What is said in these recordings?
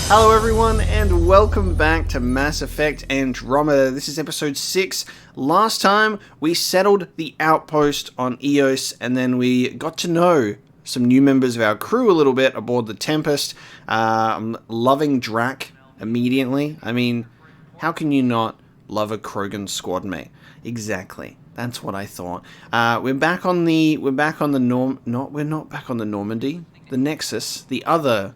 Hello everyone and welcome back to Mass Effect Andromeda. This is episode 6. Last time we settled the outpost on Eos and then we got to know some new members of our crew a little bit aboard the Tempest. I'm loving Drac immediately. I mean, how can you not love a Krogan squad mate? Exactly. That's what I thought. We're not back on the Normandy. The Nexus, the other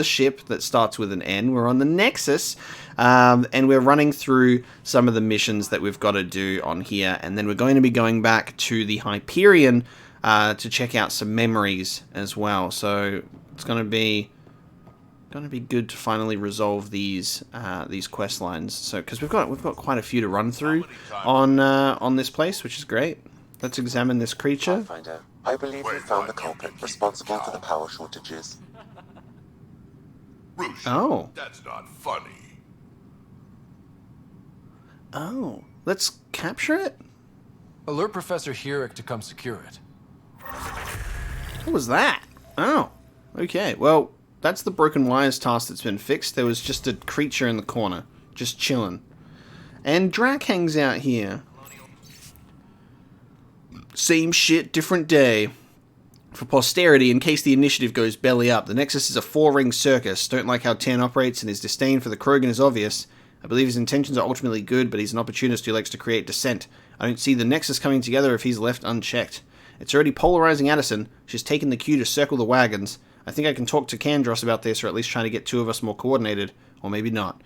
ship that starts with an N. We're on the Nexus, and we're running through some of the missions that we've got to do on here, and then we're going to be going back to the Hyperion to check out some memories as well. So it's going to be good to finally resolve these quest lines. So because we've got quite a few to run through on this place, which is great. Let's examine this creature. Pathfinder, I believe we found the culprit responsible for the power shortages. Roosh, Oh. that's not funny. Oh, let's capture it? Alert Professor Hurek to come secure it. What was that? Oh, okay. Well, that's the broken wires task that's been fixed. There was just a creature in the corner, just chilling. And Drac hangs out here. Same shit, different day. For posterity, in case the initiative goes belly up, the Nexus is a 4-ring circus. Don't like how Tan operates, and his disdain for the Krogan is obvious. I believe his intentions are ultimately good, but he's an opportunist who likes to create dissent. I don't see the Nexus coming together if he's left unchecked. It's already polarizing Addison. She's taken the cue to circle the wagons. I think I can talk to Kandros about this, or at least trying to get two of us more coordinated. Or maybe not.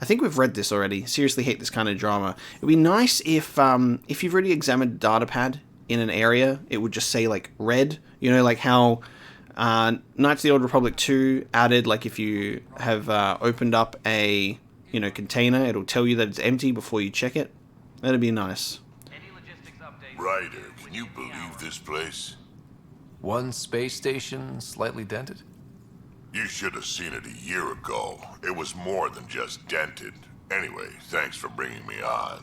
I think we've read this already. Seriously hate this kind of drama. It would be nice if you've already examined a datapad in an area, it would just say, like, red. You know, like how Knights of the Old Republic 2 added, like, if you have opened up a, container, it'll tell you that it's empty before you check it. That'd be nice. Ryder, can you believe this place? One space station, slightly dented. You should have seen it a year ago. It was more than just dented. Anyway, thanks for bringing me on.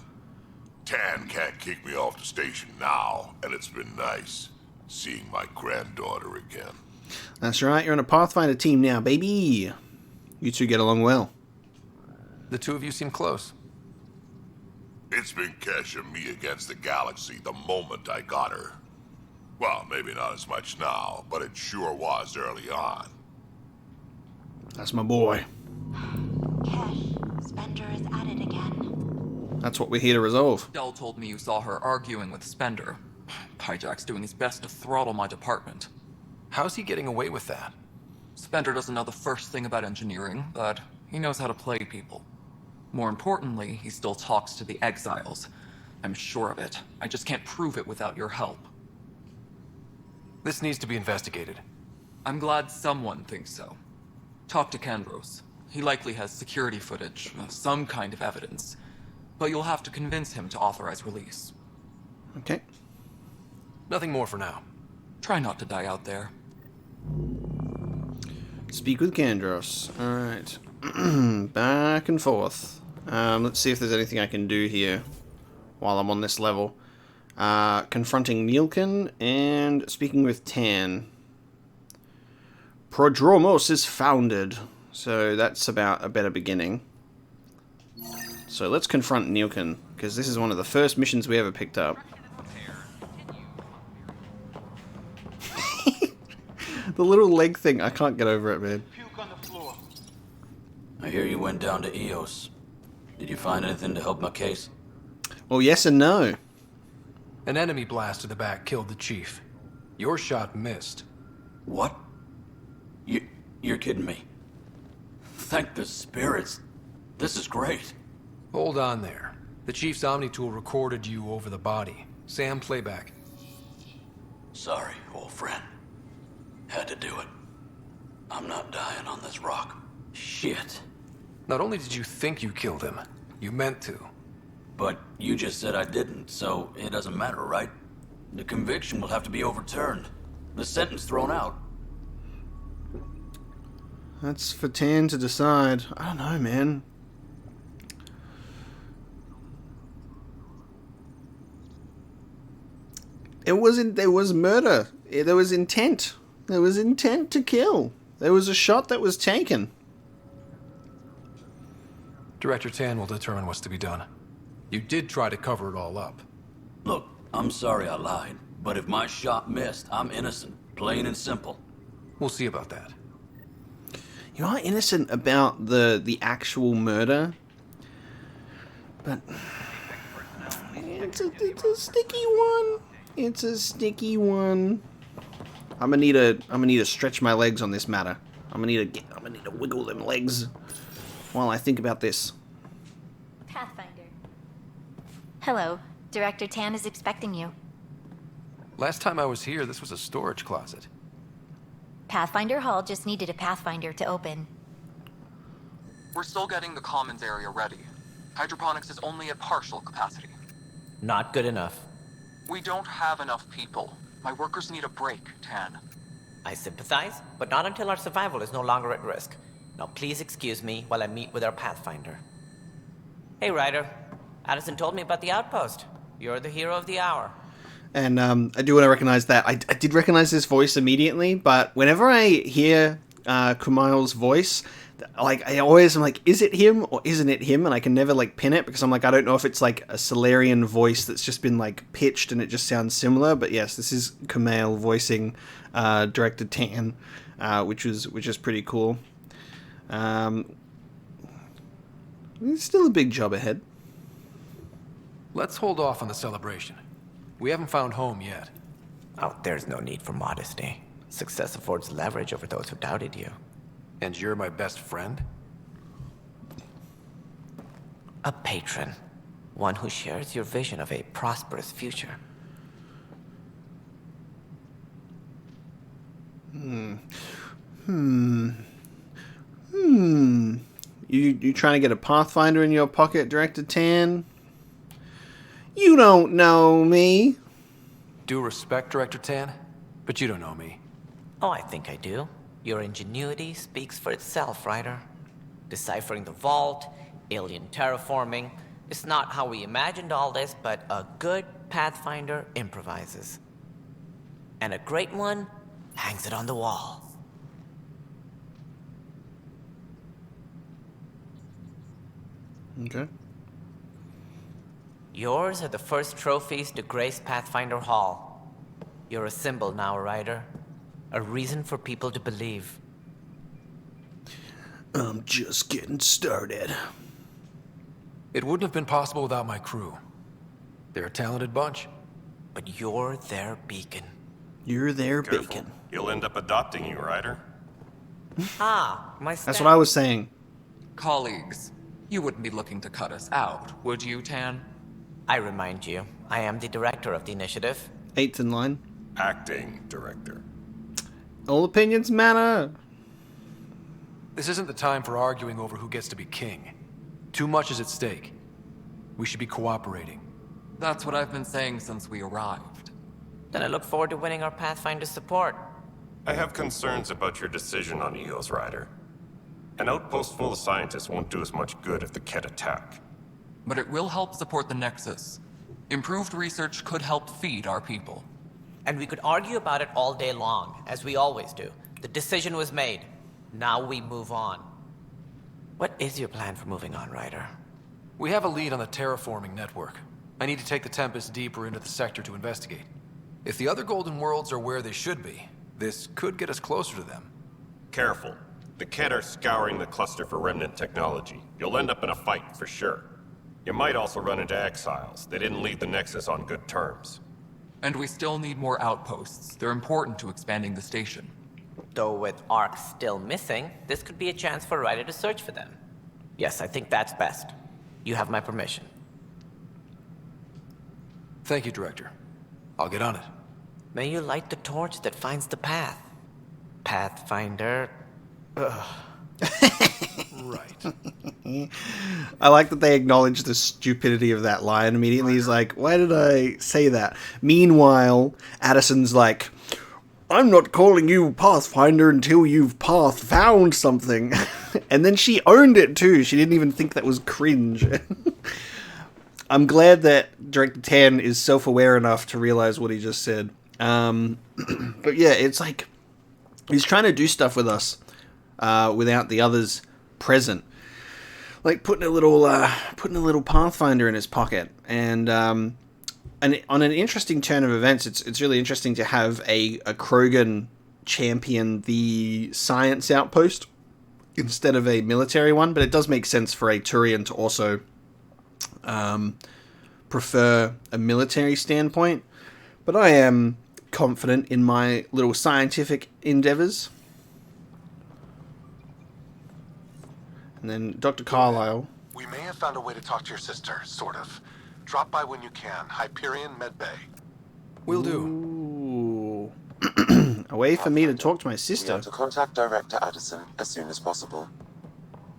Tan can't kick me off the station now, and it's been nice seeing my granddaughter again. That's right, you're on a Pathfinder team now, baby. You two get along well. The two of you seem close. It's been Kesh and me against the galaxy the moment I got her. Well, maybe not as much now, but it sure was early on. That's my boy. Kesh, Spender is at it again. That's what we're here to resolve. Dell told me you saw her arguing with Spender. Pyjack's doing his best to throttle my department. How's he getting away with that? Spender doesn't know the first thing about engineering, but he knows how to play people. More importantly, he still talks to the exiles. I'm sure of it. I just can't prove it without your help. This needs to be investigated. I'm glad someone thinks so. Talk to Kandros. He likely has security footage, some kind of evidence. But you'll have to convince him to authorize release. Okay. Nothing more for now. Try not to die out there. Speak with Kandros. Alright. Back and forth. Let's see if there's anything I can do here while I'm on this level. Confronting Nilken and speaking with Tan. Prodromos is founded. So that's about a better beginning. So let's confront Nilken, because this is one of the first missions we ever picked up. The little leg thing, I can't get over it, man. I hear you went down to Eos. Did you find anything to help my case? Well, yes and no. An enemy blast to the back killed the chief. Your shot missed. What? You're kidding me. Thank the spirits. This is great. Hold on there. The chief's Omni tool recorded you over the body. Sam, playback. Sorry, old friend. Had to do it. I'm not dying on this rock. Shit. Not only did you think you killed him, you meant to. But you just said I didn't, so it doesn't matter, right? The conviction will have to be overturned. The sentence thrown out. That's for Tan to decide. I don't know, man. There was murder. There was intent. There was intent to kill. There was a shot that was taken. Director Tan will determine what's to be done. You did try to cover it all up. Look, I'm sorry I lied, but if my shot missed, I'm innocent. Plain and simple. We'll see about that. You are innocent about the actual murder, but it's a sticky one. It's a sticky one. I'm gonna need to stretch my legs on this matter. I'm gonna need to wiggle them legs while I think about this. Pathfinder. Hello. Director Tan is expecting you. Last time I was here, this was a storage closet. Pathfinder Hall just needed a Pathfinder to open. We're still getting the commons area ready. Hydroponics is only at partial capacity. Not good enough. We don't have enough people. My workers need a break, Tan. I sympathize, but not until our survival is no longer at risk. Now please excuse me while I meet with our Pathfinder. Hey, Ryder. Addison told me about the outpost. You're the hero of the hour. And I do want to recognize that. I did recognize this voice immediately, but whenever I hear Kumail's voice, like, I always am like, is it him or isn't it him? And I can never, like, pin it because I'm like, I don't know if it's, like, a Solarian voice that's just been, like, pitched and it just sounds similar. But yes, this is Kumail voicing Director Tan, which is pretty cool. There's still a big job ahead. Let's hold off on the celebration. We haven't found home yet. Oh, there's no need for modesty. Success affords leverage over those who doubted you. And you're my best friend? A patron. One who shares your vision of a prosperous future. You trying to get a Pathfinder in your pocket, Director Tan? You don't know me. Due respect, Director Tan, but you don't know me. Oh, I think I do. Your ingenuity speaks for itself, Ryder. Deciphering the vault, alien terraforming. It's not how we imagined all this, but a good Pathfinder improvises. And a great one hangs it on the wall. Okay. Yours are the first trophies to grace Pathfinder Hall. You're a symbol now, Ryder. A reason for people to believe. I'm just getting started. It wouldn't have been possible without my crew. They're a talented bunch. But you're their beacon. You're their Careful. bacon. He'll end up adopting you, Ryder. Ah, my That's what I was saying. Colleagues, you wouldn't be looking to cut us out, would you, Tan? I remind you, I am the director of the initiative. 8th in line. Acting director. All opinions matter. This isn't the time for arguing over who gets to be king. Too much is at stake. We should be cooperating. That's what I've been saying since we arrived. Then I look forward to winning our Pathfinder support. I have concerns about your decision on EOS, Ryder. An outpost full of scientists won't do us much good if the Kett attack. But it will help support the Nexus. Improved research could help feed our people. And we could argue about it all day long, as we always do. The decision was made. Now we move on. What is your plan for moving on, Ryder? We have a lead on the terraforming network. I need to take the Tempest deeper into the sector to investigate. If the other Golden Worlds are where they should be, this could get us closer to them. Careful. The Kett are scouring the cluster for remnant technology. You'll end up in a fight, for sure. You might also run into exiles. They didn't leave the Nexus on good terms. And we still need more outposts. They're important to expanding the station. Though with Ark still missing, this could be a chance for Ryder to search for them. Yes, I think that's best. You have my permission. Thank you, Director. I'll get on it. May you light the torch that finds the path. Pathfinder. Ugh. Right. I like that they acknowledge the stupidity of that line immediately. He's like, why did I say that? Meanwhile, Addison's like, I'm not calling you Pathfinder until you've path found something. And then she owned it too. She didn't even think that was cringe. I'm glad that Director Tan is self-aware enough to realize what he just said. But yeah, it's like, he's trying to do stuff with us. without the others present. Like putting a little Pathfinder in his pocket, and on an interesting turn of events, it's really interesting to have a Krogan champion the science outpost instead of a military one. But it does make sense for a Turian to also prefer a military standpoint. But I am confident in my little scientific endeavors. And then Dr. Carlyle. We may have found a way to talk to your sister, sort of. Drop by when you can. Hyperion Med Bay. Will do. Ooh. A way for me to talk to my We sister. are to contact Director Addison as soon as possible.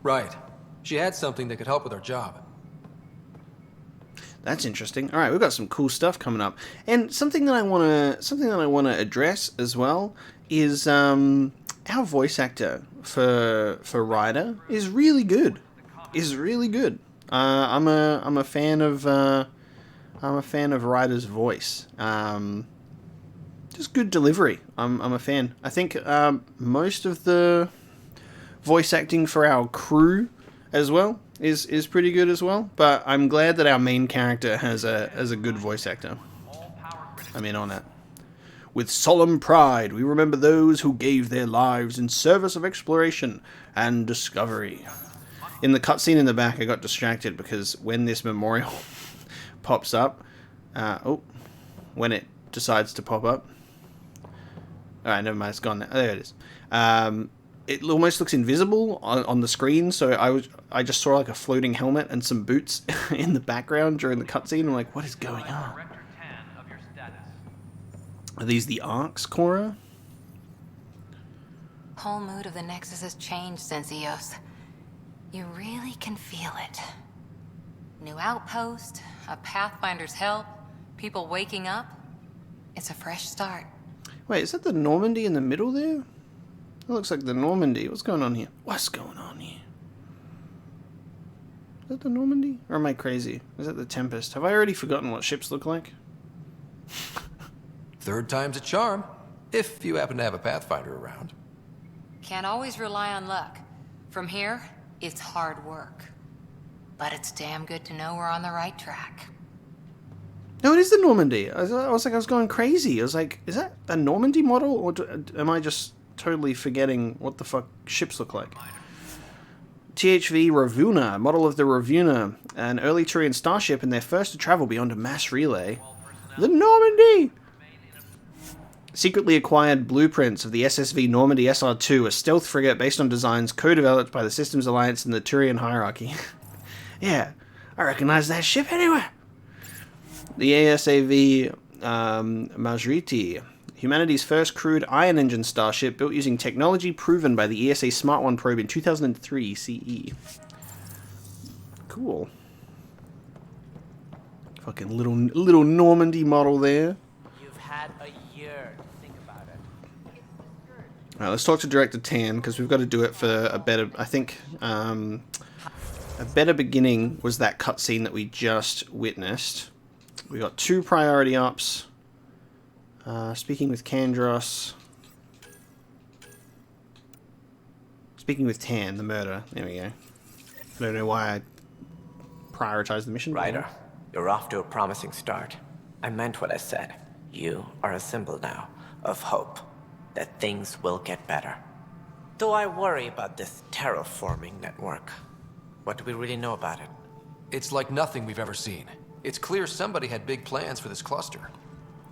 Right. She had something that could help with her job. That's interesting. All right, we've got some cool stuff coming up, and something that I want to address as well is our voice actor for Ryder is really good. I'm a fan of Ryder's voice. Just good delivery. I'm a fan. I think most of the voice acting for our crew as well is pretty good as well. But I'm glad that our main character has a good voice actor. I'm in on that. With solemn pride, we remember those who gave their lives in service of exploration and discovery. In the cutscene in the back, I got distracted because when this memorial pops up, when it decides to pop up. Alright, never mind, it's gone now. Oh, there it is. It almost looks invisible on the screen, so I just saw like a floating helmet and some boots in the background during the cutscene. I'm like, what is going on? Are these the Arcs, Cora? Whole mood of the Nexus has changed since EOS. You really can feel it. New outpost, a Pathfinder's help, people waking up. It's a fresh start. Wait, is that the Normandy in the middle there? That looks like the Normandy. What's going on here? What's going on here? Is that the Normandy? Or am I crazy? Is that the Tempest? Have I already forgotten what ships look like? Third time's a charm, if you happen to have a Pathfinder around. Can't always rely on luck. From here, it's hard work. But it's damn good to know we're on the right track. No, it is the Normandy. I was like, I was going crazy. I was like, is that a Normandy model? Or am I just totally forgetting what the fuck ships look like? THV Ravuna, model of the Ravuna, an early Turian starship and their first to travel beyond a mass relay. The Normandy! Secretly acquired blueprints of the SSV Normandy SR-2, a stealth frigate based on designs co-developed by the Systems Alliance and the Turian hierarchy. Yeah, I recognize that ship anywhere. The ASAV Majriti, humanity's first crewed ion engine starship built using technology proven by the ESA Smart 1 probe in 2003 CE. Cool. Fucking little Normandy model there. You've had a year to think about it. Alright, let's talk to Director Tan, because we've got to do it for a better... I think a better beginning was that cutscene that we just witnessed. We got 2 priority ops. Speaking with Kandros. Speaking with Tan, the murderer. There we go. I don't know why I prioritized the mission. Ryder, you're off to a promising start. I meant what I said. You are a symbol now of hope that things will get better. Though I worry about this terraforming network. What do we really know about it? It's like nothing we've ever seen. It's clear somebody had big plans for this cluster.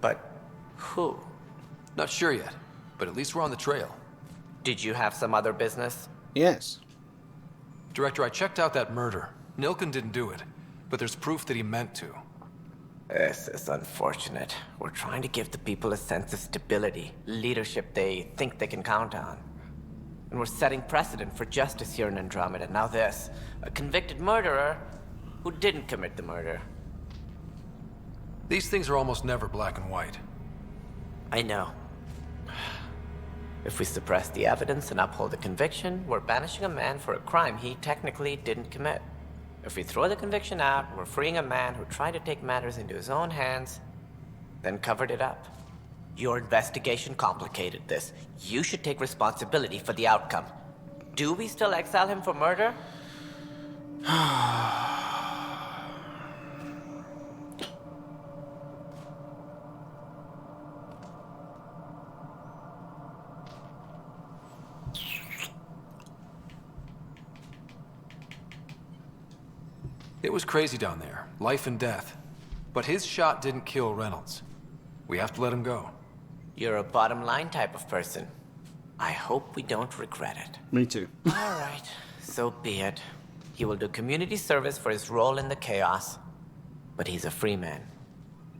But who? Not sure yet, but at least we're on the trail. Did you have some other business? Yes. Director, I checked out that murder. Nilken didn't do it, but there's proof that he meant to. This is unfortunate. We're trying to give the people a sense of stability, leadership they think they can count on. And we're setting precedent for justice here in Andromeda. Now this, a convicted murderer who didn't commit the murder. These things are almost never black and white. I know. If we suppress the evidence and uphold the conviction, we're banishing a man for a crime he technically didn't commit. If we throw the conviction out, we're freeing a man who tried to take matters into his own hands, then covered it up. Your investigation complicated this. You should take responsibility for the outcome. Do we still exile him for murder? It was crazy down there, life and death. But his shot didn't kill Reynolds. We have to let him go. You're a bottom line type of person. I hope we don't regret it. Me too. Alright, so be it. He will do community service for his role in the chaos. But he's a free man.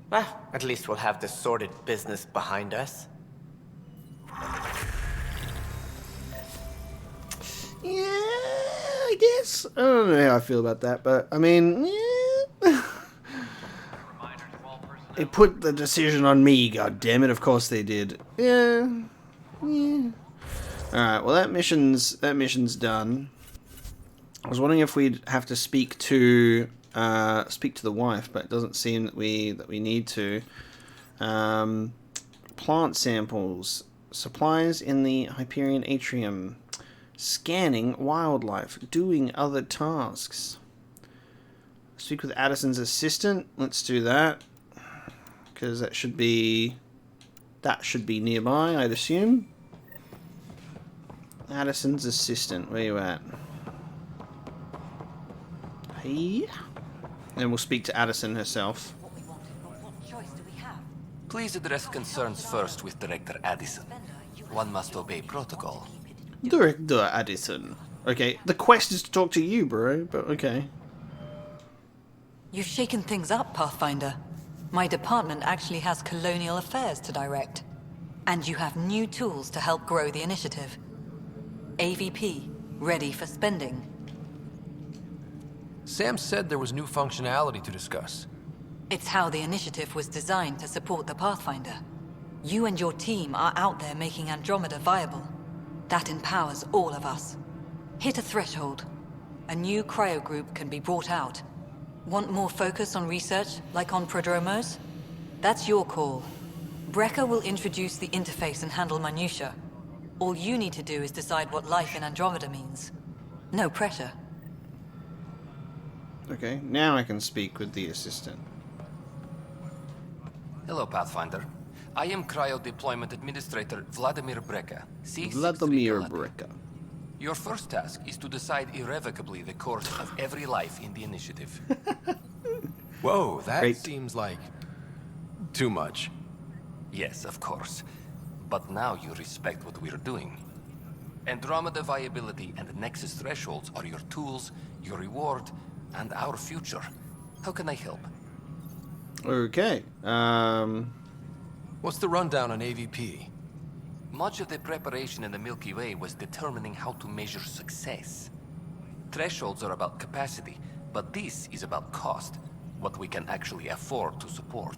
Well, at least we'll have this sordid business behind us. Yeah, I guess. I don't know how I feel about that, but I mean, yeah. They put the decision on me, goddammit. Of course they did. Yeah. Yeah. Alright, well that mission's done. I was wondering if we'd have to speak to the wife, but it doesn't seem that we need to. Plant samples, supplies in the Hyperion atrium, scanning wildlife, doing other tasks. Speak with Addison's assistant. Let's do that, because that should be nearby, I'd assume. Addison's assistant, where you at? Hey. And we'll speak to Addison herself. Please address concerns first with Director Addison. One must obey protocol. Director Addison. Okay, the quest is to talk to you, bro, but okay. You've shaken things up, Pathfinder. My department actually has colonial affairs to direct. And you have new tools to help grow the initiative. AVP, ready for spending. Sam said there was new functionality to discuss. It's how the initiative was designed to support the Pathfinder. You and your team are out there making Andromeda viable. That empowers all of us. Hit a threshold. A new cryo group can be brought out. Want more focus on research, like on Prodromos? That's your call. Brecker will introduce the interface and handle minutiae. All you need to do is decide what life in Andromeda means. No pressure. Okay, now I can speak with the assistant. Hello, Pathfinder. I am Cryo Deployment Administrator Vladimir Brecker. Vladimir Brecker. Your first task is to decide irrevocably the course of every life in the initiative. Whoa, that Great. seems like too much. Yes, of course. But now you respect what we're doing. Andromeda viability and Nexus thresholds are your tools, your reward, and our future. How can I help? Okay. What's the rundown on AVP? Much of the preparation in the Milky Way was determining how to measure success. Thresholds are about capacity, but this is about cost, what we can actually afford to support.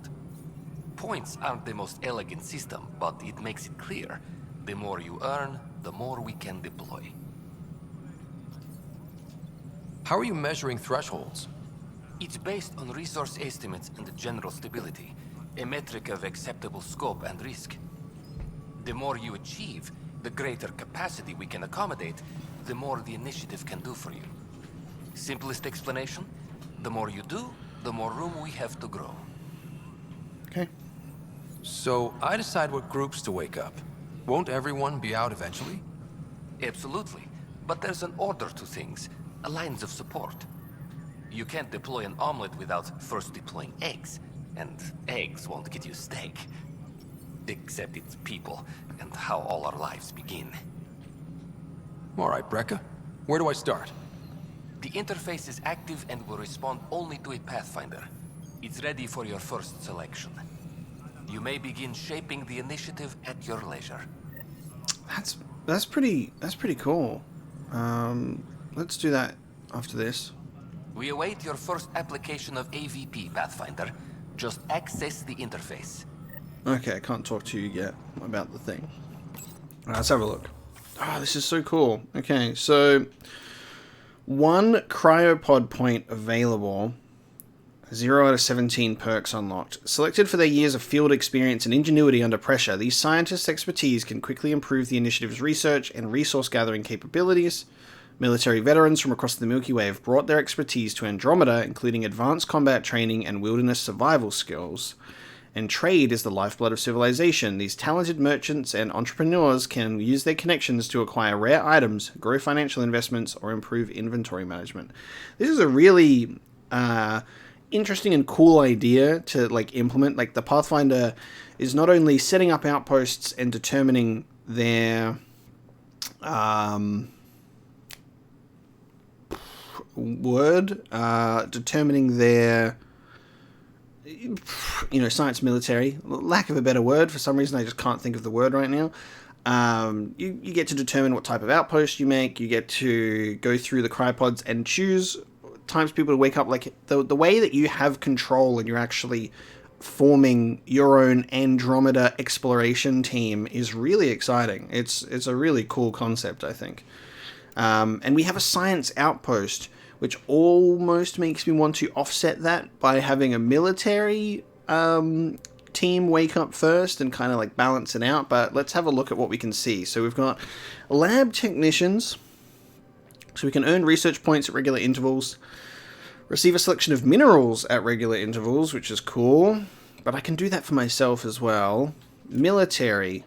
Points aren't the most elegant system, but it makes it clear. The more you earn, the more we can deploy. How are you measuring thresholds? It's based on resource estimates and general stability, a metric of acceptable scope and risk. The more you achieve, the greater capacity we can accommodate, the more the initiative can do for you. Simplest explanation, the more you do, the more room we have to grow. Okay. So I decide what groups to wake up. Won't everyone be out eventually? Absolutely. But there's an order to things, a lines of support. You can't deploy an omelet without first deploying eggs, and eggs won't get you steak. Except it's people, and how all our lives begin. All right, Brecker. Where do I start? The interface is active and will respond only to a Pathfinder. It's ready for your first selection. You may begin shaping the initiative at your leisure. That's pretty cool. Let's do that after this. We await your first application of AVP, Pathfinder. Just access the interface. Okay, I can't talk to you yet about the thing. Alright, let's have a look. Oh, this is so cool. Okay, so one cryopod point available. 0 out of 17 perks unlocked. Selected for their years of field experience and ingenuity under pressure, these scientists' expertise can quickly improve the initiative's research and resource gathering capabilities. Military veterans from across the Milky Way have brought their expertise to Andromeda, including advanced combat training and wilderness survival skills. And trade is the lifeblood of civilization. These talented merchants and entrepreneurs can use their connections to acquire rare items, grow financial investments, or improve inventory management. This is a really interesting and cool idea to implement. Like, the Pathfinder is not only setting up outposts and determining their determining their science military, lack of a better word. For some reason I just can't think of the word right now. You get to determine what type of outpost you make. You get to go through the cryopods and choose times people to wake up. Like, the way that you have control and you're actually forming your own Andromeda exploration team is really exciting. It's a really cool concept, I think. And we have a science outpost, which almost makes me want to offset that by having a military team wake up first and kind of balance it out. But let's have a look at what we can see. So we've got lab technicians, so we can earn research points at regular intervals, receive a selection of minerals at regular intervals, which is cool, but I can do that for myself as well. Military,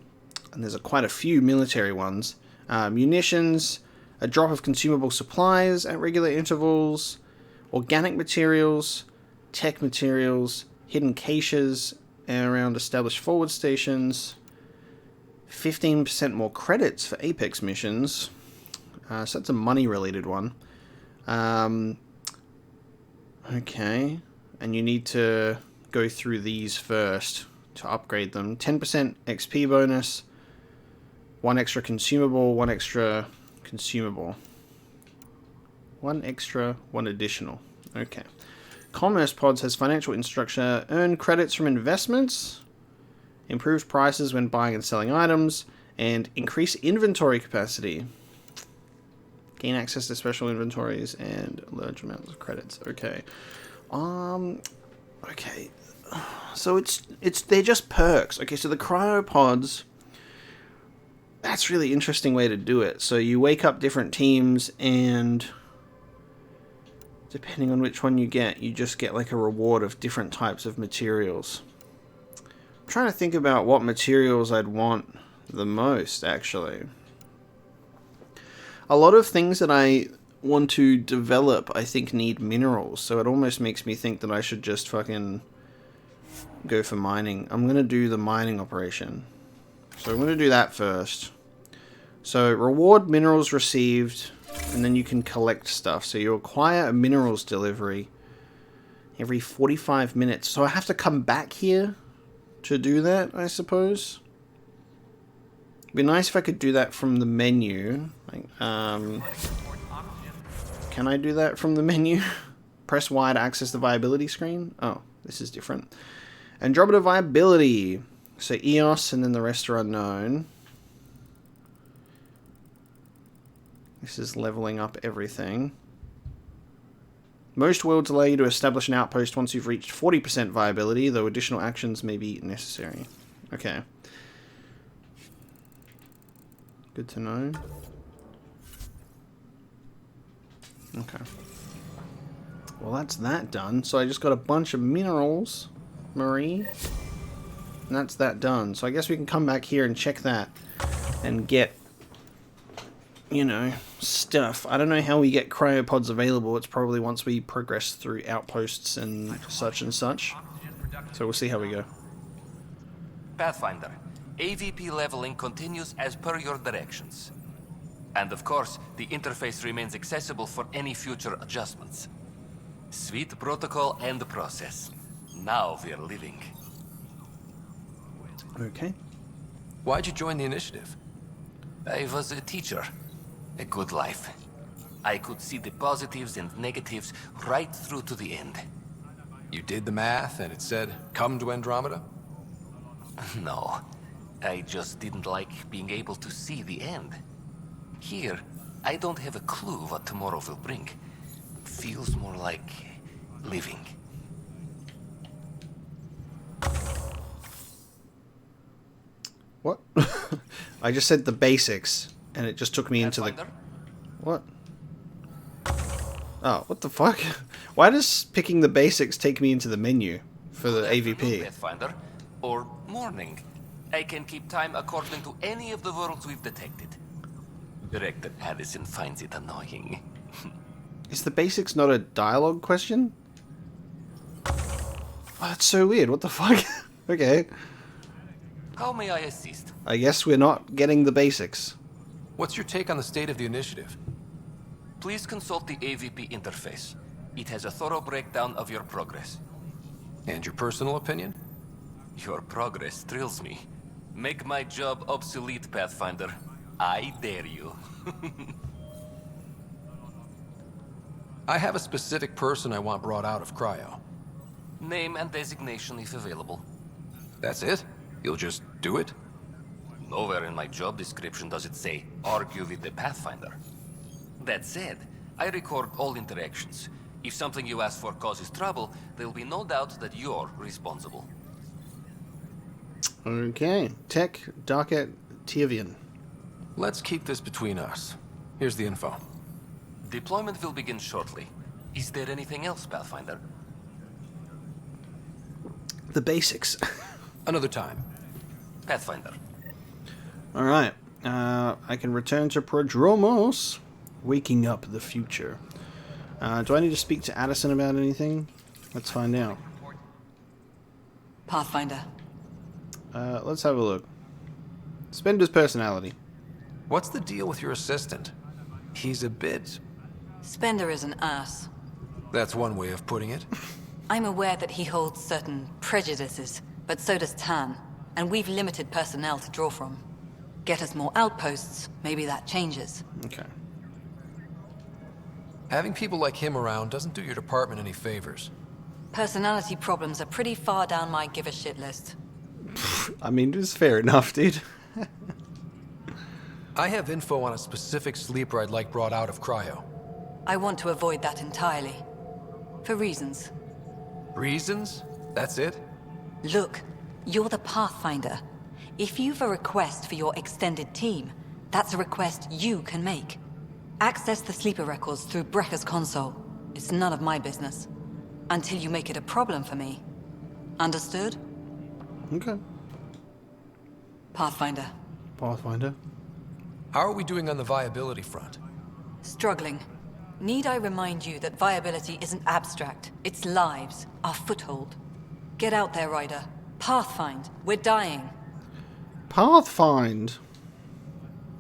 and there's quite a few military ones. Munitions, a drop of consumable supplies at regular intervals, organic materials, tech materials, hidden caches around established forward stations, 15% more credits for Apex missions. So that's a money-related one. Okay, and you need to go through these first to upgrade them. 10% XP bonus, 1 extra consumable, 1 extra consumable. 1 extra, 1 additional. Okay. Commerce Pods has financial infrastructure, earn credits from investments, improve prices when buying and selling items, and increase inventory capacity. Gain access to special inventories and large amounts of credits. Okay. Okay. So they're just perks. Okay, so the cryopods, that's really interesting way to do it. So you wake up different teams, and depending on which one you get, you just get a reward of different types of materials. I'm trying to think about what materials I'd want the most, actually. A lot of things that I want to develop, I think, need minerals, so it almost makes me think that I should just fucking go for mining. I'm going to do the mining operation. So I'm going to do that first. So reward minerals received, and then you can collect stuff. So you acquire a minerals delivery every 45 minutes. So I have to come back here to do that, I suppose. It'd be nice if I could do that from the menu. Can I do that from the menu? Press Y to access the viability screen. Oh, this is different. Andromeda viability. So EOS, and then the rest are unknown. This is leveling up everything. Most worlds allow you to establish an outpost once you've reached 40% viability, though additional actions may be necessary. Okay. Good to know. Okay. Well, that's that done. So I just got a bunch of minerals, Marie. And that's that done. So I guess we can come back here and check that and get, stuff. I don't know how we get cryopods available. It's probably once we progress through outposts and such. So we'll see how we go. Pathfinder, AVP leveling continues as per your directions. And of course, the interface remains accessible for any future adjustments. Sweet protocol and process. Now we're living. Okay. Why'd you join the initiative? I was a teacher. A good life. I could see the positives and negatives right through to the end. You did the math and it said, come to Andromeda? No. I just didn't like being able to see the end. Here, I don't have a clue what tomorrow will bring. Feels more like living. I just said the basics, and it just took me into the... What? Oh, what the fuck? Why does picking the basics take me into the menu for the AVP? Pathfinder, or morning. I can keep time according to any of the worlds we've detected. Director Addison finds it annoying. Is the basics not a dialogue question? Oh, that's so weird. What the fuck? Okay. How may I assist? I guess we're not getting the basics. What's your take on the state of the initiative? Please consult the AVP interface. It has a thorough breakdown of your progress. And your personal opinion? Your progress thrills me. Make my job obsolete, Pathfinder. I dare you. I have a specific person I want brought out of cryo. Name and designation if available. That's it? You'll just do it? Nowhere in my job description does it say, argue with the Pathfinder. That said, I record all interactions. If something you ask for causes trouble, there'll be no doubt that you're responsible. Okay. Tech, Darket, Tiavian. Let's keep this between us. Here's the info. Deployment will begin shortly. Is there anything else, Pathfinder? The basics. Another time. Pathfinder. Alright. I can return to Prodromos. Waking up the future. Do I need to speak to Addison about anything? Let's find out. Pathfinder. Let's have a look. Spender's personality. What's the deal with your assistant? He's a bit... Spender is an ass. That's one way of putting it. I'm aware that he holds certain prejudices, but so does Tan, and we've limited personnel to draw from. Get us more outposts, maybe that changes. Okay. Having people like him around doesn't do your department any favors. Personality problems are pretty far down my give-a-shit list. I mean, it's fair enough, dude. I have info on a specific sleeper I'd like brought out of cryo. I want to avoid that entirely. For reasons. Reasons? That's it? Look, you're the Pathfinder. If you've a request for your extended team, that's a request you can make. Access the sleeper records through Brekker's console. It's none of my business. Until you make it a problem for me. Understood? Okay. Pathfinder. Pathfinder. How are we doing on the viability front? Struggling. Need I remind you that viability isn't abstract? It's lives, our foothold. Get out there, Ryder. Pathfind. We're dying. Pathfind?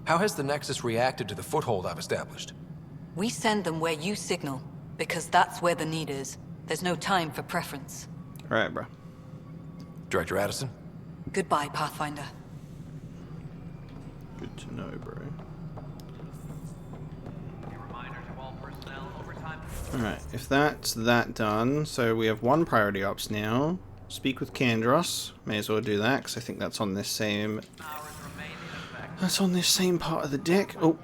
How has the Nexus reacted to the foothold I've established? We send them where you signal, because that's where the need is. There's no time for preference. Alright, bro. Director Addison? Goodbye, Pathfinder. Good to know, bro. Alright, if that's that done, so we have one priority ops now. Speak with Kandros. May as well do that, because I think that's on this same... That's on this same part of the deck. Oh.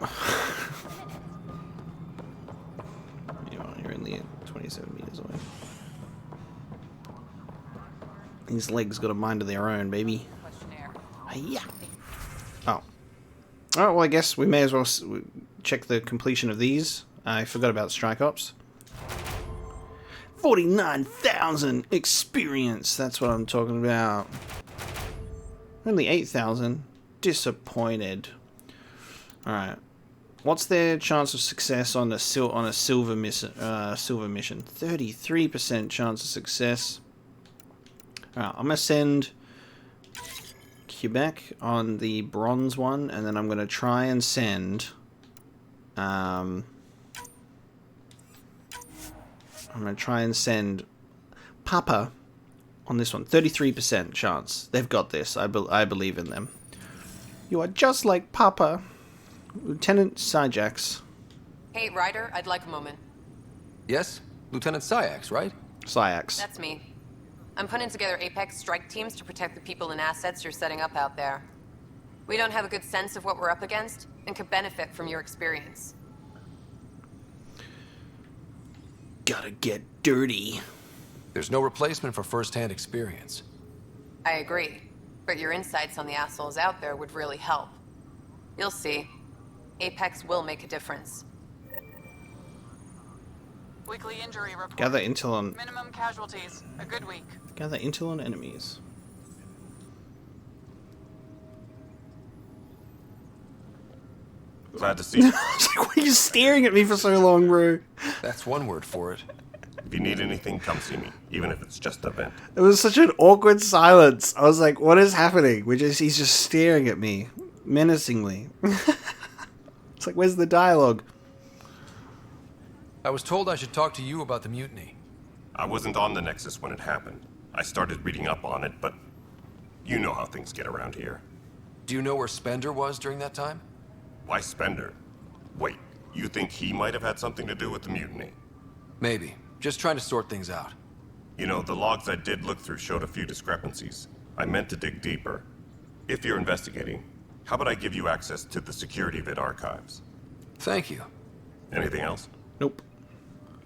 You're only 27 meters away. These legs got a mind of their own, baby. Hiya. Oh. Alright, well I guess we may as well check the completion of these. I forgot about Strike Ops. 49,000 experience. That's what I'm talking about. Only 8,000. Disappointed. All right. What's their chance of success on a silver mission? 33% chance of success. All right. I'm gonna send Quebec on the bronze one, and then I'm gonna try and send. I'm going to try and send Papa on this one. 33% chance. They've got this. I believe in them. You are just like Papa. Lieutenant Syjax. Hey, Ryder, I'd like a moment. Yes? Lieutenant Syax, right? Syax. That's me. I'm putting together Apex strike teams to protect the people and assets you're setting up out there. We don't have a good sense of what we're up against, and could benefit from your experience. Gotta get dirty. There's no replacement for first-hand experience. I agree, but your insights on the assholes out there would really help. You'll see. Apex will make a difference. Weekly injury report. Gather intel on... Minimum casualties. A good week. Gather intel on enemies. Glad to see you. I was like, why are you staring at me for so long, bro? That's one word for it. If you need anything, come see me, even if it's just a vent. It was such an awkward silence. I was like, what is happening? He's just staring at me menacingly. It's like, where's the dialogue? I was told I should talk to you about the mutiny. I wasn't on the Nexus when it happened. I started reading up on it, but you know how things get around here. Do you know where Spender was during that time? Why Spender? Wait, you think he might have had something to do with the mutiny? Maybe. Just trying to sort things out. You know, the logs I did look through showed a few discrepancies. I meant to dig deeper. If you're investigating, how about I give you access to the security vid archives? Thank you. Anything else? Nope.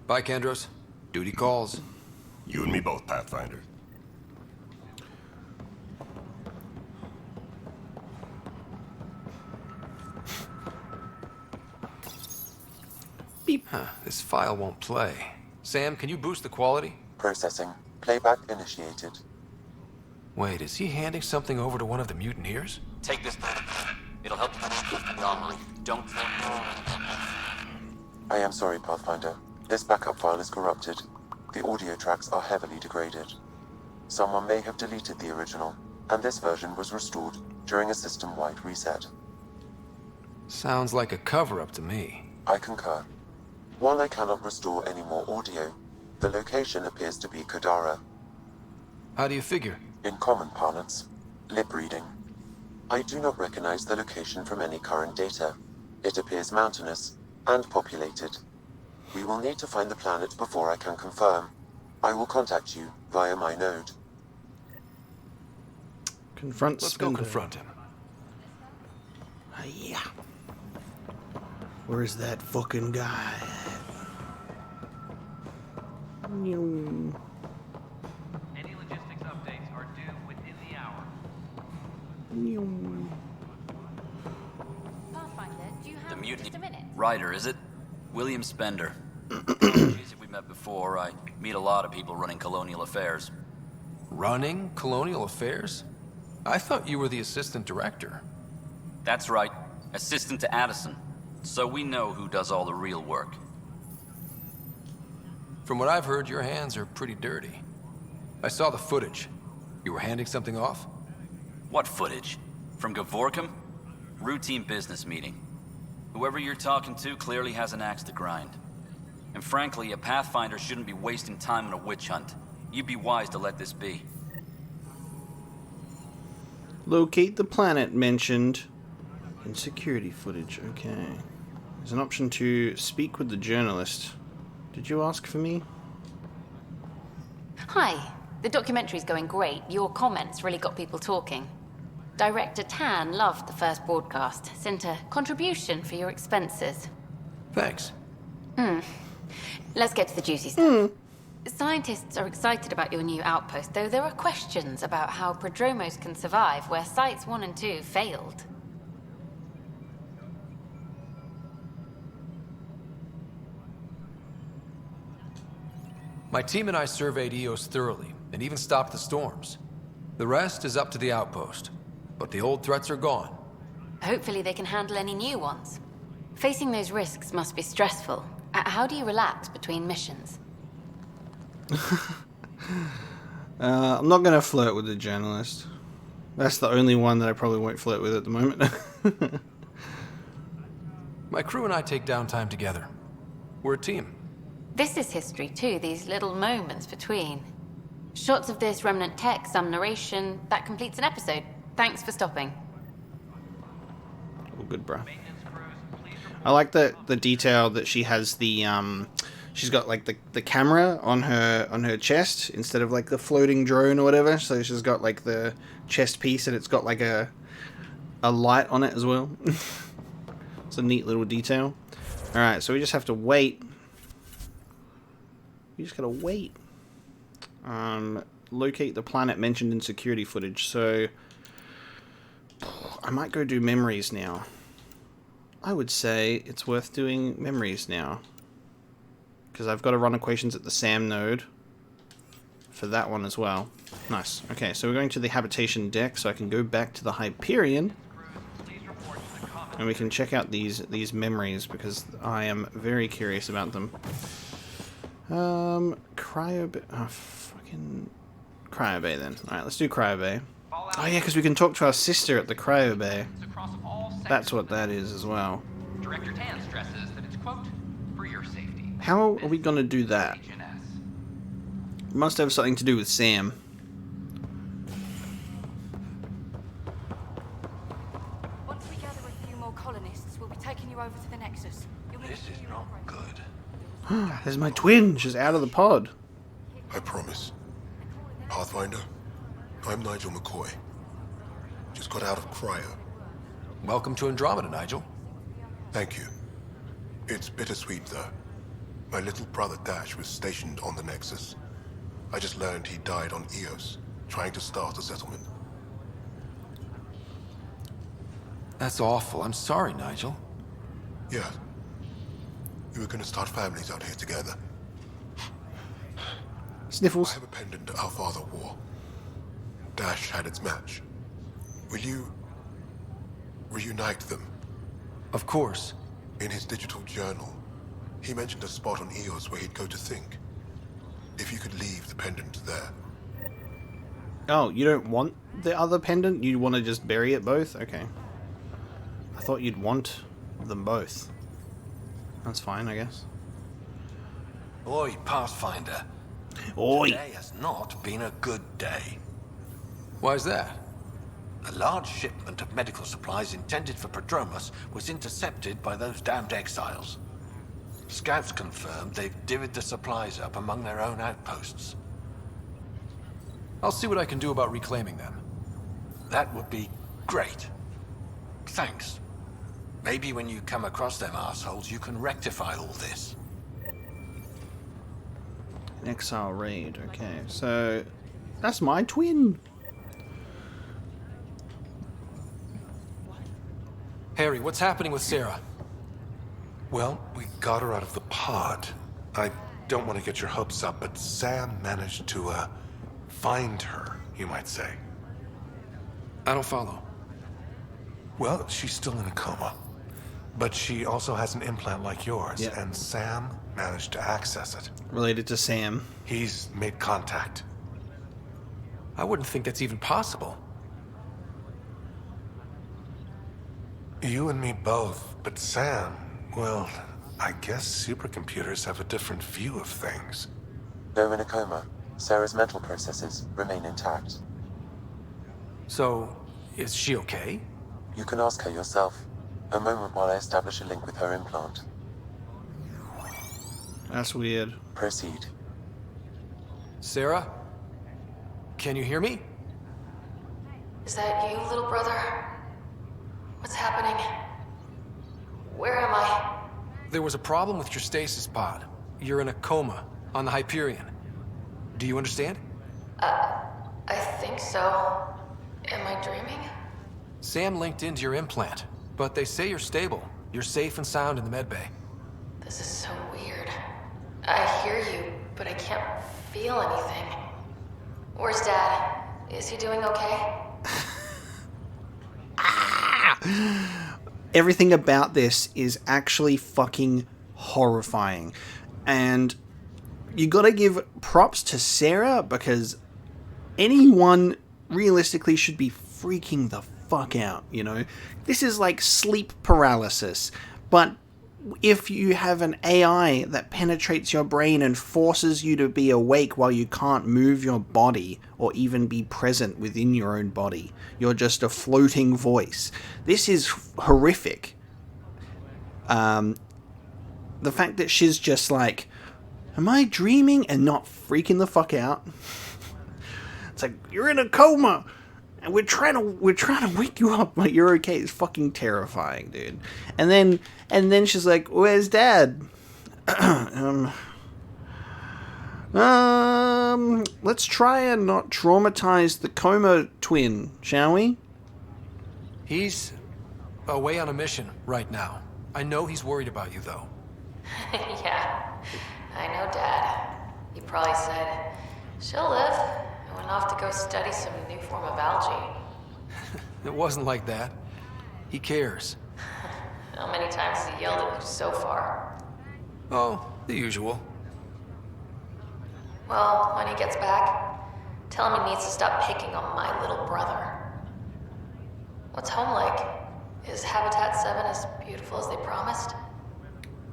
Bye, Kendros. Duty calls. You and me both, Pathfinder. Beep. Huh, this file won't play. Sam, can you boost the quality? Processing. Playback initiated. Wait, is he handing something over to one of the mutineers? Take this. It'll help you. Don't. I am sorry, Pathfinder. This backup file is corrupted. The audio tracks are heavily degraded. Someone may have deleted the original, and this version was restored during a system-wide reset. Sounds like a cover-up to me. I concur. While I cannot restore any more audio, the location appears to be Kadara. How do you figure? In common parlance, lip reading. I do not recognize the location from any current data. It appears mountainous and populated. We will need to find the planet before I can confirm. I will contact you via my node. Confront Let's Spender. go confront him. Yeah. Where's that fucking guy? Any logistics updates are due within the hour. Pathfinder, do you have The mutiny. just a minute? Ryder, is it? William Spender. Apologies if we met before. I meet a lot of people running colonial affairs. Running colonial affairs? I thought you were the assistant director. That's right. Assistant to Addison. So we know who does all the real work. From what I've heard, your hands are pretty dirty. I saw the footage. You were handing something off? What footage? From Gavorkum? Routine business meeting. Whoever you're talking to clearly has an axe to grind. And frankly, a Pathfinder shouldn't be wasting time on a witch hunt. You'd be wise to let this be. Locate the planet mentioned in security footage. Okay. There's an option to speak with the journalist. Did you ask for me? Hi. The documentary's going great. Your comments really got people talking. Director Tan loved the first broadcast. Sent a contribution for your expenses. Thanks. Let's get to the juicy stuff. Scientists are excited about your new outpost, though there are questions about how prodromos can survive where Sites 1 and 2 failed. My team and I surveyed Eos thoroughly, and even stopped the storms. The rest is up to the outpost, but the old threats are gone. Hopefully they can handle any new ones. Facing those risks must be stressful. How do you relax between missions? I'm not going to flirt with the journalist. That's the only one that I probably won't flirt with at the moment. My crew and I take downtime together. We're a team. This is history too, these little moments between. Shots of this remnant tech, some narration. That completes an episode. Thanks for stopping. All good, bro. I like the detail that she has the she's got like the camera on her chest instead of like the floating drone or whatever. So she's got like the chest piece and it's got like a light on it as well. It's a neat little detail. All right, so we just have to wait. We just gotta wait. Locate the planet mentioned in security footage. So I might go do memories now. I would say it's worth doing memories now. Because I've got to run equations at the SAM node for that one as well. Nice. Okay, so we're going to the habitation deck, so I can go back to the Hyperion. And we can check out these memories, because I am very curious about them. Cryo Bay. Oh, fucking Cryo Bay then. Alright, let's do Cryo Bay. Oh yeah, because we can talk to our sister at the Cryo Bay. That's what that is as well. Director Tan stresses that it's, quote, for your safety. How are we going to do that? It must have something to do with Sam. Once we gather a few more colonists, we'll be taking you over to the Nexus. This is not good. There's my twin. She's out of the pod. I promise. Pathfinder, I'm Nigel McCoy. Just got out of cryo. Welcome to Andromeda, Nigel. Thank you. It's bittersweet, though. My little brother Dash was stationed on the Nexus. I just learned he died on Eos, trying to start a settlement. That's awful. I'm sorry, Nigel. Yeah. We were gonna start families out here together. Sniffles. I have a pendant our father wore. Dash had its match. Will you reunite them? Of course. In his digital journal, he mentioned a spot on Eos where he'd go to think. If you could leave the pendant there. Oh, you don't want the other pendant? You want to just bury it both? Okay. I thought you'd want them both. That's fine, I guess. Oi, Pathfinder. Oi! Today has not been a good day. Why's that? A large shipment of medical supplies intended for Prodromos was intercepted by those damned exiles. Scouts confirmed they've divvied the supplies up among their own outposts. I'll see what I can do about reclaiming them. That would be great. Thanks. Maybe when you come across them assholes, you can rectify all this. An exile raid, okay. So, that's my twin. Harry, what's happening with Sarah? Well, we got her out of the pod. I don't want to get your hopes up, but Sam managed to, find her, you might say. I don't follow. Well, she's still in a coma. But she also has an implant like yours, Yep. and Sam managed to access it. Related to Sam. He's made contact. I wouldn't think that's even possible. You and me both, but Sam, well, I guess supercomputers have a different view of things. Though in a coma, Sarah's mental processes remain intact. So, is she okay? You can ask her yourself. A moment while I establish a link with her implant. That's weird. Proceed. Sarah? Can you hear me? Is that you, little brother? What's happening? Where am I? There was a problem with your stasis pod. You're in a coma on the Hyperion. Do you understand? I think so. Am I dreaming? Sam linked into your implant, but they say you're stable. You're safe and sound in the medbay. This is so weird. I hear you, but I can't feel anything. Where's Dad? Is he doing okay? Everything about this is actually fucking horrifying. And you gotta give props to Sarah, because anyone realistically should be freaking the fuck out, you know? This is like sleep paralysis. But if you have an AI that penetrates your brain and forces you to be awake while you can't move your body or even be present within your own body, you're just a floating voice. This is horrific. The fact that she's just like, am I dreaming, and not freaking the fuck out? It's like, you're in a coma and we're trying to wake you up, but you're okay. It's fucking terrifying, dude. And then she's like, where's Dad? Let's try and not traumatize the coma twin, shall we? He's away on a mission right now. I know he's worried about you, though. Yeah, I know Dad. He probably said, she'll live, and went off to go study some new form of algae. It wasn't like that. He cares. How many times has he yelled at you so far? Oh, the usual. Well, when he gets back, tell him he needs to stop picking on my little brother. What's home like? Is Habitat 7 as beautiful as they promised?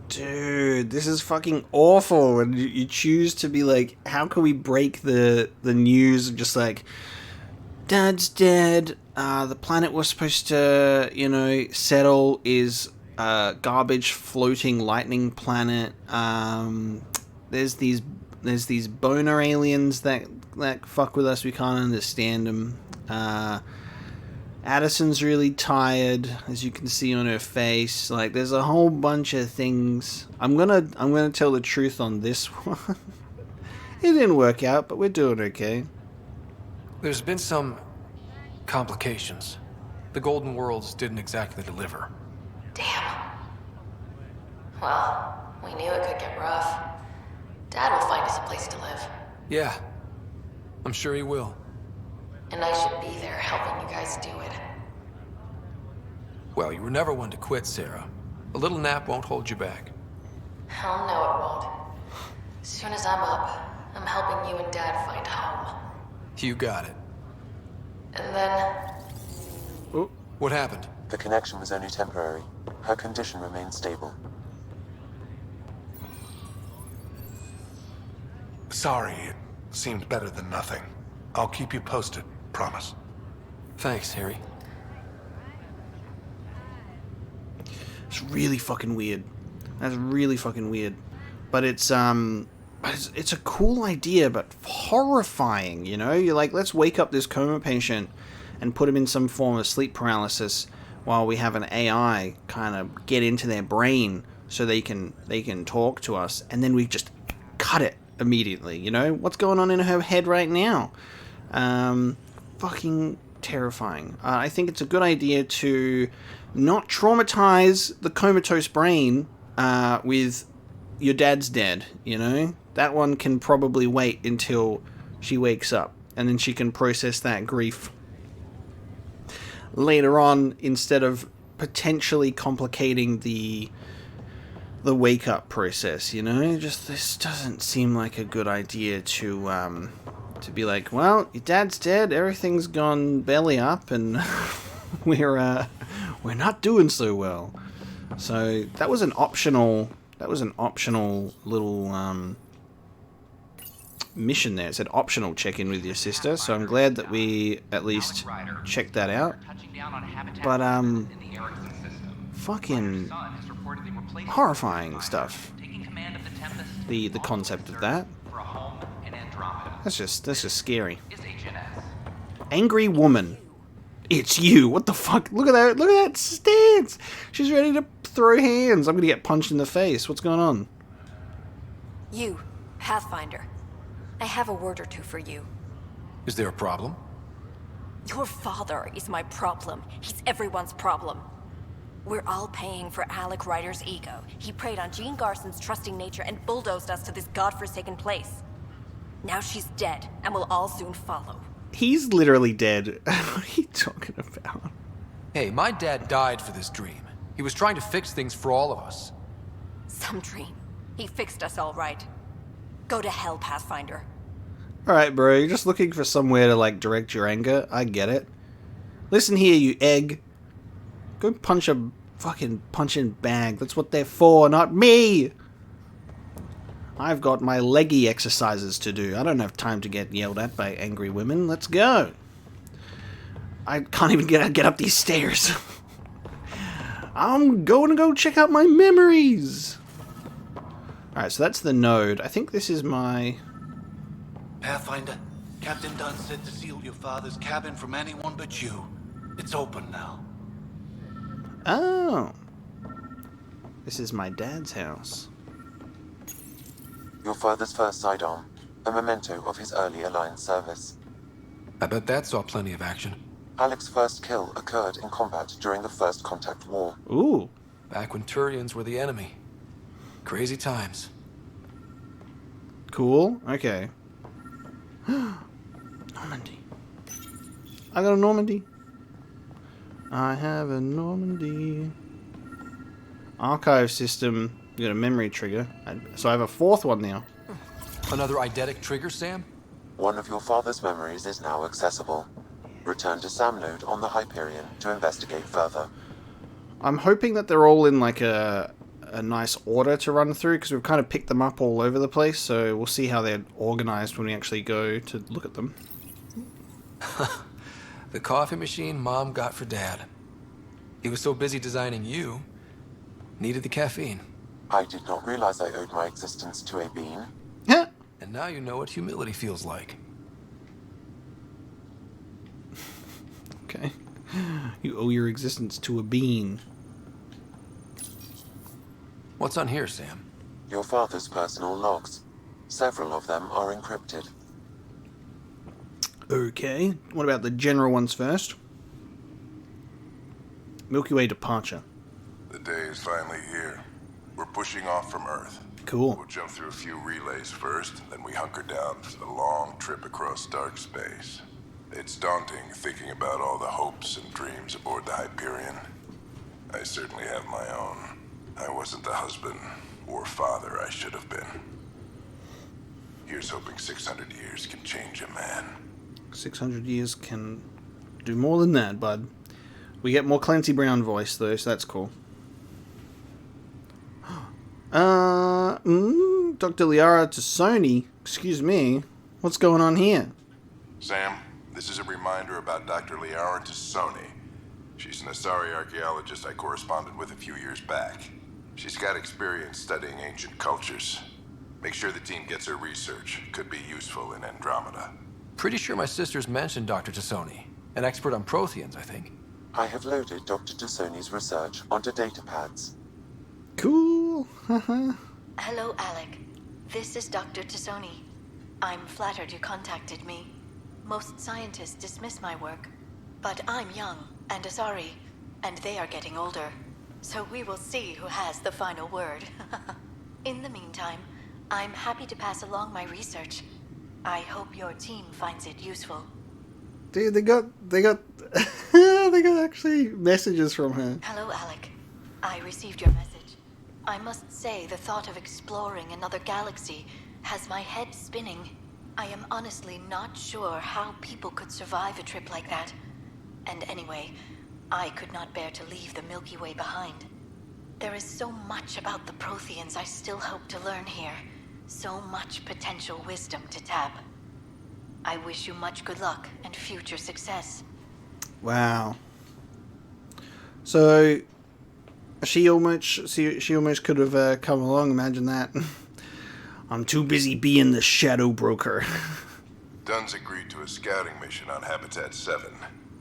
Dude, this is fucking awful. And you choose to be like, how can we break the news of just like, Dad's dead. The planet we're supposed to, settle is a garbage floating lightning planet. There's these boner aliens that fuck with us. We can't understand them. Addison's really tired, as you can see on her face. Like, there's a whole bunch of things. I'm gonna tell the truth on this one. It didn't work out, but we're doing okay. There's been some complications. The Golden Worlds didn't exactly deliver. Damn. Well, we knew it could get rough. Dad will find us a place to live. Yeah, I'm sure he will. And I should be there helping you guys do it. Well, you were never one to quit, Sarah. A little nap won't hold you back. Hell no, it won't. As soon as I'm up, I'm helping you and Dad find home. You got it. And then... Oh. What happened? The connection was only temporary. Her condition remains stable. Sorry, it seemed better than nothing. I'll keep you posted, promise. Thanks, Harry. It's really fucking weird. That's really fucking weird. But it's a cool idea, but horrifying, You're like, let's wake up this coma patient and put him in some form of sleep paralysis while we have an AI kind of get into their brain so they can talk to us, and then we just cut it immediately, What's going on in her head right now? Fucking terrifying. I think it's a good idea to not traumatize the comatose brain with your dad's dead, That one can probably wait until she wakes up, and then she can process that grief later on instead of potentially complicating the wake-up process, Just, this doesn't seem like a good idea to be like, well, your dad's dead, everything's gone belly up, and we're not doing so well. So that was an optional little mission there. It said optional check-in with your sister, so I'm glad that we at least checked that out. But fucking horrifying stuff. The concept of that. That's just scary. Angry woman. It's you. What the fuck? Look at that. Look at that stance. She's ready to throw hands. I'm gonna get punched in the face. What's going on? You, Pathfinder. I have a word or two for you. Is there a problem? Your father is my problem. He's everyone's problem. We're all paying for Alec Ryder's ego. He preyed on Jean Garson's trusting nature and bulldozed us to this godforsaken place. Now she's dead, and we'll all soon follow. He's literally dead. What are you talking about? Hey, my dad died for this dream. He was trying to fix things for all of us. Some dream. He fixed us all right. Go to hell, Pathfinder. Alright, bro, you're just looking for somewhere to, direct your anger. I get it. Listen here, you egg. Go punch a fucking punching bag. That's what they're for, not me! I've got my leggy exercises to do. I don't have time to get yelled at by angry women. Let's go. I can't even get up these stairs. I'm going to go check out my memories. Alright, so that's the node. I think this is my... Pathfinder, Captain Dunn said to seal your father's cabin from anyone but you. It's open now. Oh. This is my dad's house. Your father's first sidearm, a memento of his early Alliance service. I bet that saw plenty of action. Alec's first kill occurred in combat during the First Contact War. Ooh. Back when Turians were the enemy. Crazy times. Cool. Okay. Normandy. I got a Normandy. I have a Normandy. Archive system. You got a memory trigger. So I have a fourth one now. Another eidetic trigger, Sam? One of your father's memories is now accessible. Return to Sam Node on the Hyperion to investigate further. I'm hoping that they're all in like a nice order to run through, because we've kind of picked them up all over the place, so we'll see how they're organized when we actually go to look at them. The coffee machine Mom got for Dad. He was so busy designing you, needed the caffeine. I did not realize I owed my existence to a bean. And now you know what humility feels like. Okay. You owe your existence to a bean. What's on here, Sam? Your father's personal logs. Several of them are encrypted. Okay. What about the general ones first? Milky Way departure. The day is finally here. We're pushing off from Earth. Cool. We'll jump through a few relays first, then we hunker down for the long trip across dark space. It's daunting thinking about all the hopes and dreams aboard the Hyperion. I certainly have my own. I wasn't the husband or father I should have been. Here's hoping 600 years can change a man. 600 years can do more than that, bud. We get more Clancy Brown voice, though, so that's cool. Dr. Liara to Sony. Excuse me. What's going on here? Sam, this is a reminder about Dr. Liara Tassoni. She's an Asari archaeologist I corresponded with a few years back. She's got experience studying ancient cultures. Make sure the team gets her research. Could be useful in Andromeda. Pretty sure my sister's mentioned Dr. Tassoni. An expert on Protheans, I think. I have loaded Dr. Tassoni's research onto datapads. Cool. Hello, Alec. This is Dr. Tassoni. I'm flattered you contacted me. Most scientists dismiss my work, but I'm young and Asari, and they are getting older. So we will see who has the final word. In the meantime, I'm happy to pass along my research. I hope your team finds it useful. Dude, they got they got actually messages from her. Hello, Alec. I received your message. I must say the thought of exploring another galaxy has my head spinning. I am honestly not sure how people could survive a trip like that. And anyway, I could not bear to leave the Milky Way behind. There is so much about the Protheans I still hope to learn here. So much potential wisdom to tap. I wish you much good luck and future success. Wow. So she almost could have come along. Imagine that. I'm too busy being the shadow broker. Dunn's agreed to a scouting mission on Habitat 7.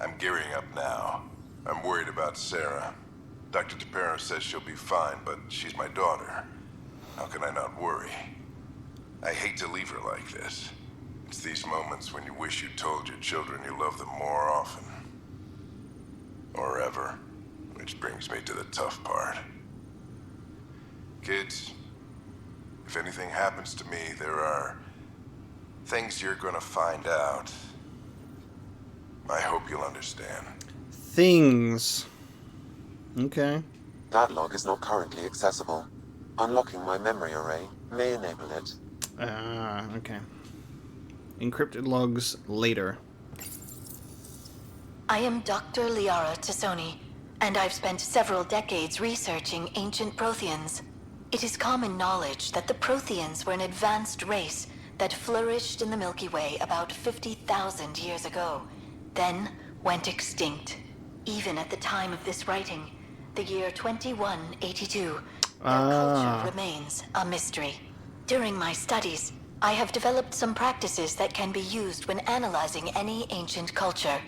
I'm gearing up now. I'm worried about Sarah. Dr. Tapero says she'll be fine, but she's my daughter. How can I not worry? I hate to leave her like this. It's these moments when you wish you told your children you love them more often. Or ever. Which brings me to the tough part. Kids, if anything happens to me, there are things you're gonna find out. I hope you'll understand. Things. Okay. That log is not currently accessible. Unlocking my memory array may enable it. Okay. Encrypted logs later. I am Dr. Liara Tassoni, and I've spent several decades researching ancient Protheans. It is common knowledge that the Protheans were an advanced race that flourished in the Milky Way about 50,000 years ago, then went extinct. Even at the time of this writing, the year 2182, their culture remains a mystery. During my studies, I have developed some practices that can be used when analyzing any ancient culture.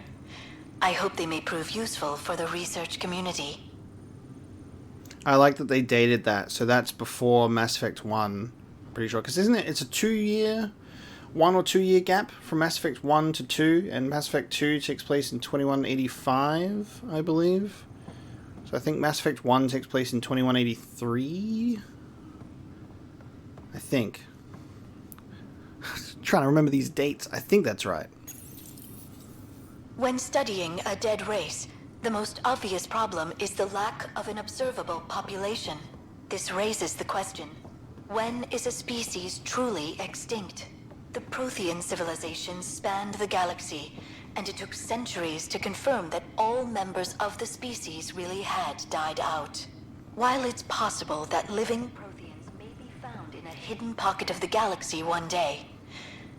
I hope they may prove useful for the research community. I like that they dated that, so that's before Mass Effect 1, pretty sure. Because isn't it, it's a 1 or 2 year gap from Mass Effect 1 to 2, and Mass Effect 2 takes place in 2185, I believe. So So I think Mass Effect 1 takes place in 2183. I think. Trying to remember these dates. I think that's right. When studying a dead race, the most obvious problem is the lack of an observable population. This raises the question, when is a species truly extinct? The Prothean civilizations spanned the galaxy, and it took centuries to confirm that all members of the species really had died out. While it's possible that living Protheans may be found in a hidden pocket of the galaxy one day,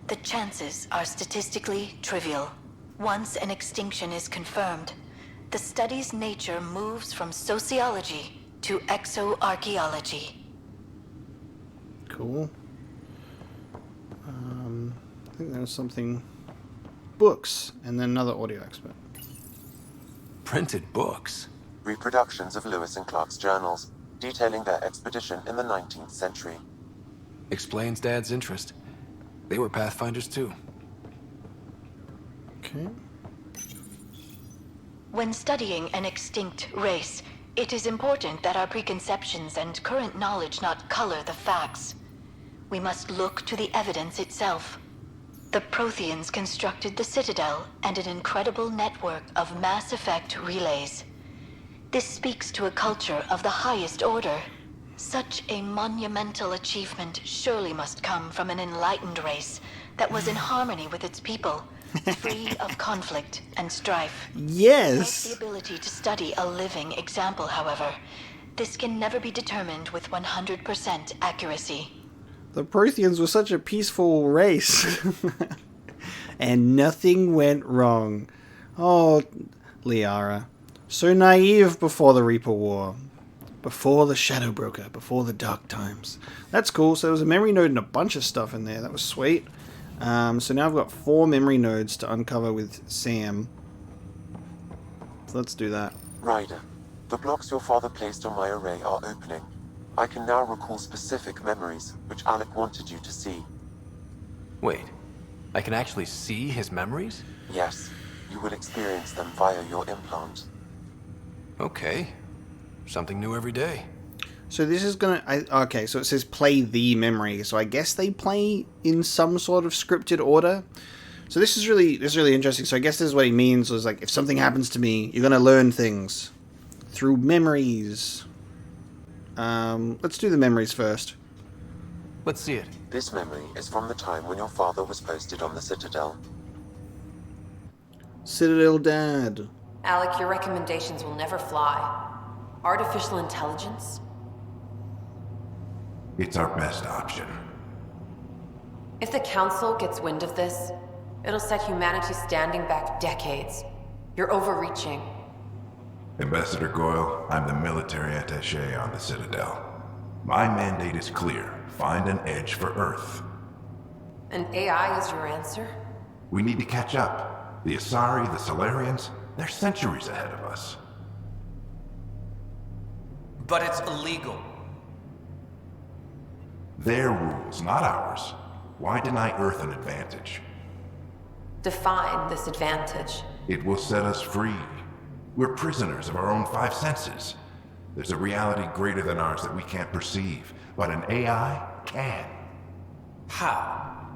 the chances are statistically trivial. Once an extinction is confirmed, the study's nature moves from sociology to exoarchaeology. Cool. I think there was something... Books, and then another audio expert. Printed books? Reproductions of Lewis and Clark's journals, detailing their expedition in the 19th century. Explains Dad's interest. They were Pathfinders too. Okay. When studying an extinct race, it is important that our preconceptions and current knowledge not color the facts. We must look to the evidence itself. The Protheans constructed the Citadel and an incredible network of mass effect relays. This speaks to a culture of the highest order. Such a monumental achievement surely must come from an enlightened race that was in harmony with its people, free of conflict and strife. Yes! Like the ability to study a living example, however, this can never be determined with 100% accuracy. The Protheans were such a peaceful race. And nothing went wrong. Oh, Liara. So naive before the Reaper War. Before the Shadow Broker. Before the Dark Times. That's cool. So there was a memory node and a bunch of stuff in there. That was sweet. So now I've got 4 memory nodes to uncover with Sam. So let's do that. Ryder, the blocks your father placed on my array are opening. I can now recall specific memories, which Alec wanted you to see. Wait, I can actually see his memories? Yes, you will experience them via your implant. Okay. Something new every day. So this is gonna... okay, so it says play the memory. So I guess they play in some sort of scripted order. So this is really interesting. So I guess this is what he means. Was like, if something happens to me, you're gonna learn things through memories. Let's do the memories first. Let's see it. This memory is from the time when your father was posted on the Citadel. Citadel Dad. Alec, your recommendations will never fly. Artificial intelligence? It's our best option. If the Council gets wind of this, it'll set humanity standing back decades. You're overreaching. Ambassador Goyle, I'm the military attaché on the Citadel. My mandate is clear. Find an edge for Earth. And AI is your answer? We need to catch up. The Asari, the Solarians, they're centuries ahead of us. But it's illegal. Their rules, not ours. Why deny Earth an advantage? Define this advantage. It will set us free. We're prisoners of our own 5 senses. There's a reality greater than ours that we can't perceive, but an AI can. How?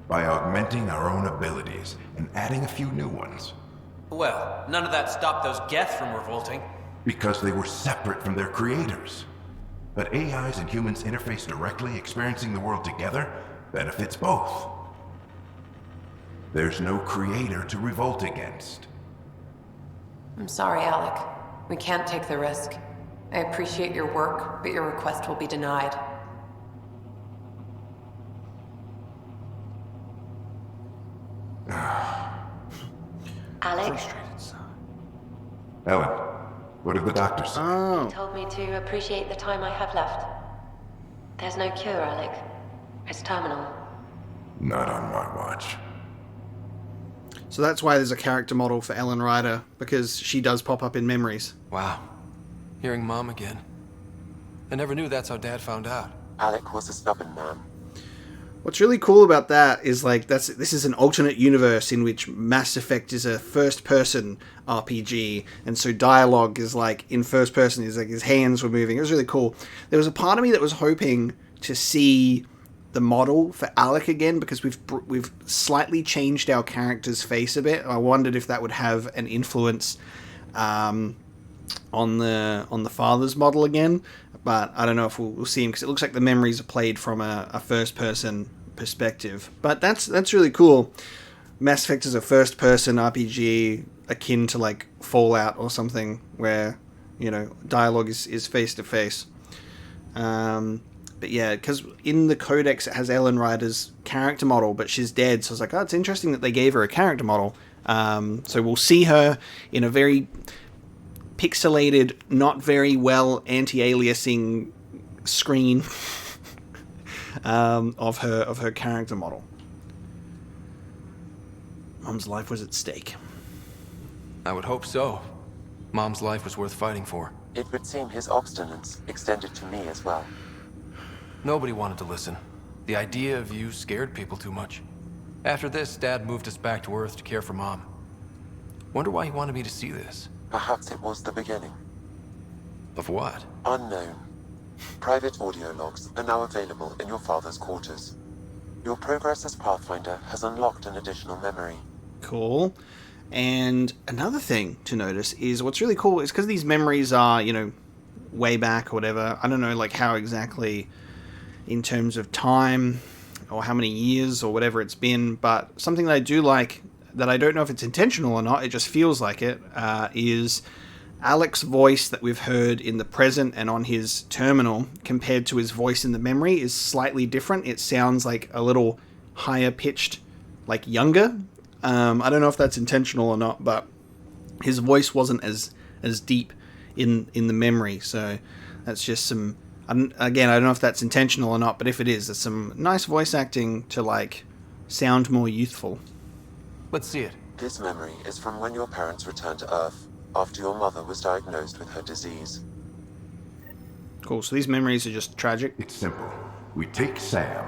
By augmenting our own abilities and adding a few new ones. Well, none of that stopped those Geth from revolting. Because they were separate from their creators. But AIs and humans interface directly, experiencing the world together, benefits both. There's no creator to revolt against. I'm sorry, Alec. We can't take the risk. I appreciate your work, but your request will be denied. Alec? Ellen, what did the doctor say? He told me to appreciate the time I have left. There's no cure, Alec. It's terminal. Not on my watch. So that's why there's a character model for Ellen Ryder, because she does pop up in memories. Wow. Hearing Mom again. I never knew that's how Dad found out. Alec was a stubborn man. What's really cool about that is like this is an alternate universe in which Mass Effect is a first-person RPG, and so dialogue is like in first person. Is like his hands were moving. It was really cool. There was a part of me that was hoping to see the model for Alec again, because we've slightly changed our character's face a bit. I wondered if that would have an influence on the father's model again. But I don't know if we'll see him, because it looks like the memories are played from a first-person perspective. But that's really cool. Mass Effect is a first-person RPG akin to like Fallout or something, where dialogue is face-to-face. But yeah, because in the Codex it has Ellen Ryder's character model, but she's dead. So I was like, oh, it's interesting that they gave her a character model. So we'll see her in a very pixelated, not very well anti-aliasing screen of her character model. Mom's life was at stake. I would hope so. Mom's life was worth fighting for. It would seem his obstinance extended to me as well. Nobody wanted to listen. The idea of you scared people too much. After this, Dad moved us back to Earth to care for Mom. Wonder why he wanted me to see this. Perhaps it was the beginning. Of what? Unknown. Private audio logs are now available in your father's quarters. Your progress as Pathfinder has unlocked an additional memory. Cool. And another thing to notice is what's really cool is because these memories are, way back or whatever. I don't know, like how exactly in terms of time or how many years or whatever it's been, but something that I do like, that I don't know if it's intentional or not, it just feels like it, is Alec's voice that we've heard in the present and on his terminal compared to his voice in the memory is slightly different. It sounds like a little higher pitched, like younger. I don't know if that's intentional or not, but his voice wasn't as deep in the memory. So that's just some, again, I don't know if that's intentional or not, but if it is, there's some nice voice acting to like sound more youthful. Let's see it. This memory is from when your parents returned to Earth after your mother was diagnosed with her disease. Cool, so these memories are just tragic? It's simple. We take Sam.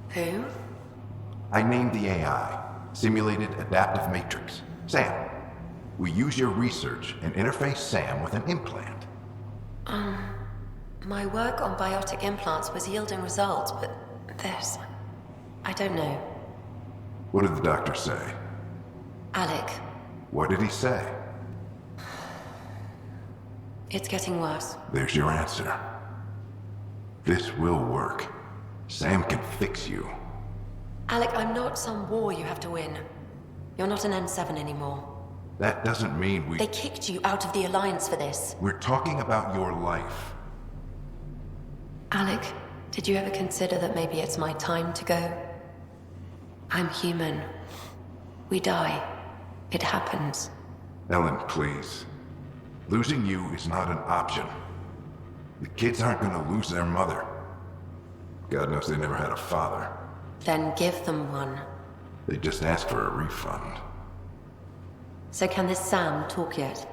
Who? I named the AI, Simulated Adaptive Matrix. Sam. We use your research and interface Sam with an implant. My work on biotic implants was yielding results, but this... I don't know. What did the doctor say? Alec. What did he say? It's getting worse. There's your answer. This will work. Sam can fix you. Alec, I'm not some war you have to win. You're not an N7 anymore. That doesn't mean we... They kicked you out of the Alliance for this. We're talking about your life. Alec, did you ever consider that maybe it's my time to go? I'm human. We die. It happens. Ellen, please. Losing you is not an option. The kids aren't gonna lose their mother. God knows they never had a father. Then give them one. They just asked for a refund. So can this Sam talk yet?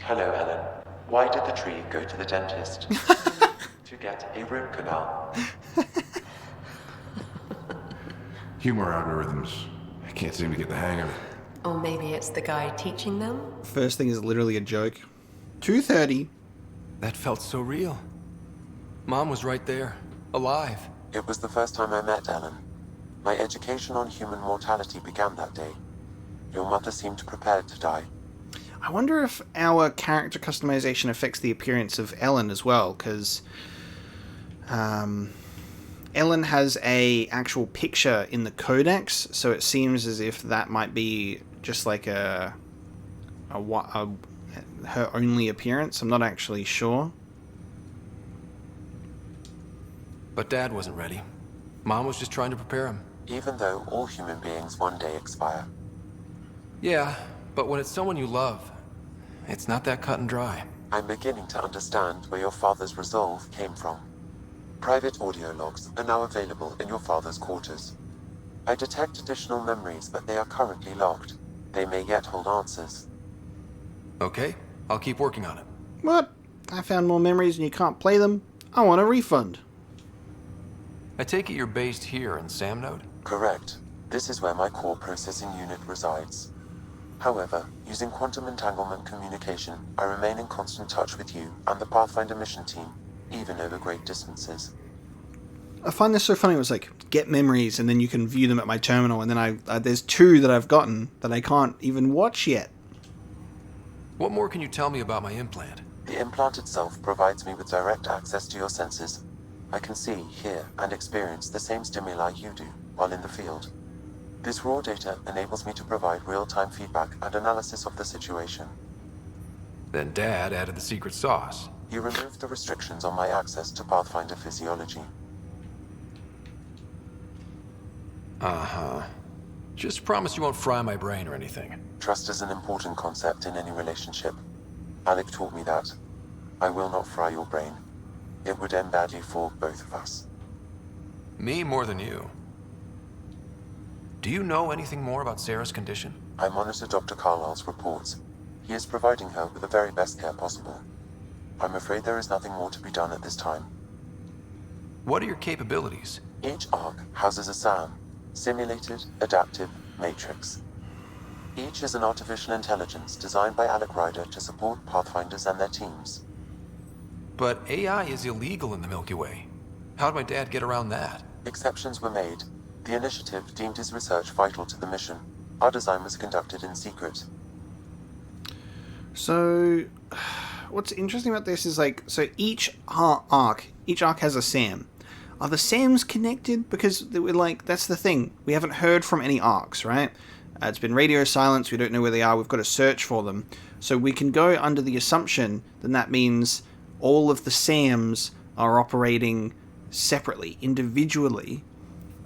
Hello, Ellen. Why did the tree go to the dentist? To get a root canal. Humor algorithms. I can't seem to get the hang of it. Or maybe it's the guy teaching them? First thing is literally a joke. 2:30. That felt so real. Mom was right there, alive. It was the first time I met Ellen. My education on human mortality began that day. Your mother seemed prepared to die. I wonder if our character customization affects the appearance of Ellen as well, because Ellen has a actual picture in the Codex, so it seems as if that might be just like her only appearance. I'm not actually sure. But Dad wasn't ready. Mom was just trying to prepare him. Even though all human beings one day expire. Yeah, but when it's someone you love, it's not that cut and dry. I'm beginning to understand where your father's resolve came from. Private audio logs are now available in your father's quarters. I detect additional memories, but they are currently locked. They may yet hold answers. Okay, I'll keep working on it. What? I found more memories and you can't play them? I want a refund. I take it you're based here in Sam Node? Correct. This is where my core processing unit resides. However, using quantum entanglement communication, I remain in constant touch with you and the Pathfinder mission team, even over great distances. I find this so funny. It was like, get memories, and then you can view them at my terminal, and then there's 2 that I've gotten that I can't even watch yet. What more can you tell me about my implant? The implant itself provides me with direct access to your senses. I can see, hear, and experience the same stimuli you do while in the field. This raw data enables me to provide real-time feedback and analysis of the situation. Then Dad added the secret sauce. He removed the restrictions on my access to Pathfinder physiology. Uh-huh. Just promise you won't fry my brain or anything. Trust is an important concept in any relationship. Alec taught me that. I will not fry your brain. It would end badly for both of us. Me more than you. Do you know anything more about Sarah's condition? I monitor Dr. Carlisle's reports. He is providing her with the very best care possible. I'm afraid there is nothing more to be done at this time. What are your capabilities? Each ARC houses a SAM, Simulated Adaptive Matrix. Each is an artificial intelligence designed by Alec Ryder to support Pathfinders and their teams. But AI is illegal in the Milky Way. How'd my dad get around that? Exceptions were made. The initiative deemed his research vital to the mission. Our design was conducted in secret. So, what's interesting about this is like, so each arc has a SAM. Are the SAMs connected? Because we're like, that's the thing. We haven't heard from any arcs, right? It's been radio silence. We don't know where they are. We've got to search for them. So we can go under the assumption then that means all of the SAMs are operating separately, individually.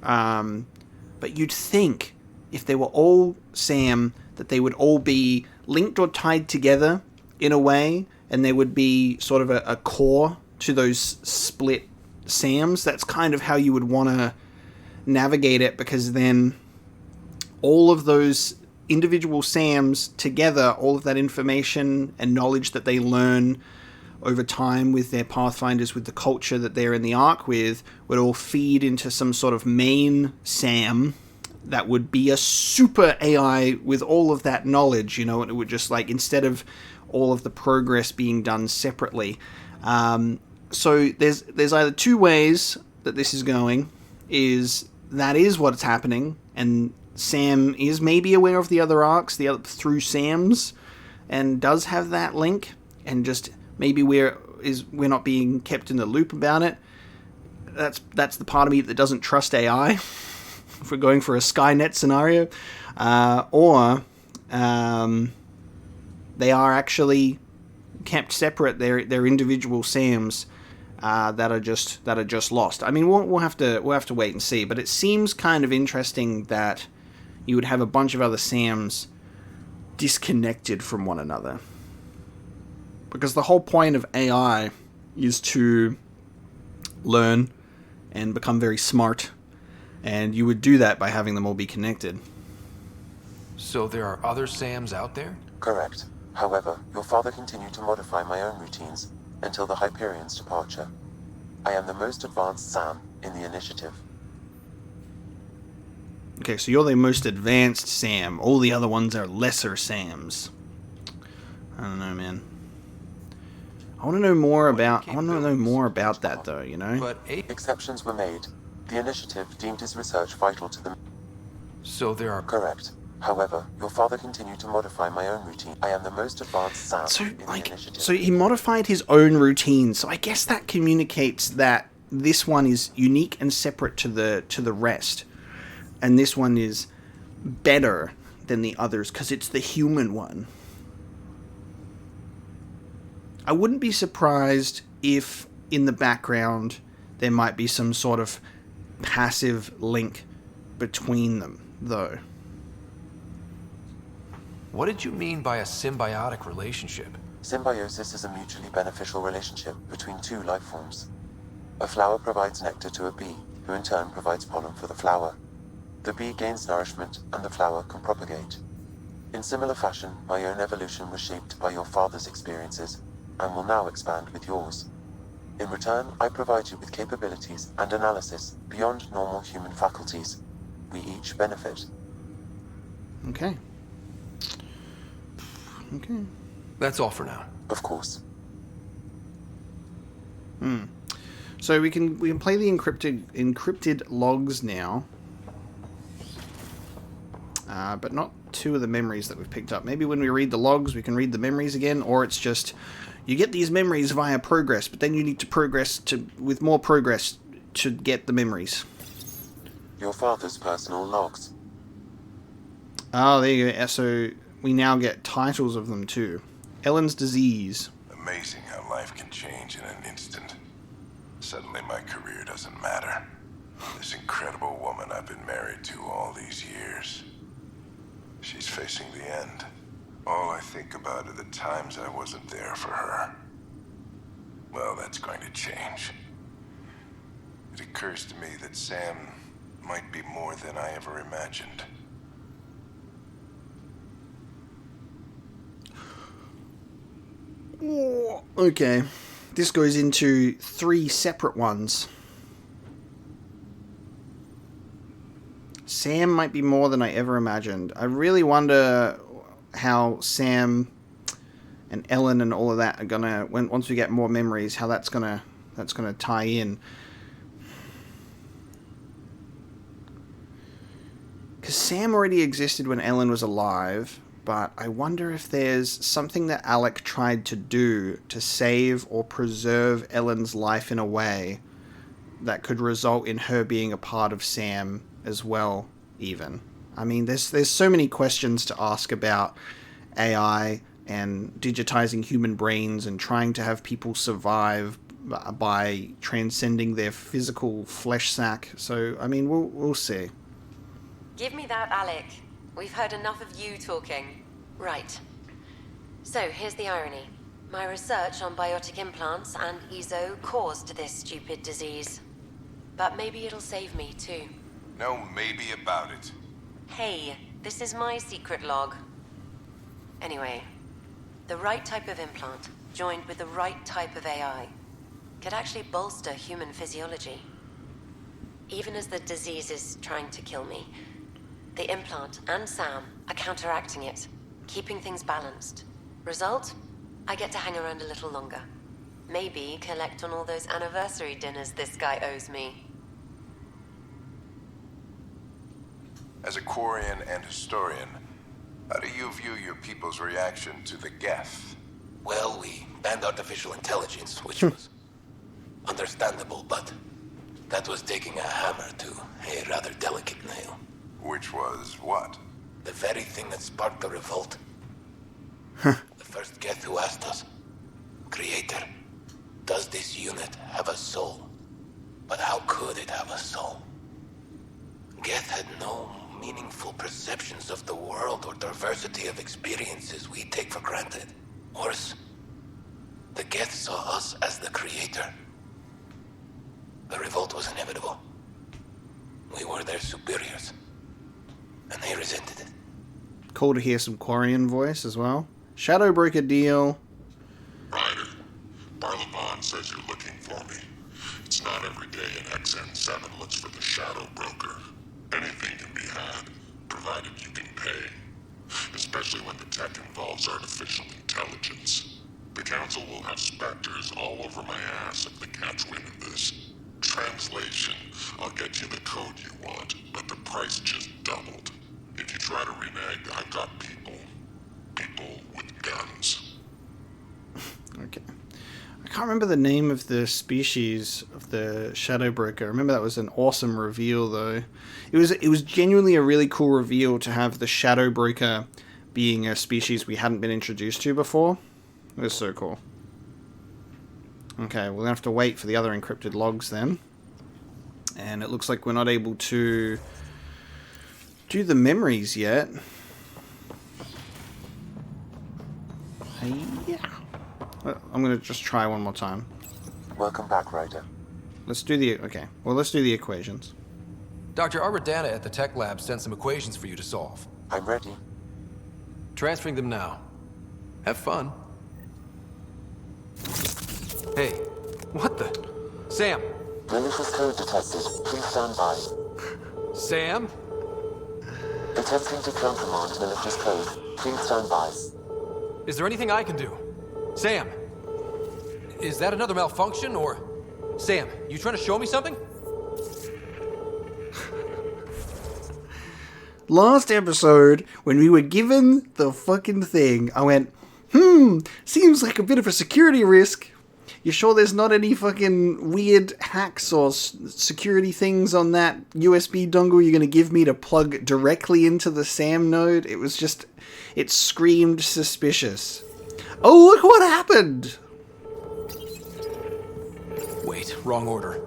But you'd think if they were all SAM, that they would all be linked or tied together in a way, and there would be sort of a core to those split SAMs. That's kind of how you would want to navigate it, because then all of those individual SAMs together, all of that information and knowledge that they learn over time with their Pathfinders, with the culture that they're in the Ark with, would all feed into some sort of main SAM that would be a super AI with all of that knowledge, you know, and it would just like, instead of all of the progress being done separately. So there's either 2 ways that this is going, that is what's happening, and Sam is maybe aware of the other arcs, through SAMs, and does have that link, and just maybe we're not being kept in the loop about it. That's the part of me that doesn't trust AI. If we're going for a Skynet scenario, or they are actually kept separate. They're individual SAMs that are just lost. I mean, we'll have to wait and see. But it seems kind of interesting that you would have a bunch of other SAMs disconnected from one another, because the whole point of AI is to learn and become very smart. And you would do that by having them all be connected. So there are other SAMs out there? Correct. However, your father continued to modify my own routines until the Hyperion's departure. I am the most advanced SAM in the initiative. Okay, so you're the most advanced SAM. All the other ones are lesser SAMs. I don't know, man. I want to know more about that, though, you know? But exceptions were made. The initiative deemed his research vital to them. So there are... Correct. However, your father continued to modify my own routine. I am the most advanced SAM in the initiative. So he modified his own routine. So I guess that communicates that this one is unique and separate to the rest. And this one is better than the others because it's the human one. I wouldn't be surprised if in the background there might be some sort of passive link between them, though. What did you mean by a symbiotic relationship? Symbiosis is a mutually beneficial relationship between 2 life forms. A flower provides nectar to a bee, who in turn provides pollen for the flower. The bee gains nourishment, and the flower can propagate. In similar fashion, my own evolution was shaped by your father's experiences, and will now expand with yours. In return, I provide you with capabilities and analysis beyond normal human faculties. We each benefit. Okay. Okay. That's all for now. Of course. So we can play the encrypted logs now. But not two of the memories that we've picked up. Maybe when we read the logs, we can read the memories again, or it's just you get these memories via progress, but then you need to progress with more progress to get the memories. Your father's personal logs. Oh, there you go. So we now get titles of them too. Ellen's disease. Amazing how life can change in an instant. Suddenly my career doesn't matter. This incredible woman I've been married to all these years. She's facing the end. All I think about are the times I wasn't there for her. Well, that's going to change. It occurs to me that Sam might be more than I ever imagined. Okay. This goes into 3 separate ones. Sam might be more than I ever imagined. I really wonder how Sam and Ellen and all of that are gonna, once we get more memories, how that's gonna tie in. Because Sam already existed when Ellen was alive, but I wonder if there's something that Alec tried to do to save or preserve Ellen's life in a way that could result in her being a part of Sam as well, even. I mean, there's so many questions to ask about AI and digitizing human brains and trying to have people survive by transcending their physical flesh sack. So, I mean, we'll see. Give me that, Alec. We've heard enough of you talking. Right. So, here's the irony. My research on biotic implants and EZO caused this stupid disease. But maybe it'll save me, too. No maybe about it. Hey, this is my secret log. Anyway, the right type of implant, joined with the right type of AI, could actually bolster human physiology. Even as the disease is trying to kill me, the implant and Sam are counteracting it, keeping things balanced. Result? I get to hang around a little longer. Maybe collect on all those anniversary dinners this guy owes me. As a Quarian and historian, how do you view your people's reaction to the Geth? Well, we banned artificial intelligence, which was understandable, but that was taking a hammer to a rather delicate nail. Which was what? The very thing that sparked the revolt. The first Geth who asked us, Creator, does this unit have a soul? But how could it have a soul? Geth had no meaningful perceptions of the world or diversity of experiences we take for granted. Worse, the Geth saw us as the Creator. The revolt was inevitable. We were their superiors, and they resented it. Cool to hear some Quarian voice as well. Shadowbroker deal. Ryder, Barlabon says you're looking for me. It's not every day an XN7 looks for the Shadow Broker. Anything can be had, provided you can pay. Especially when the tech involves artificial intelligence. The Council will have specters all over my ass if they catch wind of this. Translation, I'll get you the code you want, but the price just doubled. If you try to renege, I've got people with guns. Okay. I can't remember the name of the species of the Shadowbroker. I remember that was an awesome reveal, though. It was genuinely a really cool reveal to have the Shadowbroker being a species we hadn't been introduced to before. It was so cool. Okay, we're going to have to wait for the other encrypted logs then. And it looks like we're not able to do the memories yet. Yeah. I'm going to just try one more time. Welcome back, Ryder. Let's do the... Okay. Well, let's do the equations. Dr. Arbordana at the tech lab sent some equations for you to solve. I'm ready. Transferring them now. Have fun. Hey, What the? Sam! Malicious code detected. Please stand by. Sam? Attempting to countermand malicious code. Please stand by. Is there anything I can do? Sam! Is that another malfunction, or... Sam, you trying to show me something? Last episode, when we were given the fucking thing, I went, seems like a bit of a security risk. You sure there's not any fucking weird hacks or security things on that USB dongle you're going to give me to plug directly into the SAM node? It was just... It screamed suspicious. Oh, look what happened! Wait, wrong order.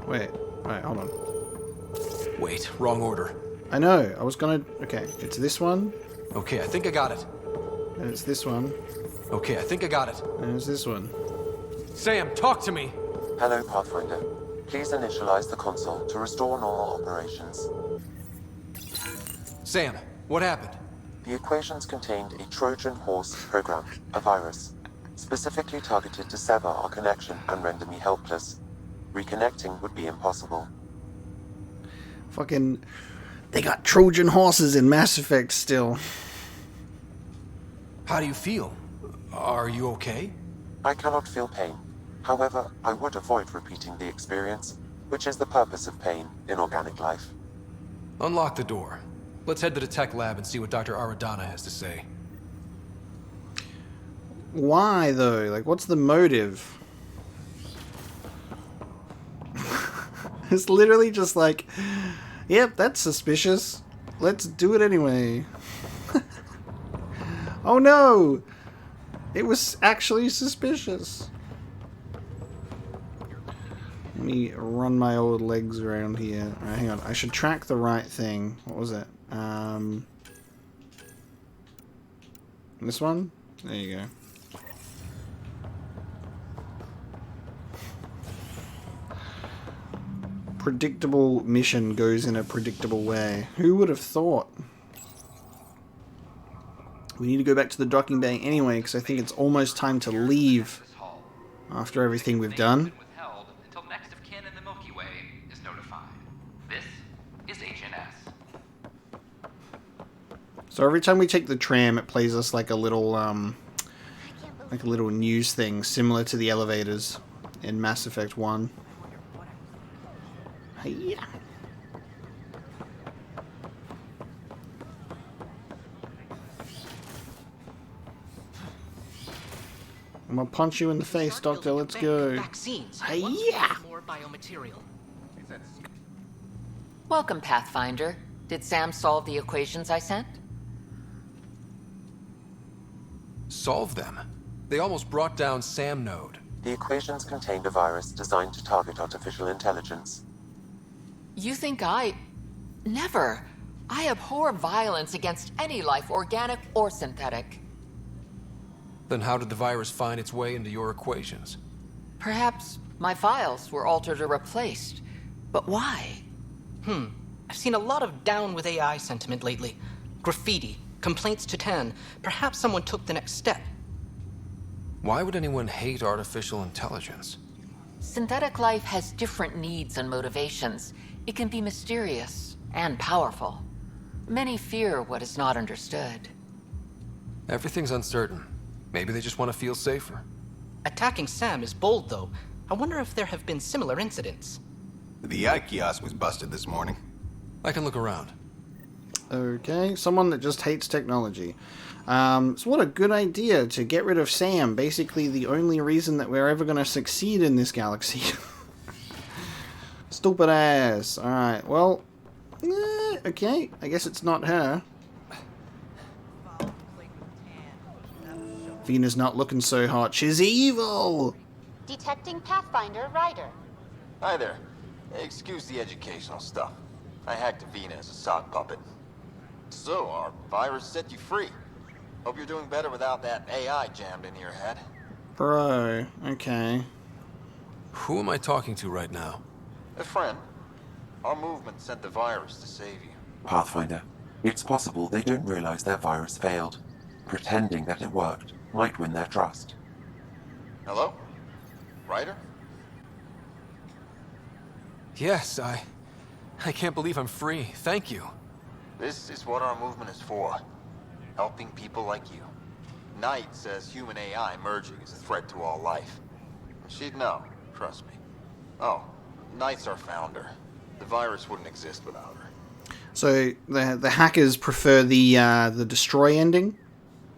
Wait, hold on. Wait, wrong order. I know, I was gonna... Okay, it's this one. Okay, I think I got it. And it's this one. Okay, I think I got it. And it's this one. Sam, talk to me! Hello, Pathfinder. Please initialize the console to restore normal operations. Sam, what happened? The equations contained a Trojan horse program, a virus, specifically targeted to sever our connection and render me helpless. Reconnecting would be impossible. Fucking... They got Trojan horses in Mass Effect still. How do you feel? Are you okay? I cannot feel pain. However, I would avoid repeating the experience, which is the purpose of pain in organic life. Unlock the door. Let's head to the tech lab and see what Dr. Aradana has to say. Why, though? Like, what's the motive? It's literally just like, yep, that's suspicious. Let's do it anyway. Oh no! It was actually suspicious. Let me run my old legs around here. Alright, hang on. I should track the right thing. What was it? This one? There you go. Predictable mission goes in a predictable way. Who would have thought? We need to go back to the docking bay anyway, because I think it's almost time to leave after everything we've done. Until next of kin in the Milky Way is notified. This is Agent S. So every time we take the tram, it plays us like a little news thing, similar to the elevators in Mass Effect 1. Hiya. I'm gonna punch you in the face, Doctor. Let's go. Vaccines. Hiya. More biomaterial. Welcome, Pathfinder. Did Sam solve the equations I sent? Solve them? They almost brought down Sam Node. The equations contained a virus designed to target artificial intelligence. You think I... Never. I abhor violence against any life, organic or synthetic. Then how did the virus find its way into your equations? Perhaps my files were altered or replaced. But why? I've seen a lot of down with AI sentiment lately. Graffiti, complaints to 10. Perhaps someone took the next step. Why would anyone hate artificial intelligence? Synthetic life has different needs and motivations. It can be mysterious and powerful. Many fear what is not understood. Everything's uncertain. Maybe they just want to feel safer. Attacking Sam is bold, though. I wonder if there have been similar incidents. The AI kiosk was busted this morning. I can look around. Okay, someone that just hates technology. So what a good idea to get rid of Sam. Basically the only reason that we're ever going to succeed in this galaxy. Stupid ass. Alright, well... okay, I guess it's not her. Vena's not looking so hot. She's evil! Detecting Pathfinder Ryder. Hi there. Excuse the educational stuff. I hacked Vena as a sock puppet. So, our virus set you free. Hope you're doing better without that AI jammed into your head. Bro, okay. Who am I talking to right now? A friend. Our movement sent the virus to save you. Pathfinder, it's possible they don't realize their virus failed. Pretending that it worked might win their trust. Hello? Ryder? Yes, I can't believe I'm free. Thank you. This is what our movement is for. Helping people like you. Knight says human AI merging is a threat to all life. She'd know, trust me. Oh, Knight's our founder. The virus wouldn't exist without her. So the hackers prefer the destroy ending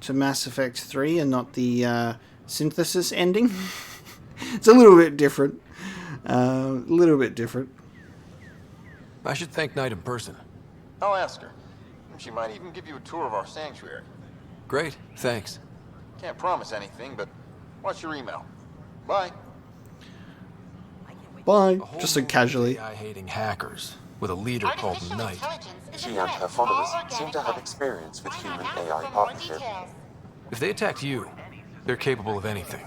to Mass Effect 3 and not the synthesis ending. It's a little bit different. I should thank Knight in person. I'll ask her. She might even give you a tour of our sanctuary. Great, thanks. Can't promise anything, but what's your email? Bye. Bye. Just so casually. AI-hating hackers with a leader called Knight. She and her followers seem to have experience with human-AI partnership. If they attacked you, they're capable of anything.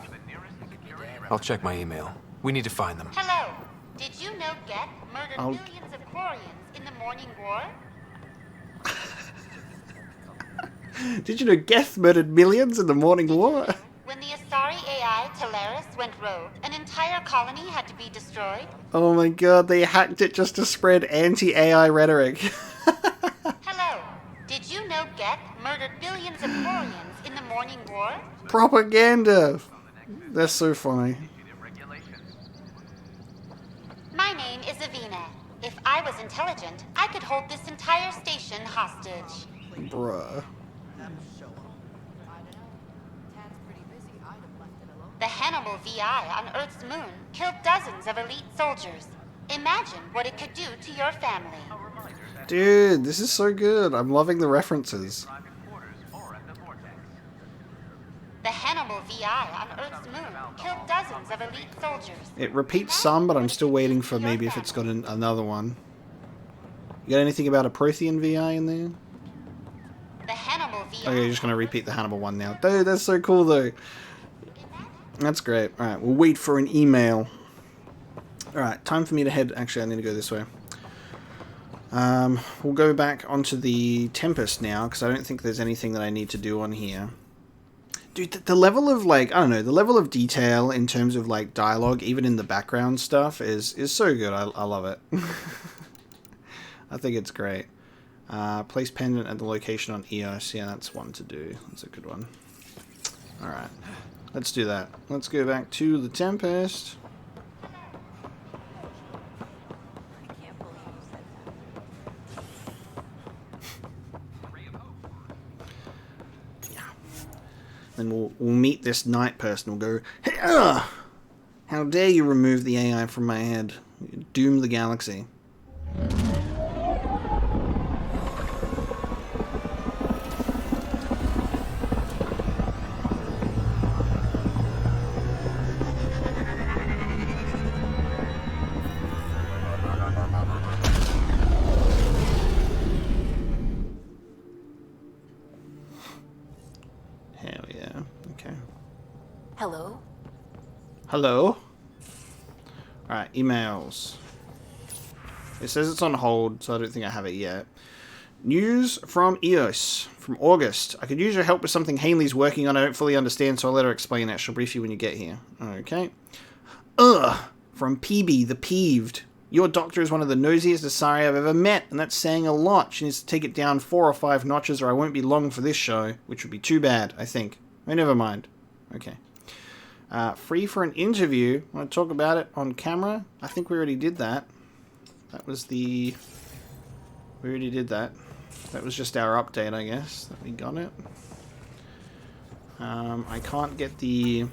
I'll check my email. We need to find them. Hello. Did you know Kett murdered millions of Quarians in the Morning War? Did you know Geth murdered millions in the Morning War? When the Asari AI Teleris went rogue, an entire colony had to be destroyed. Oh my god, they hacked it just to spread anti-AI rhetoric. Hello. Did you know Kett murdered billions of Quarians in the Morning War? Propaganda. That's so funny. My name is Avina. If I was intelligent, I could hold this entire station hostage. Bruh. The Hannibal VI on Earth's moon killed dozens of elite soldiers. Imagine what it could do to your family. Dude, this is so good. I'm loving the references. The Hannibal VI on Earth's moon killed dozens of elite soldiers. It repeats some, but I'm still waiting for maybe if it's got another one. You got anything about a Prothean VI in there? The Hannibal VI. Okay, you're just going to repeat the Hannibal one now. Dude, that's so cool, though. That's great. Alright, we'll wait for an email. Alright, time for me to head... Actually, I need to go this way. We'll go back onto the Tempest now, because I don't think there's anything that I need to do on here. Dude, the level of, like, I don't know, the level of detail in terms of, like, dialogue, even in the background stuff, is so good. I love it. I think it's great. Place pendant at the location on EOS. Yeah, that's one to do. That's a good one. Alright. Let's do that. Let's go back to the Tempest. Then we'll meet this Knight person. We'll go, hey, how dare you remove the AI from my head? Doom the galaxy. Hello? Hello? Alright, emails. It says it's on hold, so I don't think I have it yet. News from EOS from August. I could use your help with something Hanley's working on. I don't fully understand, so I'll let her explain it. She'll brief you when you get here. Okay. From PB, the Peeved. Your doctor is one of the nosiest Asari I've ever met, and that's saying a lot. She needs to take it down 4 or 5 notches, or I won't be long for this show, which would be too bad, I think. Oh, never mind. Okay. Free for an interview. Want to talk about it on camera? I think we already did that. That was the... We already did that. That was just our update, I guess, that we got it. I can't get the...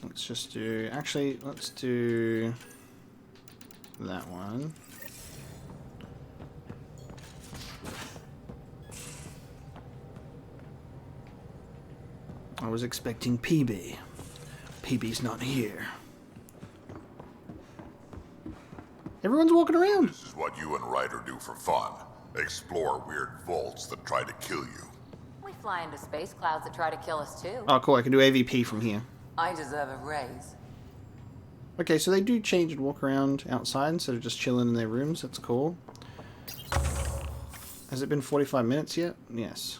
let's just do... Actually, let's do that one. I was expecting PB. PB's not here. Everyone's walking around. This is what you and Ryder do for fun. Explore weird vaults that try to kill you. We fly into space clouds that try to kill us too. Oh, cool. I can do AVP from here. I deserve a raise. Okay, so they do change and walk around outside instead of just chilling in their rooms. That's cool. Has it been 45 minutes yet? Yes.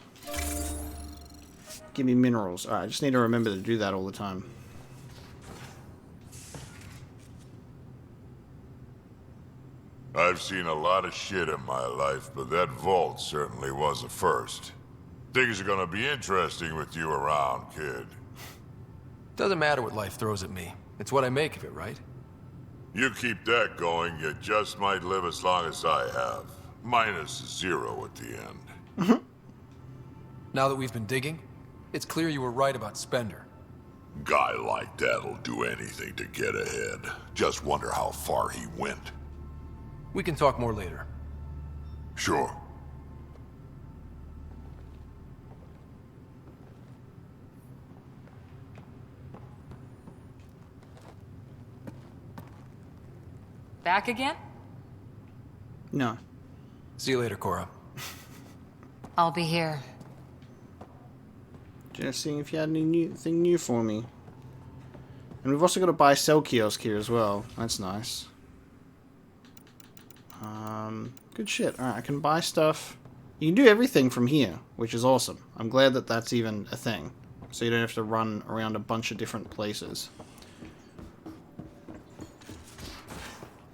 Give me minerals. Alright, I just need to remember to do that all the time. I've seen a lot of shit in my life, but that vault certainly was a first. Things are gonna be interesting with you around, kid. Doesn't matter what life throws at me. It's what I make of it, right? You keep that going, you just might live as long as I have. Minus 0 at the end. Now that we've been digging, it's clear you were right about Spender. Guy like that'll do anything to get ahead. Just wonder how far he went. We can talk more later. Sure. Back again? No. See you later, Cora. I'll be here. Just seeing if you had anything new for me. And we've also got a buy-sell kiosk here as well. That's nice. Good shit. Alright, I can buy stuff. You can do everything from here, which is awesome. I'm glad that that's even a thing. So you don't have to run around a bunch of different places.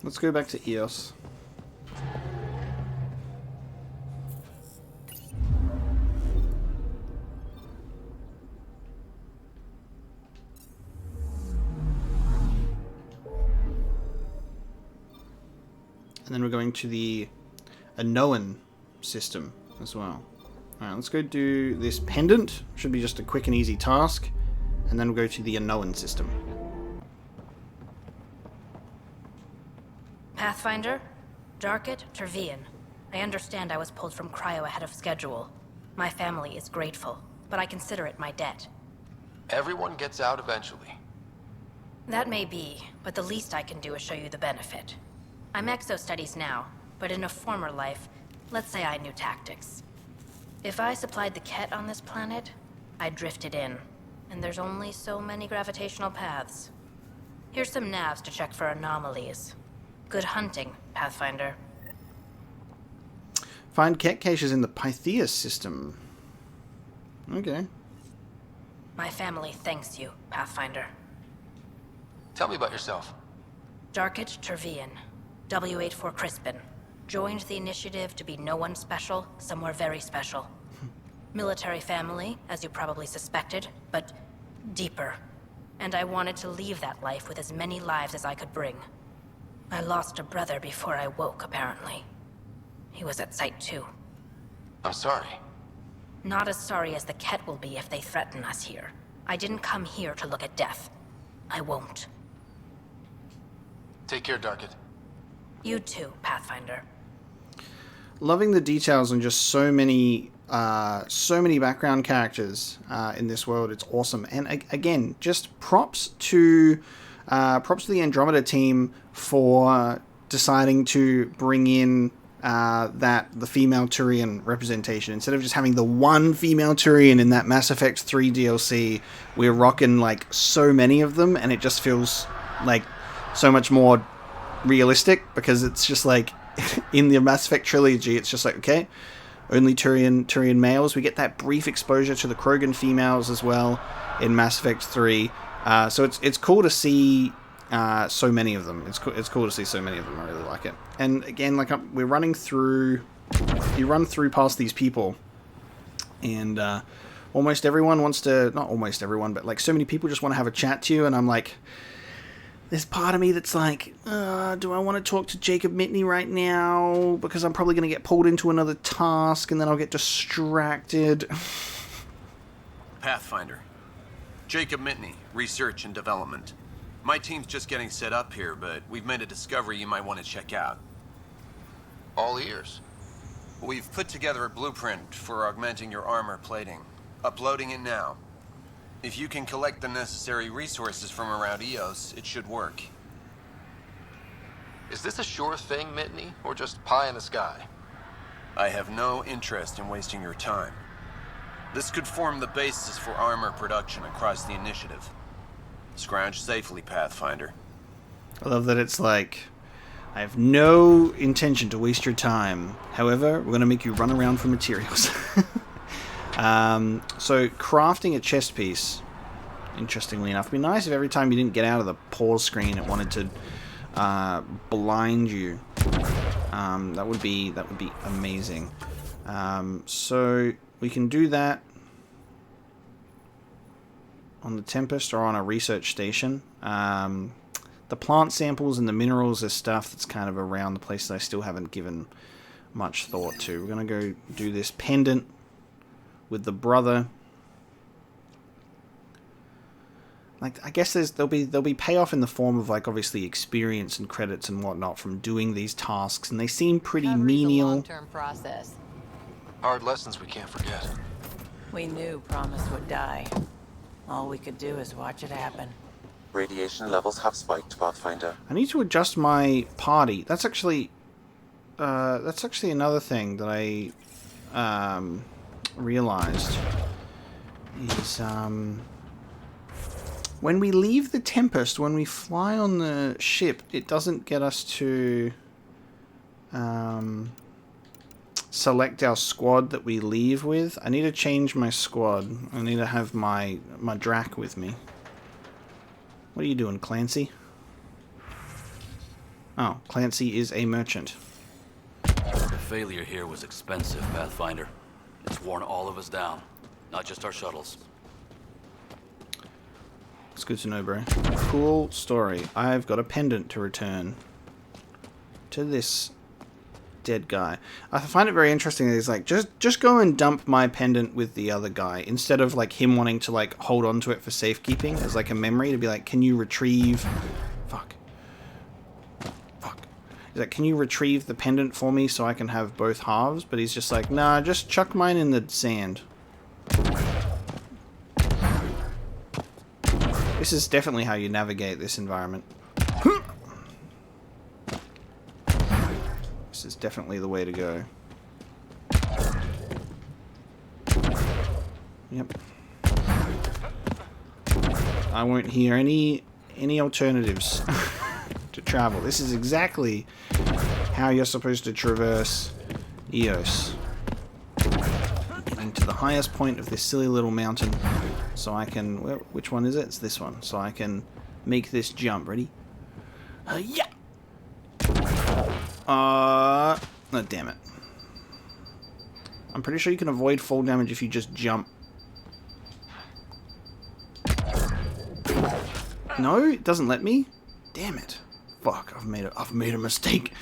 Let's go back to EOS. And then we're going to the Anoan system as well. Alright, let's go do this pendant. Should be just a quick and easy task. And then we'll go to the Anoan system. Pathfinder? Darket Tervian. I understand I was pulled from cryo ahead of schedule. My family is grateful, but I consider it my debt. Everyone gets out eventually. That may be, but the least I can do is show you the benefit. I'm exo-studies now, but in a former life, let's say I knew tactics. If I supplied the Kett on this planet, I drifted in, and there's only so many gravitational paths. Here's some navs to check for anomalies. Good hunting, Pathfinder. Find Kett caches in the Pytheas system. Okay. My family thanks you, Pathfinder. Tell me about yourself. Darket Tervian, W84 Crispin. Joined the initiative to be no one special, somewhere very special. Military family, as you probably suspected, but deeper. And I wanted to leave that life with as many lives as I could bring. I lost a brother before I woke, apparently. He was at Site 2. I'm sorry. Not as sorry as the Kett will be if they threaten us here. I didn't come here to look at death. I won't. Take care, Darket. You too, Pathfinder. Loving the details on just so many background characters in this world. It's awesome. And again, just props to the Andromeda team for deciding to bring in the female Turian representation. Instead of just having the one female Turian in that Mass Effect 3 DLC, we're rocking like so many of them, and it just feels like so much more realistic, because it's just like in the Mass Effect trilogy, it's just like, okay, only Turian males. We get that brief exposure to the Krogan females as well in Mass Effect 3. So it's cool to see so many of them. It's cool to see so many of them. I really like it. And again, like we're running through, you run through past these people, and almost everyone wants to, not almost everyone, but like so many people just want to have a chat to you, and I'm like, there's part of me that's like, do I want to talk to Jacob Mitney right now? Because I'm probably going to get pulled into another task, and then I'll get distracted. Pathfinder. Jacob Mitney, Research and Development. My team's just getting set up here, but we've made a discovery you might want to check out. All ears. We've put together a blueprint for augmenting your armor plating. Uploading it now. If you can collect the necessary resources from around EOS, it should work. Is this a sure thing, Mitney, or just pie in the sky? I have no interest in wasting your time. This could form the basis for armor production across the initiative. Scrounge safely, Pathfinder. I love that it's like, I have no intention to waste your time. However, we're going to make you run around for materials. So, crafting a chest piece, interestingly enough, would be nice if every time you didn't get out of the pause screen, it wanted to blind you. That would be amazing. So, we can do that on the Tempest or on a research station. The plant samples and the minerals are stuff that's kind of around the place that I still haven't given much thought to. We're going to go do this pendant with the brother. Like, I guess there'll be payoff in the form of, like, obviously experience and credits and whatnot from doing these tasks, and they seem pretty menial. Long-term process. Hard lessons we can't forget. We knew Promise would die. All we could do is watch it happen. Radiation levels have spiked, Pathfinder. I need to adjust my party. That's actually another thing that I realized is when we leave the Tempest, when we fly on the ship, it doesn't get us to select our squad that we leave with. I need to change my squad. I need to have my Drac with me. What are you doing, Clancy? Oh, Clancy is a merchant. The failure here was expensive, Pathfinder. It's worn all of us down, not just our shuttles. It's good to know, bro. Cool story. I've got a pendant to return to this dead guy. I find it very interesting that he's like, just go and dump my pendant with the other guy, instead of like him wanting to like hold on to it for safekeeping as like a memory, to be like, can you retrieve he's like, can you retrieve the pendant for me so I can have both halves? But he's just like, nah, just chuck mine in the sand. This is definitely how you navigate this environment. This is definitely the way to go. Yep. I won't hear any alternatives to travel. This is exactly how you're supposed to traverse Eos. Getting to the highest point of this silly little mountain, so I can... Well, which one is it? It's this one. So I can make this jump. Ready? Yeah! Oh, damn it. I'm pretty sure you can avoid fall damage if you just jump. No, it doesn't let me. Damn it. Fuck, I've made a mistake.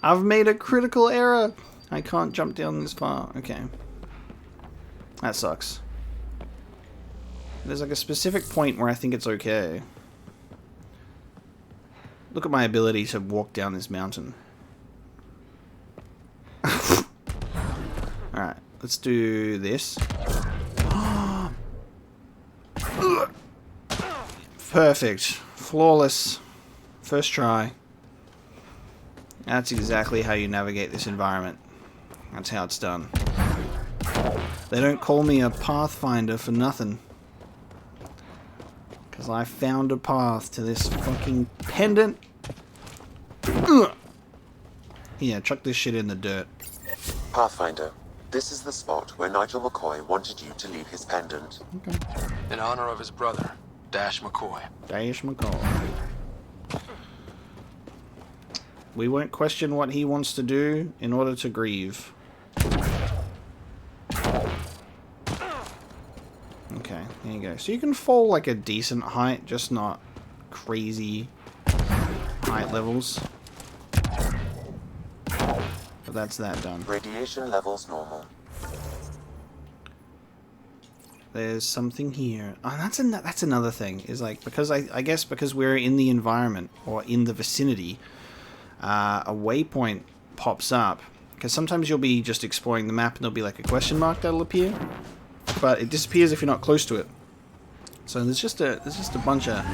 I've made a critical error. I can't jump down this far. Okay. That sucks. There's like a specific point where I think it's okay. Look at my ability to walk down this mountain. Alright, let's do this. Perfect. Flawless. First try. That's exactly how you navigate this environment. That's how it's done. They don't call me a Pathfinder for nothing. Because I found a path to this fucking pendant. Yeah, chuck this shit in the dirt. Pathfinder, this is the spot where Nigel McCoy wanted you to leave his pendant. Okay. In honor of his brother, Dash McCoy. Dash McCoy. We won't question what he wants to do in order to grieve. Okay, there you go. So you can fall like a decent height, just not crazy height levels. But that's that done. Radiation levels normal. There's something here. Oh, that's another thing. Is like, because I guess because we're in the environment or in the vicinity, a waypoint pops up. Because sometimes you'll be just exploring the map and there'll be like a question mark that'll appear, but it disappears if you're not close to it. So there's just a bunch of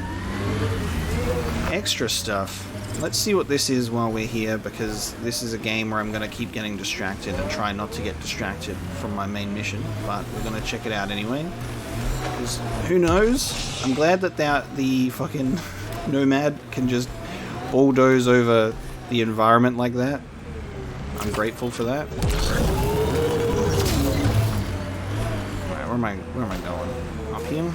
extra stuff. Let's see what this is while we're here, because this is a game where I'm going to keep getting distracted and try not to get distracted from my main mission, but we're going to check it out anyway. Because who knows? I'm glad that the fucking Nomad can just bulldoze over the environment like that. I'm grateful for that. Alright, where am I going? Up here?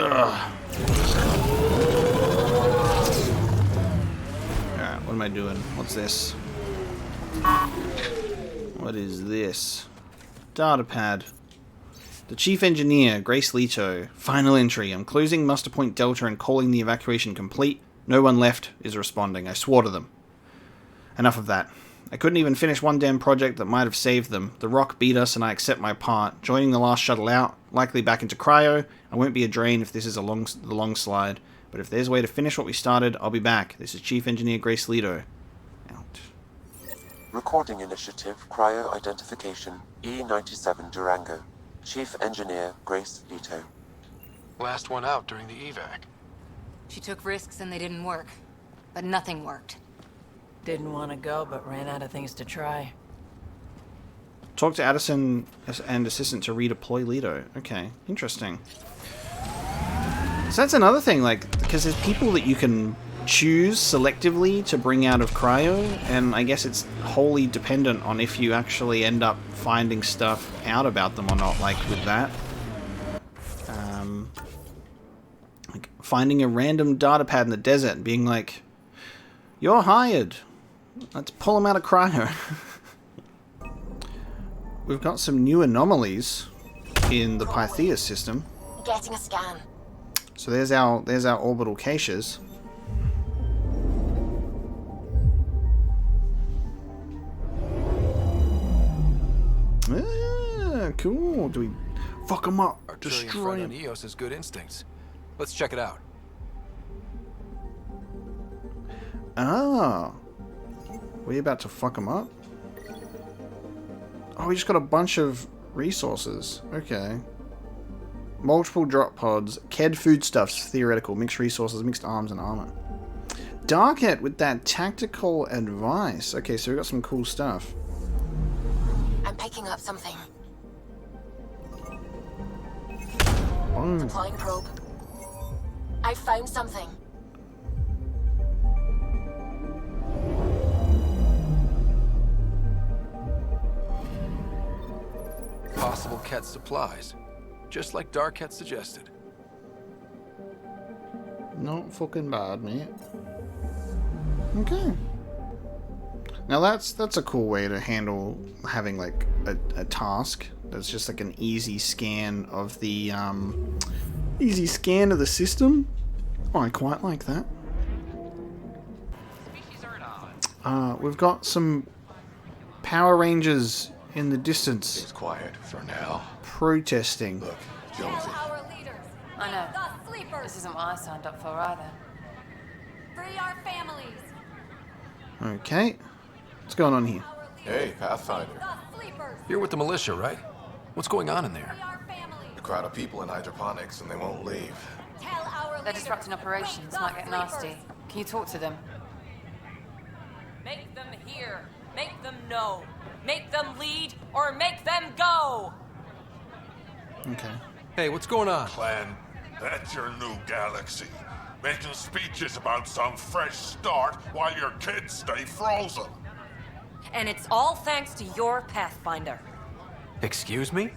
Ugh. Alright, what am I doing? What's this? What is this? Datapad. The Chief Engineer, Grace Leto. Final entry. I'm closing Muster Point Delta and calling the evacuation complete. No one left is responding. I swore to them. Enough of that. I couldn't even finish one damn project that might have saved them. The rock beat us and I accept my part. Joining the last shuttle out, likely back into cryo. I won't be a drain if this is the long slide. But if there's a way to finish what we started, I'll be back. This is Chief Engineer Grace Leto. Out. Recording Initiative Cryo Identification E97 Durango. Chief Engineer Grace Leto. Last one out during the evac. She took risks and they didn't work. But nothing worked. Didn't want to go, but ran out of things to try. Talk to Addison and assistant to redeploy Leto. Okay, interesting. So that's another thing, like, because there's people that you can choose selectively to bring out of cryo, and I guess it's wholly dependent on if you actually end up finding stuff out about them or not, like with that. Like finding a random datapad in the desert and being like, you're hired. Let's pull them out of cryo. We've got some new anomalies in the Pythia system. Getting a scan. So there's our orbital caches. Ah, cool. Do we fuck them up? Destroy them? Eos has good instincts. Let's check it out. Ah. We about to fuck them up? Oh, we just got a bunch of resources. Okay. Multiple drop pods. Kett foodstuffs, theoretical. Mixed resources, mixed arms and armor. Darkett with that tactical advice. Okay, so we got some cool stuff. I'm picking up something. Oh. Deploying probe. I found something. Possible Kett supplies. Just like Darkett suggested. Not fucking bad, mate. Okay. Now that's a cool way to handle having like a task that's just like an easy scan of the system. Oh, I quite like that. We've got some Power Rangers in the distance. It's quiet for now. Protesting. Look, Jonesy. I know. This isn't what I signed up for either. Free our families. Okay. What's going on here? Hey, Pathfinder. You're with the militia, right? What's going on in there? A crowd of people in hydroponics and they won't leave. They're disrupting operations. Might get nasty. Can you talk to them? Make them hear. Make them know. Make them lead or make them go. Okay. Hey, what's going on? Clan, that's your new galaxy. Making speeches about some fresh start while your kids stay frozen. And it's all thanks to your Pathfinder. Excuse me?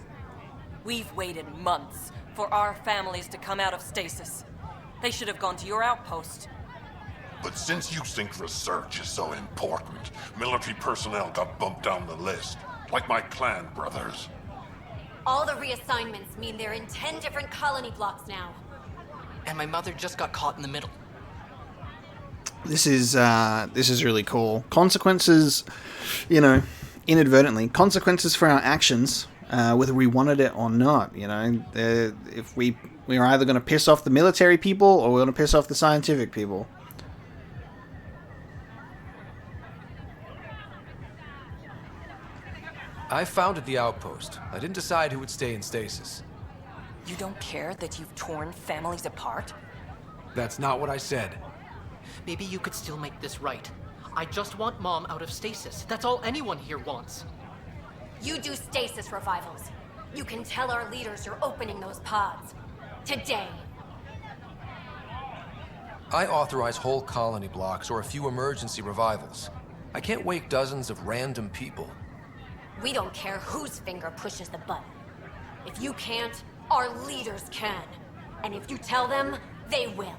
We've waited months for our families to come out of stasis. They should have gone to your outpost. But since you think research is so important, military personnel got bumped down the list, like my clan brothers. All the reassignments mean they're in 10 different colony blocks now. And my mother just got caught in the middle. This is really cool. Consequences, you know, inadvertently. Consequences for our actions, whether we wanted it or not, you know. If we're either going to piss off the military people or we're going to piss off the scientific people. I founded the outpost. I didn't decide who would stay in stasis. You don't care that you've torn families apart? That's not what I said. Maybe you could still make this right. I just want Mom out of stasis. That's all anyone here wants. You do stasis revivals. You can tell our leaders you're opening those pods. Today. I authorize whole colony blocks or a few emergency revivals. I can't wake dozens of random people. We don't care whose finger pushes the button. If you can't, our leaders can. And if you tell them, they will.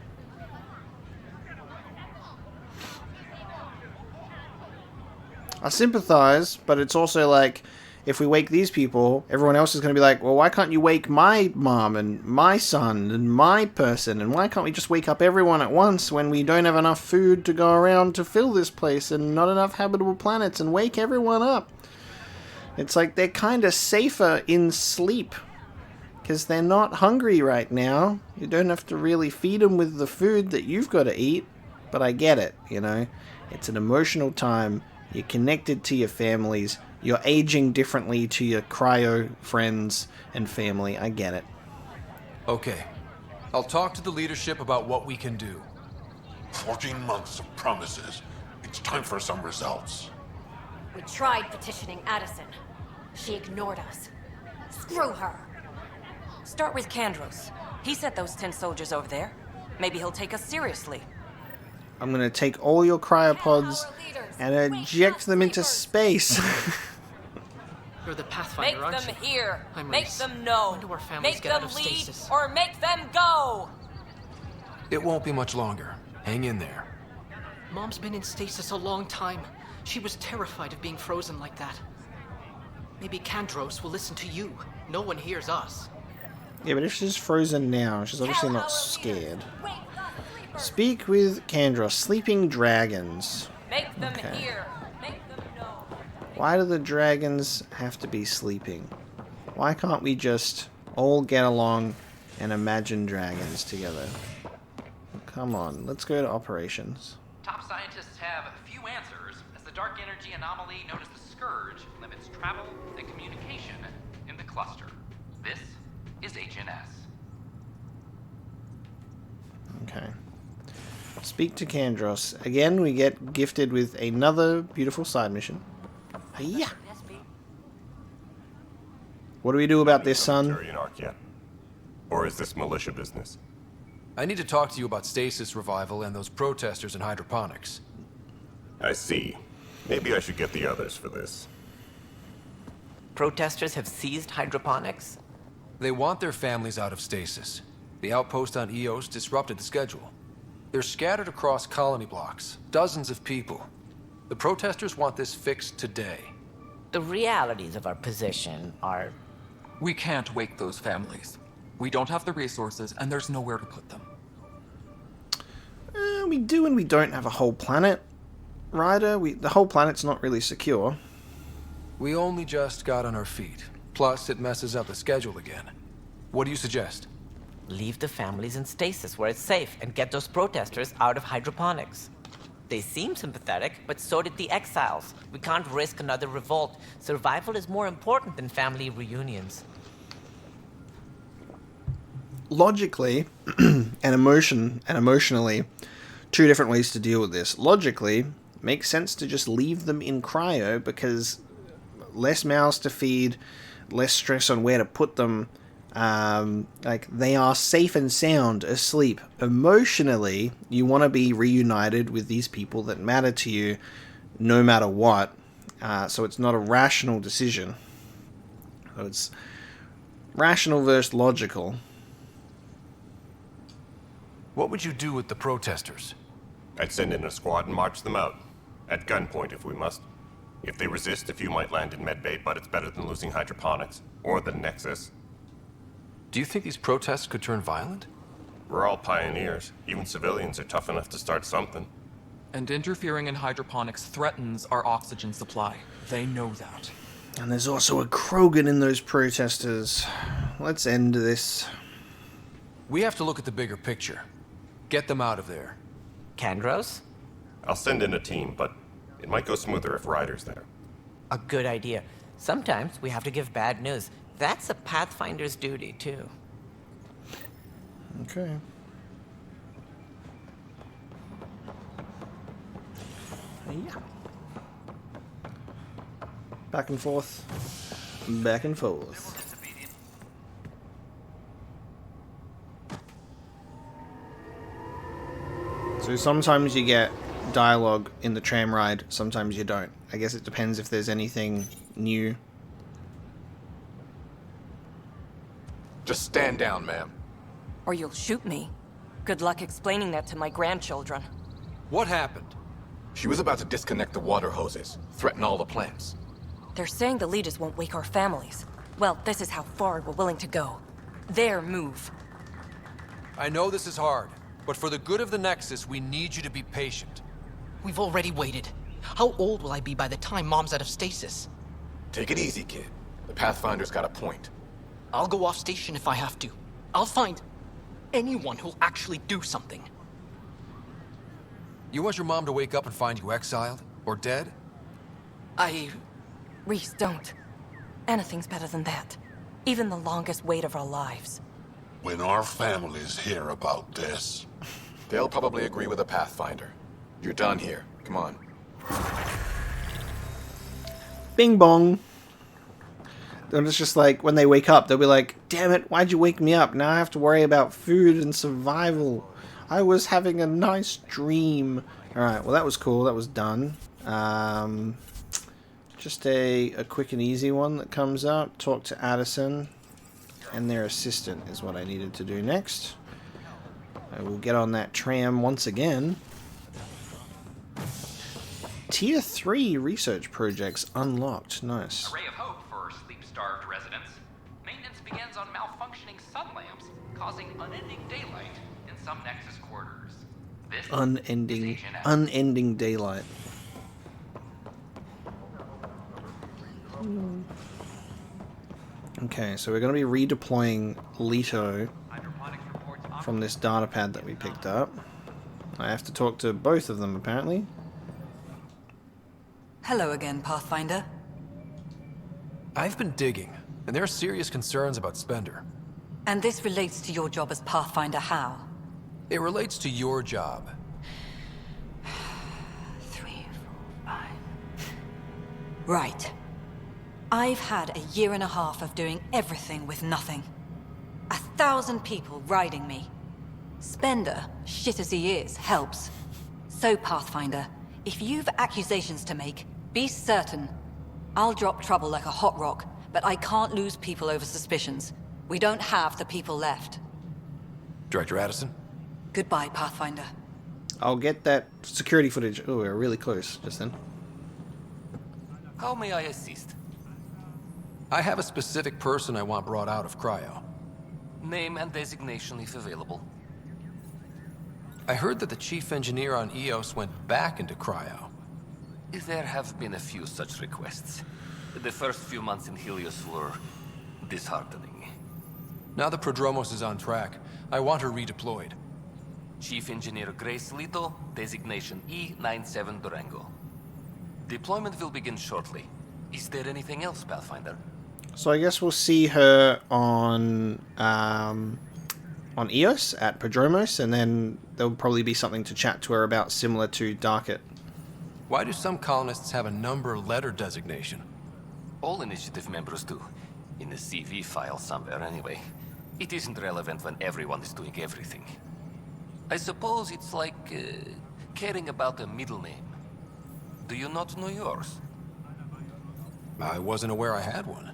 I sympathize, but it's also like, if we wake these people, everyone else is going to be like, well, why can't you wake my mom and my son and my person? And why can't we just wake up everyone at once when we don't have enough food to go around to fill this place and not enough habitable planets and wake everyone up? It's like they're kind of safer in sleep because they're not hungry right now. You don't have to really feed them with the food that you've got to eat. But I get it, you know. It's an emotional time. You're connected to your families. You're aging differently to your cryo friends and family. I get it. Okay. I'll talk to the leadership about what we can do. 14 months of promises. It's time for some results. We tried petitioning Addison. She ignored us. Screw her. Start with Kandros. He sent those 10 soldiers over there. Maybe he'll take us seriously. I'm going to take all your cryopods and eject them into space. You're the Pathfinder, aren't you? Make them hear. I'm Make Reese. them know. When do our families Make get out them of leave stasis? or make them go. It won't be much longer. Hang in there. Mom's been in stasis a long time. She was terrified of being frozen like that. Maybe Kandros will listen to you. No one hears us. Yeah, but if she's frozen now, she's obviously not scared. Speak with Kandros. Sleeping dragons. Make them hear. Make them know. Why do the dragons have to be sleeping? Why can't we just all get along and imagine dragons together? Come on, let's go to operations. Top scientists have few answers, as the dark energy anomaly known as the Scourge limits travel and communication in the cluster. This is HNS. Okay. Speak to Kandros. Again, we get gifted with another beautiful side mission. Yeah. What do we do about this, son? In Arc yet? Or is this militia business? I need to talk to you about stasis revival and those protesters in hydroponics. I see. Maybe I should get the others for this. Protesters have seized hydroponics? They want their families out of stasis. The outpost on Eos disrupted the schedule. They're scattered across colony blocks, dozens of people. The protesters want this fixed today. The realities of our position are... We can't wake those families. We don't have the resources, and there's nowhere to put them. We do and we don't have a whole planet. Ryder, the whole planet's not really secure. We only just got on our feet. Plus, it messes up the schedule again. What do you suggest? Leave the families in stasis where it's safe and get those protesters out of hydroponics. They seem sympathetic, but so did the exiles. We can't risk another revolt. Survival is more important than family reunions. Logically and emotionally, two different ways to deal with this. Logically, makes sense to just leave them in cryo because less mouths to feed, less stress on where to put them. Like, they are safe and sound asleep. Emotionally, you want to be reunited with these people that matter to you no matter what. So it's not a rational decision. So it's rational versus logical. What would you do with the protesters? I'd send in a squad and march them out. At gunpoint if we must. If they resist, a few might land in medbay, but it's better than losing hydroponics. Or the Nexus. Do you think these protests could turn violent? We're all pioneers. Even civilians are tough enough to start something. And interfering in hydroponics threatens our oxygen supply. They know that. And there's also a Krogan in those protesters. Let's end this. We have to look at the bigger picture. Get them out of there. Kandros? I'll send in a team, but it might go smoother if Ryder's there. A good idea. Sometimes we have to give bad news. That's a Pathfinder's duty, too. Okay. Yeah. Back and forth. Back and forth. So sometimes you get dialogue in the tram ride, sometimes you don't. I guess it depends if there's anything new. Just stand down, ma'am. Or you'll shoot me. Good luck explaining that to my grandchildren. What happened? She was about to disconnect the water hoses, threaten all the plants. They're saying the leaders won't wake our families. Well, this is how far we're willing to go. Their move. I know this is hard, but for the good of the Nexus, we need you to be patient. We've already waited. How old will I be by the time Mom's out of stasis? Take it easy, kid. The Pathfinder's got a point. I'll go off station if I have to. I'll find anyone who'll actually do something. You want your mom to wake up and find you exiled? Or dead? Reese, don't. Anything's better than that. Even the longest wait of our lives. When our families hear about this... They'll probably agree with the Pathfinder. You're done here. Come on. Bing bong. And it's just like, when they wake up, they'll be like, damn it, why'd you wake me up? Now I have to worry about food and survival. I was having a nice dream. Alright, well that was cool. That was done. Just a quick and easy one that comes up. Talk to Addison and their assistant is what I needed to do next. I will get on that tram once again. Tier 3 research projects unlocked. Nice. A ray of hope for sleep-starved residents. Maintenance begins on malfunctioning sun lamps, causing unending daylight in some Nexus quarters. This unending daylight. Okay, so we're going to be redeploying Leto from this data pad that we picked up. I have to talk to both of them, apparently. Hello again, Pathfinder. I've been digging, and there are serious concerns about Spender. And this relates to your job as Pathfinder how? It relates to your job. 3, 4, 5. Right. I've had a year and a half of doing everything with nothing. 1,000 people riding me. Spender, shit as he is, helps. So, Pathfinder, if you've accusations to make, be certain. I'll drop trouble like a hot rock, but I can't lose people over suspicions. We don't have the people left. Director Addison? Goodbye, Pathfinder. I'll get that security footage. Oh, we're really close just then. How may I assist? I have a specific person I want brought out of cryo. Name and designation if available. I heard that the chief engineer on EOS went back into cryo. There have been a few such requests. The first few months in Helios were disheartening. Now the Prodromos is on track. I want her redeployed. Chief Engineer Grace Lito, designation E97 Durango. Deployment will begin shortly. Is there anything else, Pathfinder? So I guess we'll see her on EOS at Prodromos, and then there'll probably be something to chat to her about similar to Darket. Why do some colonists have a number letter designation? All initiative members do. In the CV file somewhere, anyway. It isn't relevant when everyone is doing everything. I suppose it's like caring about a middle name. Do you not know yours? I wasn't aware I had one.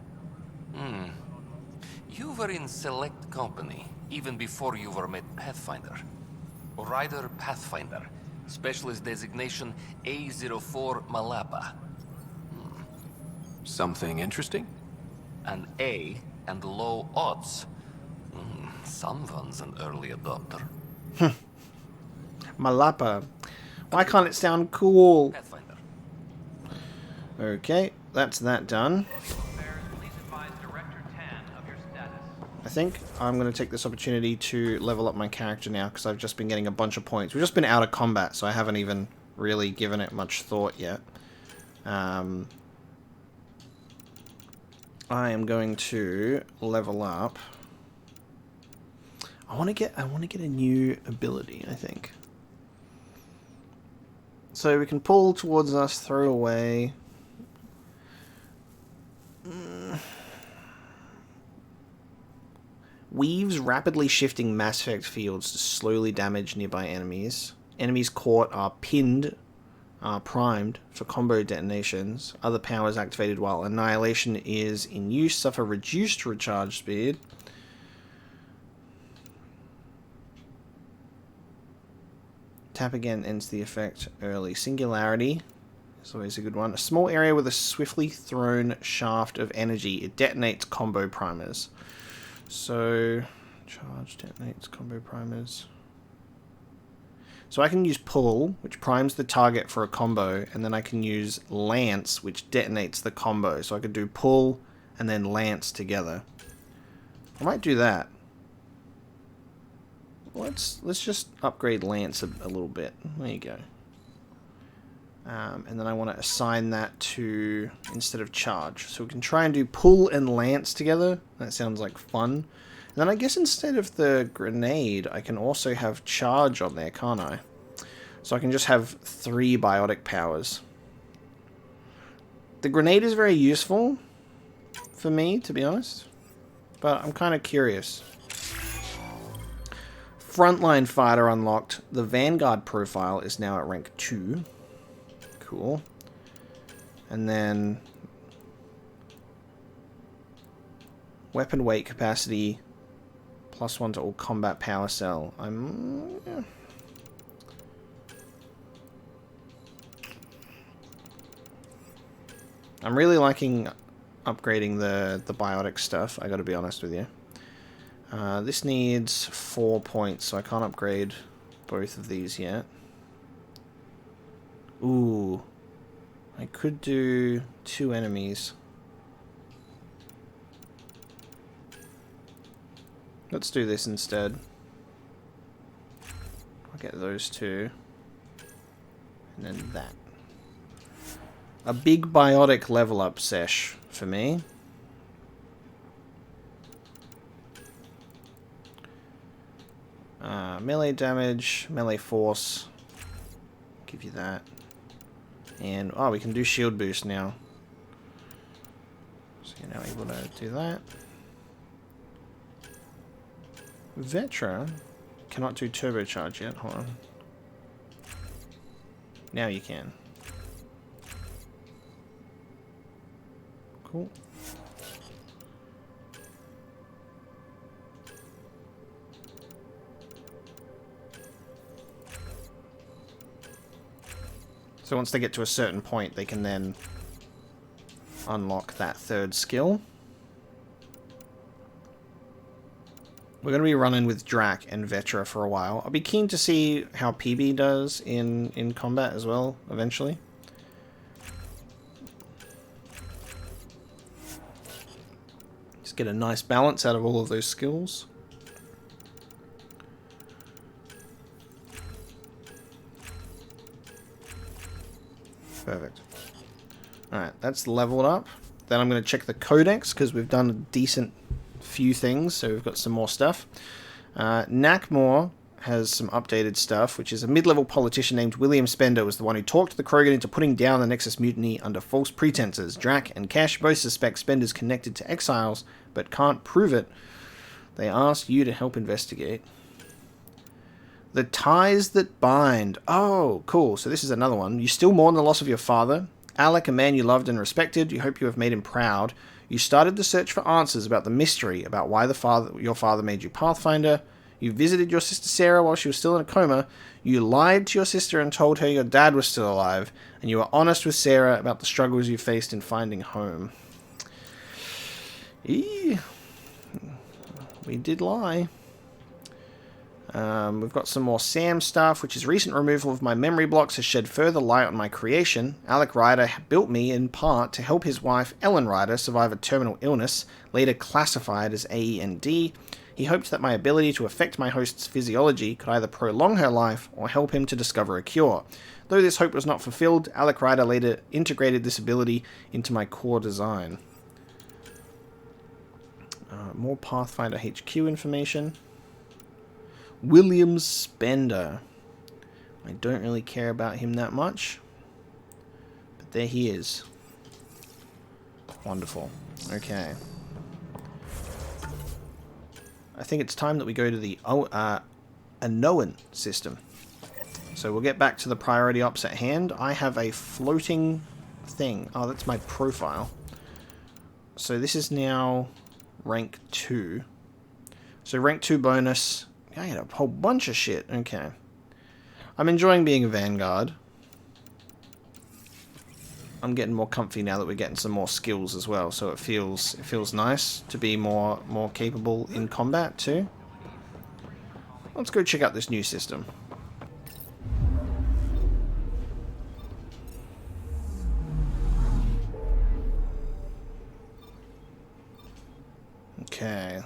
You were in select company, even before you were made Pathfinder. Rider Pathfinder. Specialist designation A04 Malapa. Something interesting? An A and low odds. Someone's an early adopter. Malapa. Why can't it sound cool? Pathfinder. Okay, that's that done. I think I'm going to take this opportunity to level up my character now, because I've just been getting a bunch of points. We've just been out of combat, so I haven't even really given it much thought yet. I am going to level up. I want to get a new ability, I think. So we can pull towards us, throw away. Weaves rapidly shifting mass effect fields to slowly damage nearby enemies. Enemies caught are pinned, primed for combo detonations. Other powers activated while Annihilation is in use suffer reduced recharge speed. Tap again ends the effect early. Singularity is always a good one. A small area with a swiftly thrown shaft of energy. It detonates combo primers. So, charge detonates combo primers. So I can use pull, which primes the target for a combo, and then I can use lance, which detonates the combo. So I could do pull and then lance together. I might do that. Let's just upgrade lance a little bit. There you go. And then I want to assign that to, instead of charge. So we can try and do pull and lance together. That sounds like fun. And then I guess instead of the grenade, I can also have charge on there, can't I? So I can just have 3 biotic powers. The grenade is very useful for me, to be honest. But I'm kind of curious. Frontline fighter unlocked. The Vanguard profile is now at rank 2. Cool. And then weapon weight capacity +1 to all combat power cell. I'm really liking upgrading the biotic stuff, I gotta be honest with you. This needs 4 points, so I can't upgrade both of these yet. Ooh. I could do 2 enemies. Let's do this instead. I'll get those 2. And then that. A big biotic level up sesh for me. Melee damage, melee force. Give you that. And, oh, we can do shield boost now. So you're now able to do that. Vetra cannot do turbocharge yet. Hold on. Now you can. Cool. So once they get to a certain point, they can then unlock that 3rd skill. We're going to be running with Drac and Vetra for a while. I'll be keen to see how PB does in combat as well, eventually. Just get a nice balance out of all of those skills. Perfect. Alright, that's leveled up. Then I'm going to check the codex, because we've done a decent few things, so we've got some more stuff. Nakmor has some updated stuff, which is a mid-level politician named William Spender was the one who talked the Krogan into putting down the Nexus mutiny under false pretenses. Drac and Cash both suspect Spender's connected to exiles, but can't prove it. They asked you to help investigate. The ties that bind. Oh, cool. So this is another one. You still mourn the loss of your father. Alec, a man you loved and respected. You hope you have made him proud. You started the search for answers about the mystery, about why your father made you Pathfinder. You visited your sister Sarah while she was still in a coma. You lied to your sister and told her your dad was still alive. And you were honest with Sarah about the struggles you faced in finding home. We did lie. We've got some more Sam stuff, which is recent removal of my memory blocks has shed further light on my creation. Alec Ryder built me in part to help his wife, Ellen Ryder, survive a terminal illness, later classified as AEND. He hoped that my ability to affect my host's physiology could either prolong her life or help him to discover a cure. Though this hope was not fulfilled, Alec Ryder later integrated this ability into my core design. More Pathfinder HQ information. William Spender. I don't really care about him that much, but there he is. Wonderful. Okay. I think it's time that we go to the Anoan system. So we'll get back to the priority ops at hand. I have a floating thing. Oh, that's my profile. So this is now rank 2. So rank 2 bonus. I had a whole bunch of shit. Okay. I'm enjoying being a Vanguard. I'm getting more comfy now that we're getting some more skills as well, so it feels nice to be more capable in combat too. Let's go check out this new system. Okay.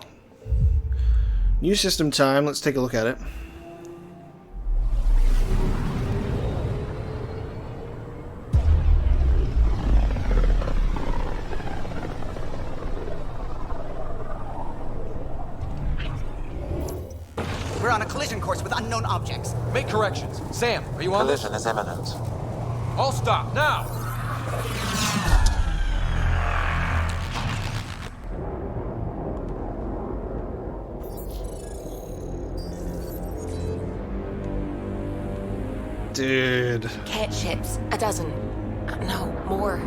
New system time, let's take a look at it. We're on a collision course with unknown objects. Make corrections. Sam, are you on this? Collision is imminent. All stop, now! Dude. Kett ships. 12. No, more.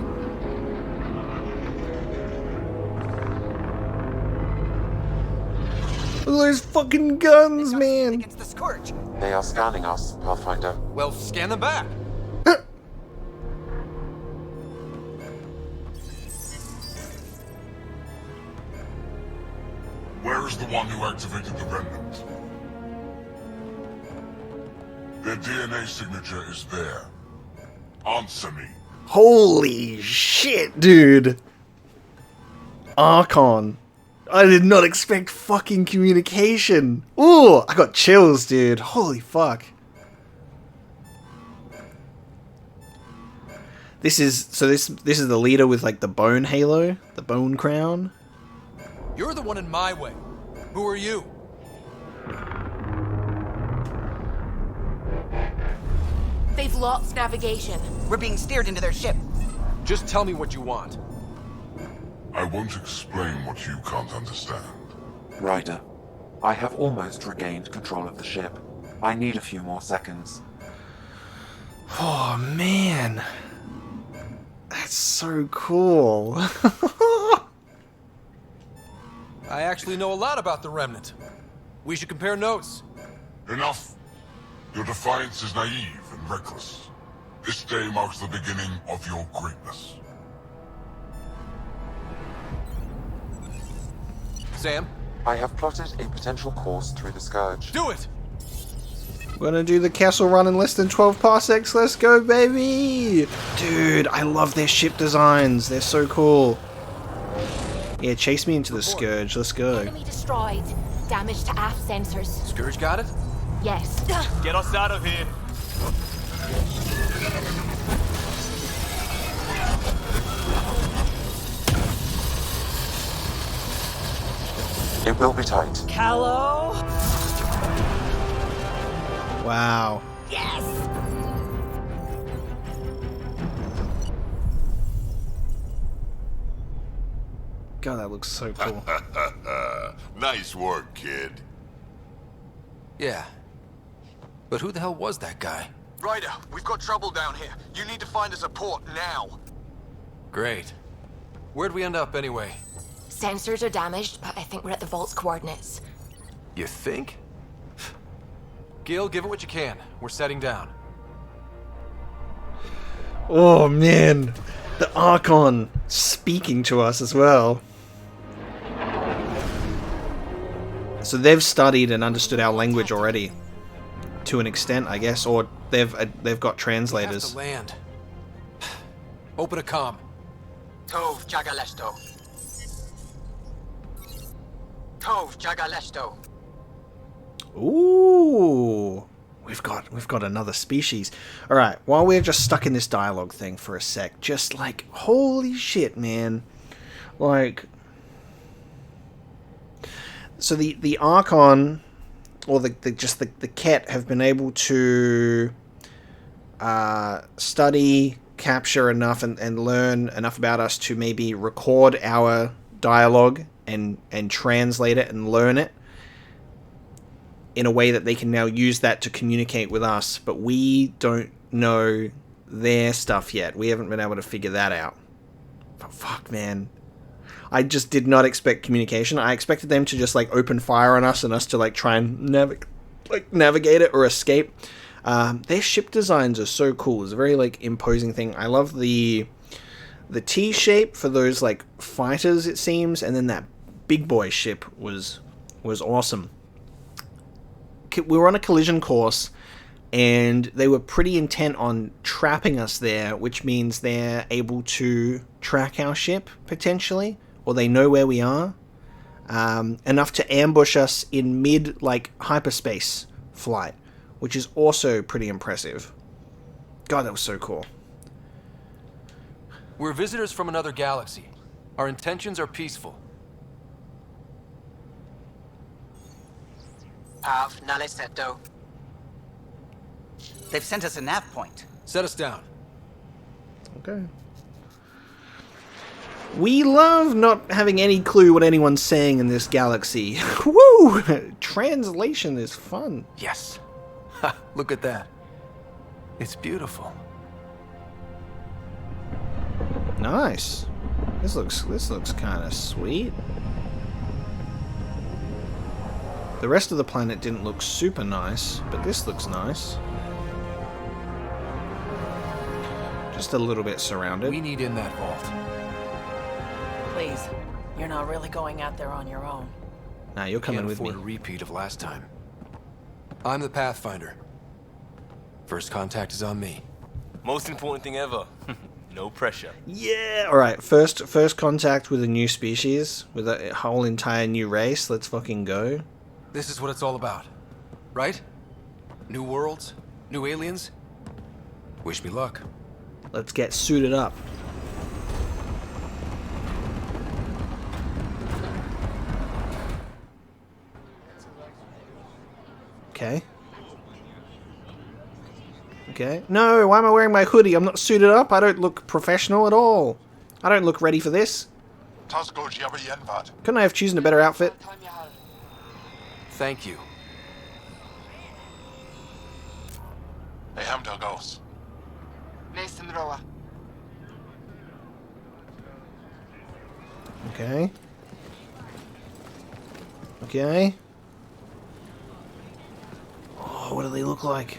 Look at those fucking guns, man! Against the Scourge. They are scanning us, Pathfinder. Well, scan them back. Where is the one who activated the remnant? Their DNA signature is there. Answer me. Holy shit, dude! Archon. I did not expect fucking communication. Ooh, I got chills, dude. Holy fuck. This is this is the leader with like the bone halo, the bone crown. You're the one in my way. Who are you? They've lost navigation. We're being steered into their ship. Just tell me what you want. I won't explain what you can't understand. Ryder, I have almost regained control of the ship. I need a few more seconds. Oh man. That's so cool. I actually know a lot about the Remnant. We should compare notes. Enough. Your defiance is naive and reckless. This day marks the beginning of your greatness. Sam? I have plotted a potential course through the Scourge. Do it! We're gonna do the castle run in less than 12 parsecs. Let's go, baby! Dude, I love their ship designs. They're so cool. Yeah, chase me into the Scourge. Let's go. Enemy destroyed. Damage to aft sensors. Scourge got it? Yes. Get us out of here. It will be tight. Callow? Wow. Yes! God, that looks so cool. Nice work, kid. Yeah. But who the hell was that guy? Ryder, we've got trouble down here. You need to find us a port now. Great. Where'd we end up anyway? Sensors are damaged, but I think we're at the vault's coordinates. You think? Gil, give it what you can. We're setting down. Oh man, the Archon speaking to us as well. So they've studied and understood our language already, to an extent, I guess, or they've got translators. We have to land. Open a comm. Tove Jagalesto. Tove Jagalesto. Ooh, we've got another species. All right, while we're just stuck in this dialogue thing for a sec, just like holy shit, man, like. So the Archon, or the Kett have been able to study, capture enough, and learn enough about us to maybe record our dialogue and translate it and learn it. in a way that they can now use that to communicate with us, but we don't know their stuff yet. We haven't been able to figure that out. But fuck, man. I just did not expect communication. I expected them to just, like, open fire on us and us to, like, try and navigate it or escape. Their ship designs are so cool. It's a very, like, imposing thing. I love the T shape for those, like, fighters, it seems, and then that big boy ship was awesome. We were on a collision course, and they were pretty intent on trapping us there, which means they're able to track our ship, potentially, or they know where we are, enough to ambush us in mid, like, hyperspace flight, which is also pretty impressive. God, that was so cool. We're visitors from another galaxy. Our intentions are peaceful. They've sent us a nav point. Set us down. Okay. We love not having any clue what anyone's saying in this galaxy. Woo! Translation is fun. Yes. Ha, look at that. It's beautiful. Nice. This looks kind of sweet. The rest of the planet didn't look super nice, but this looks nice. Just a little bit surrounded. We need in that vault. Please, you're not really going out there on your own. Nah, you're coming with me. Can't afford a repeat of last time. I'm the Pathfinder. First contact is on me. Most important thing ever. No pressure. Yeah. All right. First contact with a new species, with a whole entire new race. Let's fucking go. This is what it's all about, right? New worlds, new aliens. Wish me luck. Let's get suited up. Okay. Okay. No, why am I wearing my hoodie? I'm not suited up. I don't look professional at all. I don't look ready for this. Couldn't I have chosen a better outfit? Thank you. Okay. Okay. Oh, what do they look like?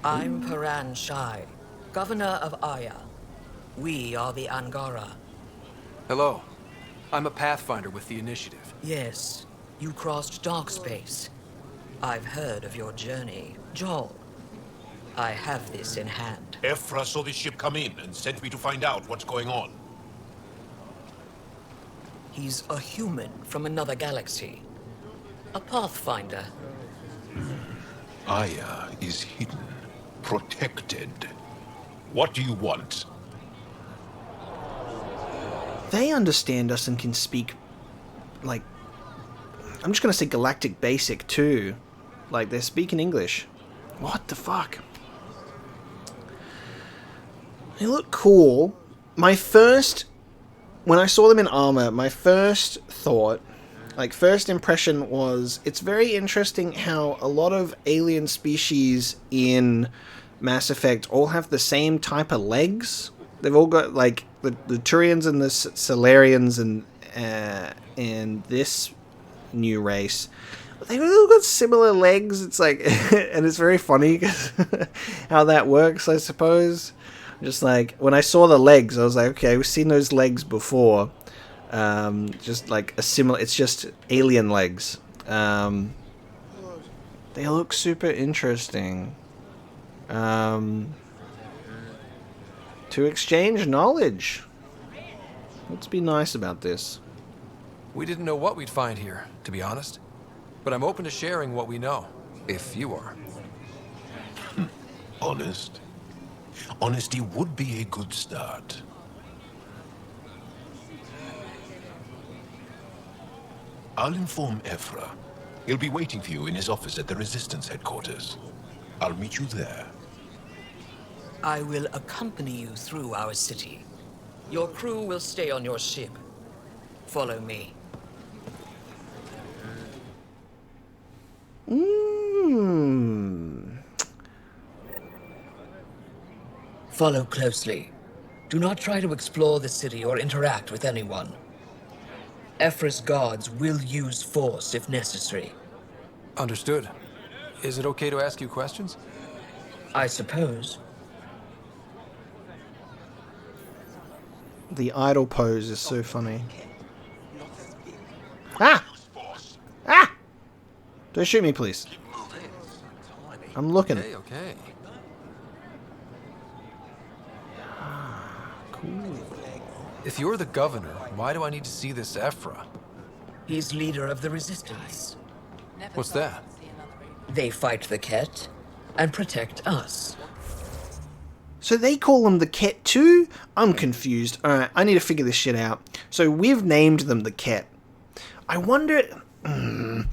I'm Paran Shai, Governor of Aya. We are the Angara. Hello. I'm a Pathfinder with the Initiative. Yes, you crossed dark space. I've heard of your journey, Joel. I have this in hand. Ephra saw the ship come in and sent me to find out what's going on. He's a human from another galaxy. A Pathfinder. Aya is hidden, protected. What do you want? They understand us and can speak, like, I'm just gonna say Galactic Basic too. Like, they're speaking English. What the fuck? They look cool. When I saw them in armor, my first thought, like, first impression was, it's very interesting how a lot of alien species in Mass Effect all have the same type of legs. They've all got, like, the Turians and the Solarians and this new race. They've all got similar legs. It's like, and it's very funny how that works, I suppose. Just like, when I saw the legs, I was like, okay, we've seen those legs before. Just like a similar, it's just alien legs. They look super interesting. To exchange knowledge. Let's be nice about this. We didn't know what we'd find here, to be honest. But I'm open to sharing what we know, if you are. Honest? Honesty would be a good start. I'll inform Ephra. He'll be waiting for you in his office at the Resistance headquarters. I'll meet you there. I will accompany you through our city. Your crew will stay on your ship. Follow me. Follow closely. Do not try to explore the city or interact with anyone. Ephra's guards will use force if necessary. Understood. Is it okay to ask you questions? I suppose. The idle pose is so funny. Ah! Ah! Don't shoot me, please. I'm looking. Okay, okay. Cool. If you're the governor, why do I need to see this Ephra? He's leader of the resistance. What's that? They fight the Kett and protect us. So they call them the Kett too? I'm confused. Alright, I need to figure this shit out. So we've named them the Kett. I wonder... that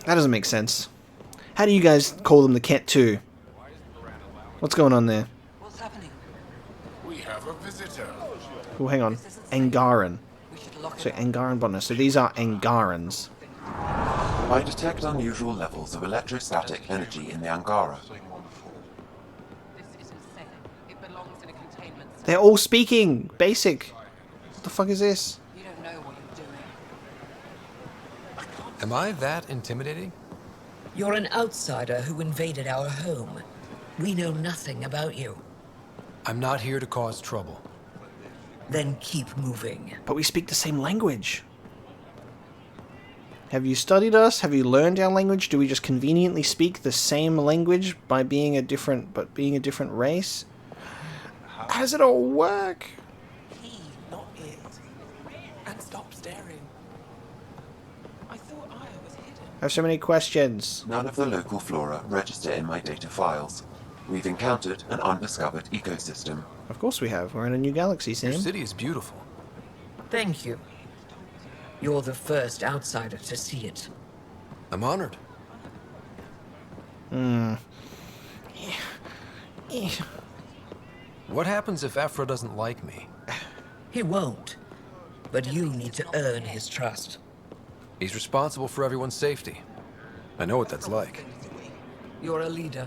doesn't make sense. How do you guys call them the Kett too? What's going on there? What's happening? We have a visitor. Oh, hang on. Angaran. So Angaran botanist. So these are Angarans. I detect unusual levels of electrostatic energy in the Angara. They're all speaking basic. What the fuck is this? You don't know what you're doing. Am I that intimidating? You're an outsider who invaded our home. We know nothing about you. I'm not here to cause trouble. Then keep moving. But we speak the same language. Have you studied us? Have you learned our language? Do we just conveniently speak the same language by being a different race? How does it all work? He, not it. And stop staring. I thought I was hidden. I have so many questions. None of the local flora register in my data files. We've encountered an undiscovered ecosystem. Of course we have. We're in a new galaxy, Sam. Your city is beautiful. Thank you. You're the first outsider to see it. I'm honored. What happens if Ephra doesn't like me? He won't. But you need to earn his trust. He's responsible for everyone's safety. I know what that's like. You're a leader.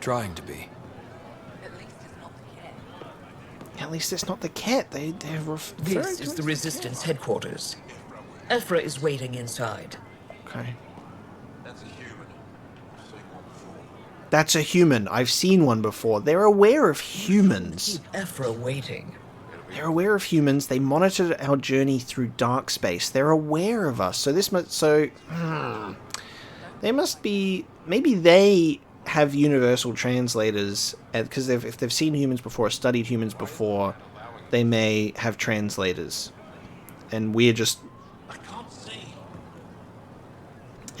Trying to be. At least it's not the Kett. They're This is the Resistance headquarters. Ephra is waiting inside. Okay. That's a human. I've seen one before. They're aware of humans. Keep Ephra waiting. They're aware of humans. They monitored our journey through dark space. They're aware of us. So this must... They must be... Maybe they have universal translators. Because if they've seen humans before, or studied humans before, they may have translators. And we're just...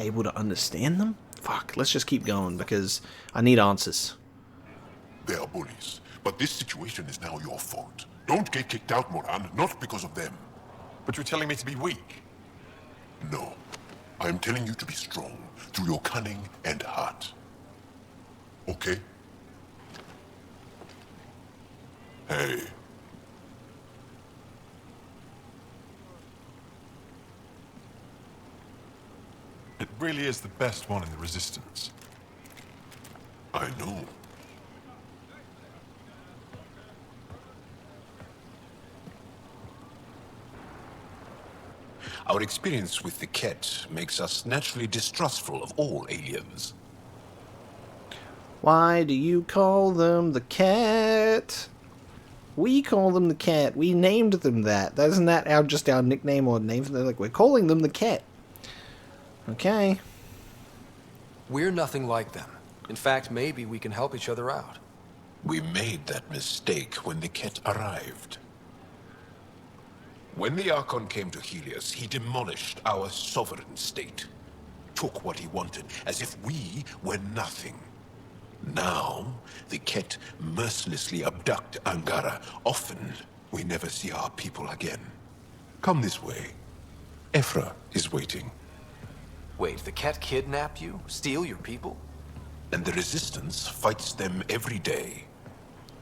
able to understand them? Fuck, let's just keep going, because I need answers. They are bullies, but this situation is now your fault. Don't get kicked out, Moran, not because of them. But you're telling me to be weak. No. I am telling you to be strong, through your cunning and heart. Okay? Hey. It really is the best one in the Resistance. I know. Our experience with the Kett makes us naturally distrustful of all aliens. Why do you call them the Kett? We call them the Kett. We named them that. Isn't that just our nickname or name? They're like, we're calling them the Kett. Okay. We're nothing like them. In fact, maybe we can help each other out. We made that mistake when the Kett arrived. When the Archon came to Helios, he demolished our sovereign state. Took what he wanted, as if we were nothing. Now, the Kett mercilessly abduct Angara. Often, we never see our people again. Come this way. Ephra is waiting. Wait, the Kett kidnap you? Steal your people? And the Resistance fights them every day.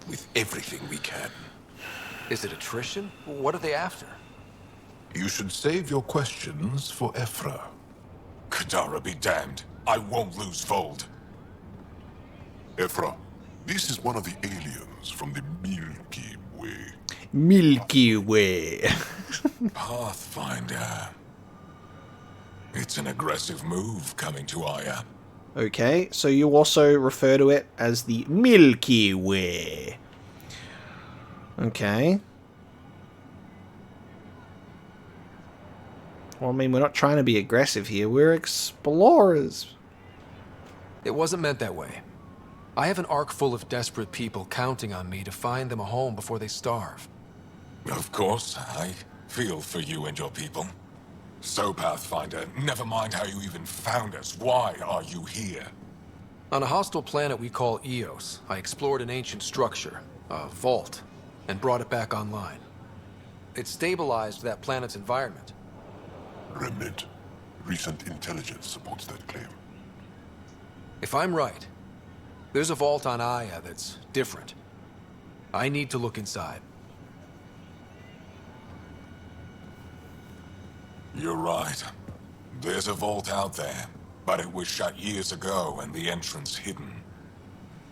With everything we can. Is it attrition? What are they after? You should save your questions for Ephra. Kadara be damned. I won't lose Fold. Ephra, this is one of the aliens from the Milky Way. Milky Way. Pathfinder. It's an aggressive move coming to Aya. Okay, so you also refer to it as the Milky Way. Okay. Well, I mean, we're not trying to be aggressive here. We're explorers. It wasn't meant that way. I have an ark full of desperate people counting on me to find them a home before they starve. Of course, I feel for you and your people. So, Pathfinder, never mind how you even found us. Why are you here? On a hostile planet we call Eos, I explored an ancient structure, a vault, and brought it back online. It stabilized that planet's environment. Remnant. Recent intelligence supports that claim. If I'm right, there's a vault on Aya that's different. I need to look inside. You're right. There's a vault out there, but it was shut years ago and the entrance hidden.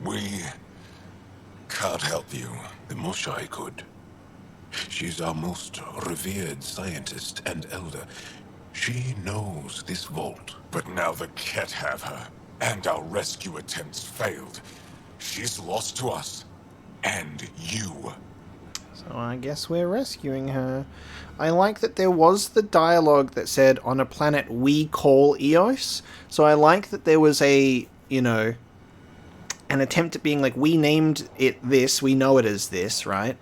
We can't help you. The Moshai could. She's our most revered scientist and elder. She knows this vault. But now the Kett have her, and our rescue attempts failed. She's lost to us, and you. So I guess we're rescuing her. I like that there was the dialogue that said, on a planet we call Eos. So I like that there was a, you know, an attempt at being like, we named it this, we know it as this, right?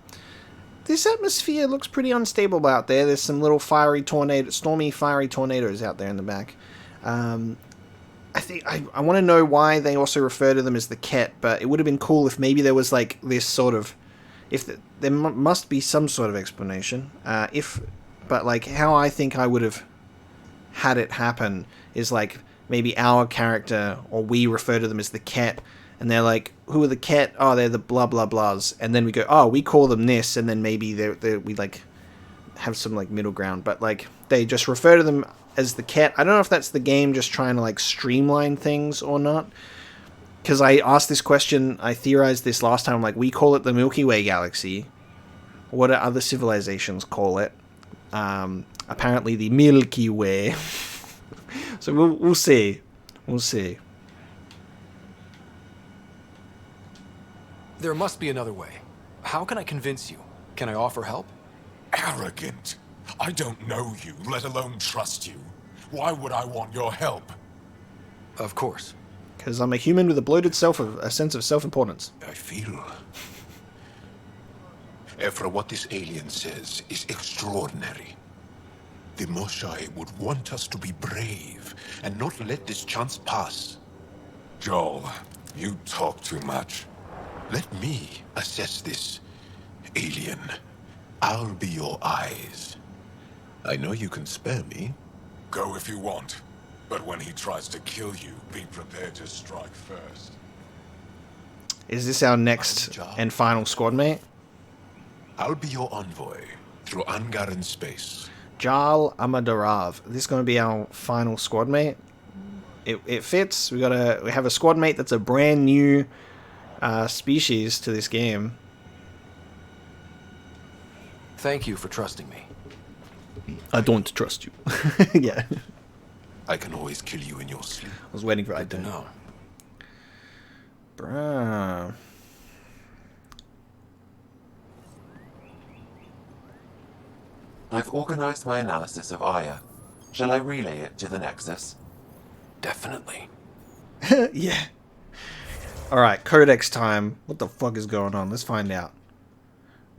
This atmosphere looks pretty unstable out there. There's some little stormy fiery tornadoes out there in the back. I think I want to know why they also refer to them as the Kett, but it would have been cool if maybe there was like this sort of, there must be some sort of explanation. But like how I think I would have had it happen is like maybe our character or we refer to them as the Kett, and they're like, who are the Kett? Oh, they're the blah blah blahs, and then we go, oh, we call them this, and then maybe we like have some like middle ground, but like they just refer to them as the Kett. I don't know if that's the game just trying to like streamline things or not. Because I asked this question, I theorized this last time, like, we call it the Milky Way galaxy. What do other civilizations call it? Apparently the Milky Way. So we'll see. We'll see. There must be another way. How can I convince you? Can I offer help? Arrogant. I don't know you, let alone trust you. Why would I want your help? Of course. Because I'm a human with a bloated a sense of self-importance. I feel... Ephra, what this alien says is extraordinary. The Moshai would want us to be brave and not let this chance pass. Joel, you talk too much. Let me assess this, alien. I'll be your eyes. I know you can spare me. Go if you want. But when he tries to kill you, be prepared to strike first. Is this our next and final squad mate? I'll be your envoy through Angara in space. Jal Amadarav. This is going to be our final squad mate. It fits. We have a squad mate that's a brand new species to this game. Thank you for trusting me. I don't trust you. Yeah. I can always kill you in your sleep. I was waiting for it to know. Bruh. I've organized my analysis of Aya. Shall I relay it to the Nexus? Definitely. Yeah. Alright, Codex time. What the fuck is going on? Let's find out.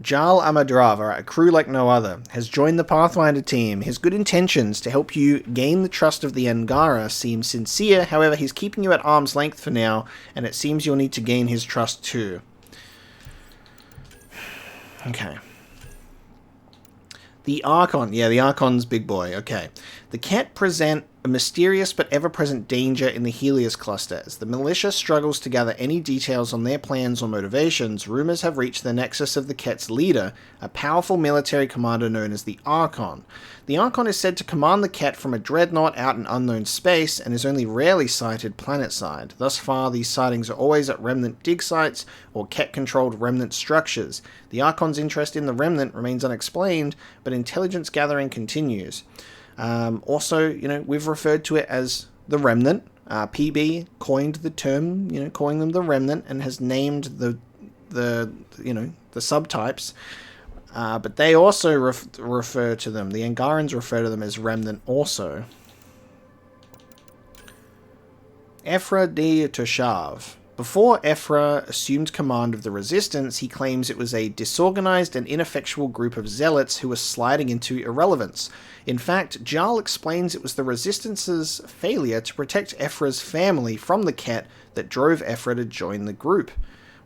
Jal Amadrav, a crew like no other, has joined the Pathfinder team. His good intentions to help you gain the trust of the Angara seem sincere. However, he's keeping you at arm's length for now, and it seems you'll need to gain his trust too. Okay. The Archon. Yeah, the Archon's big boy. Okay. The Kett present a mysterious but ever-present danger in the Helios cluster. As the militia struggles to gather any details on their plans or motivations, rumors have reached the nexus of the Kett's leader, a powerful military commander known as the Archon. The Archon is said to command the Kett from a dreadnought out in unknown space and is only rarely sighted planetside. Thus far, these sightings are always at Remnant dig sites or Kett-controlled Remnant structures. The Archon's interest in the Remnant remains unexplained, but intelligence gathering continues. Also, we've referred to it as the Remnant. PB coined the term, calling them the Remnant, and has named the subtypes. But they also refer to them. The Angarans refer to them as Remnant also. Ephra de Toshav. Before Ephra assumed command of the Resistance, he claims it was a disorganized and ineffectual group of zealots who were sliding into irrelevance. In fact, Jarl explains it was the Resistance's failure to protect Ephra's family from the Kett that drove Ephra to join the group,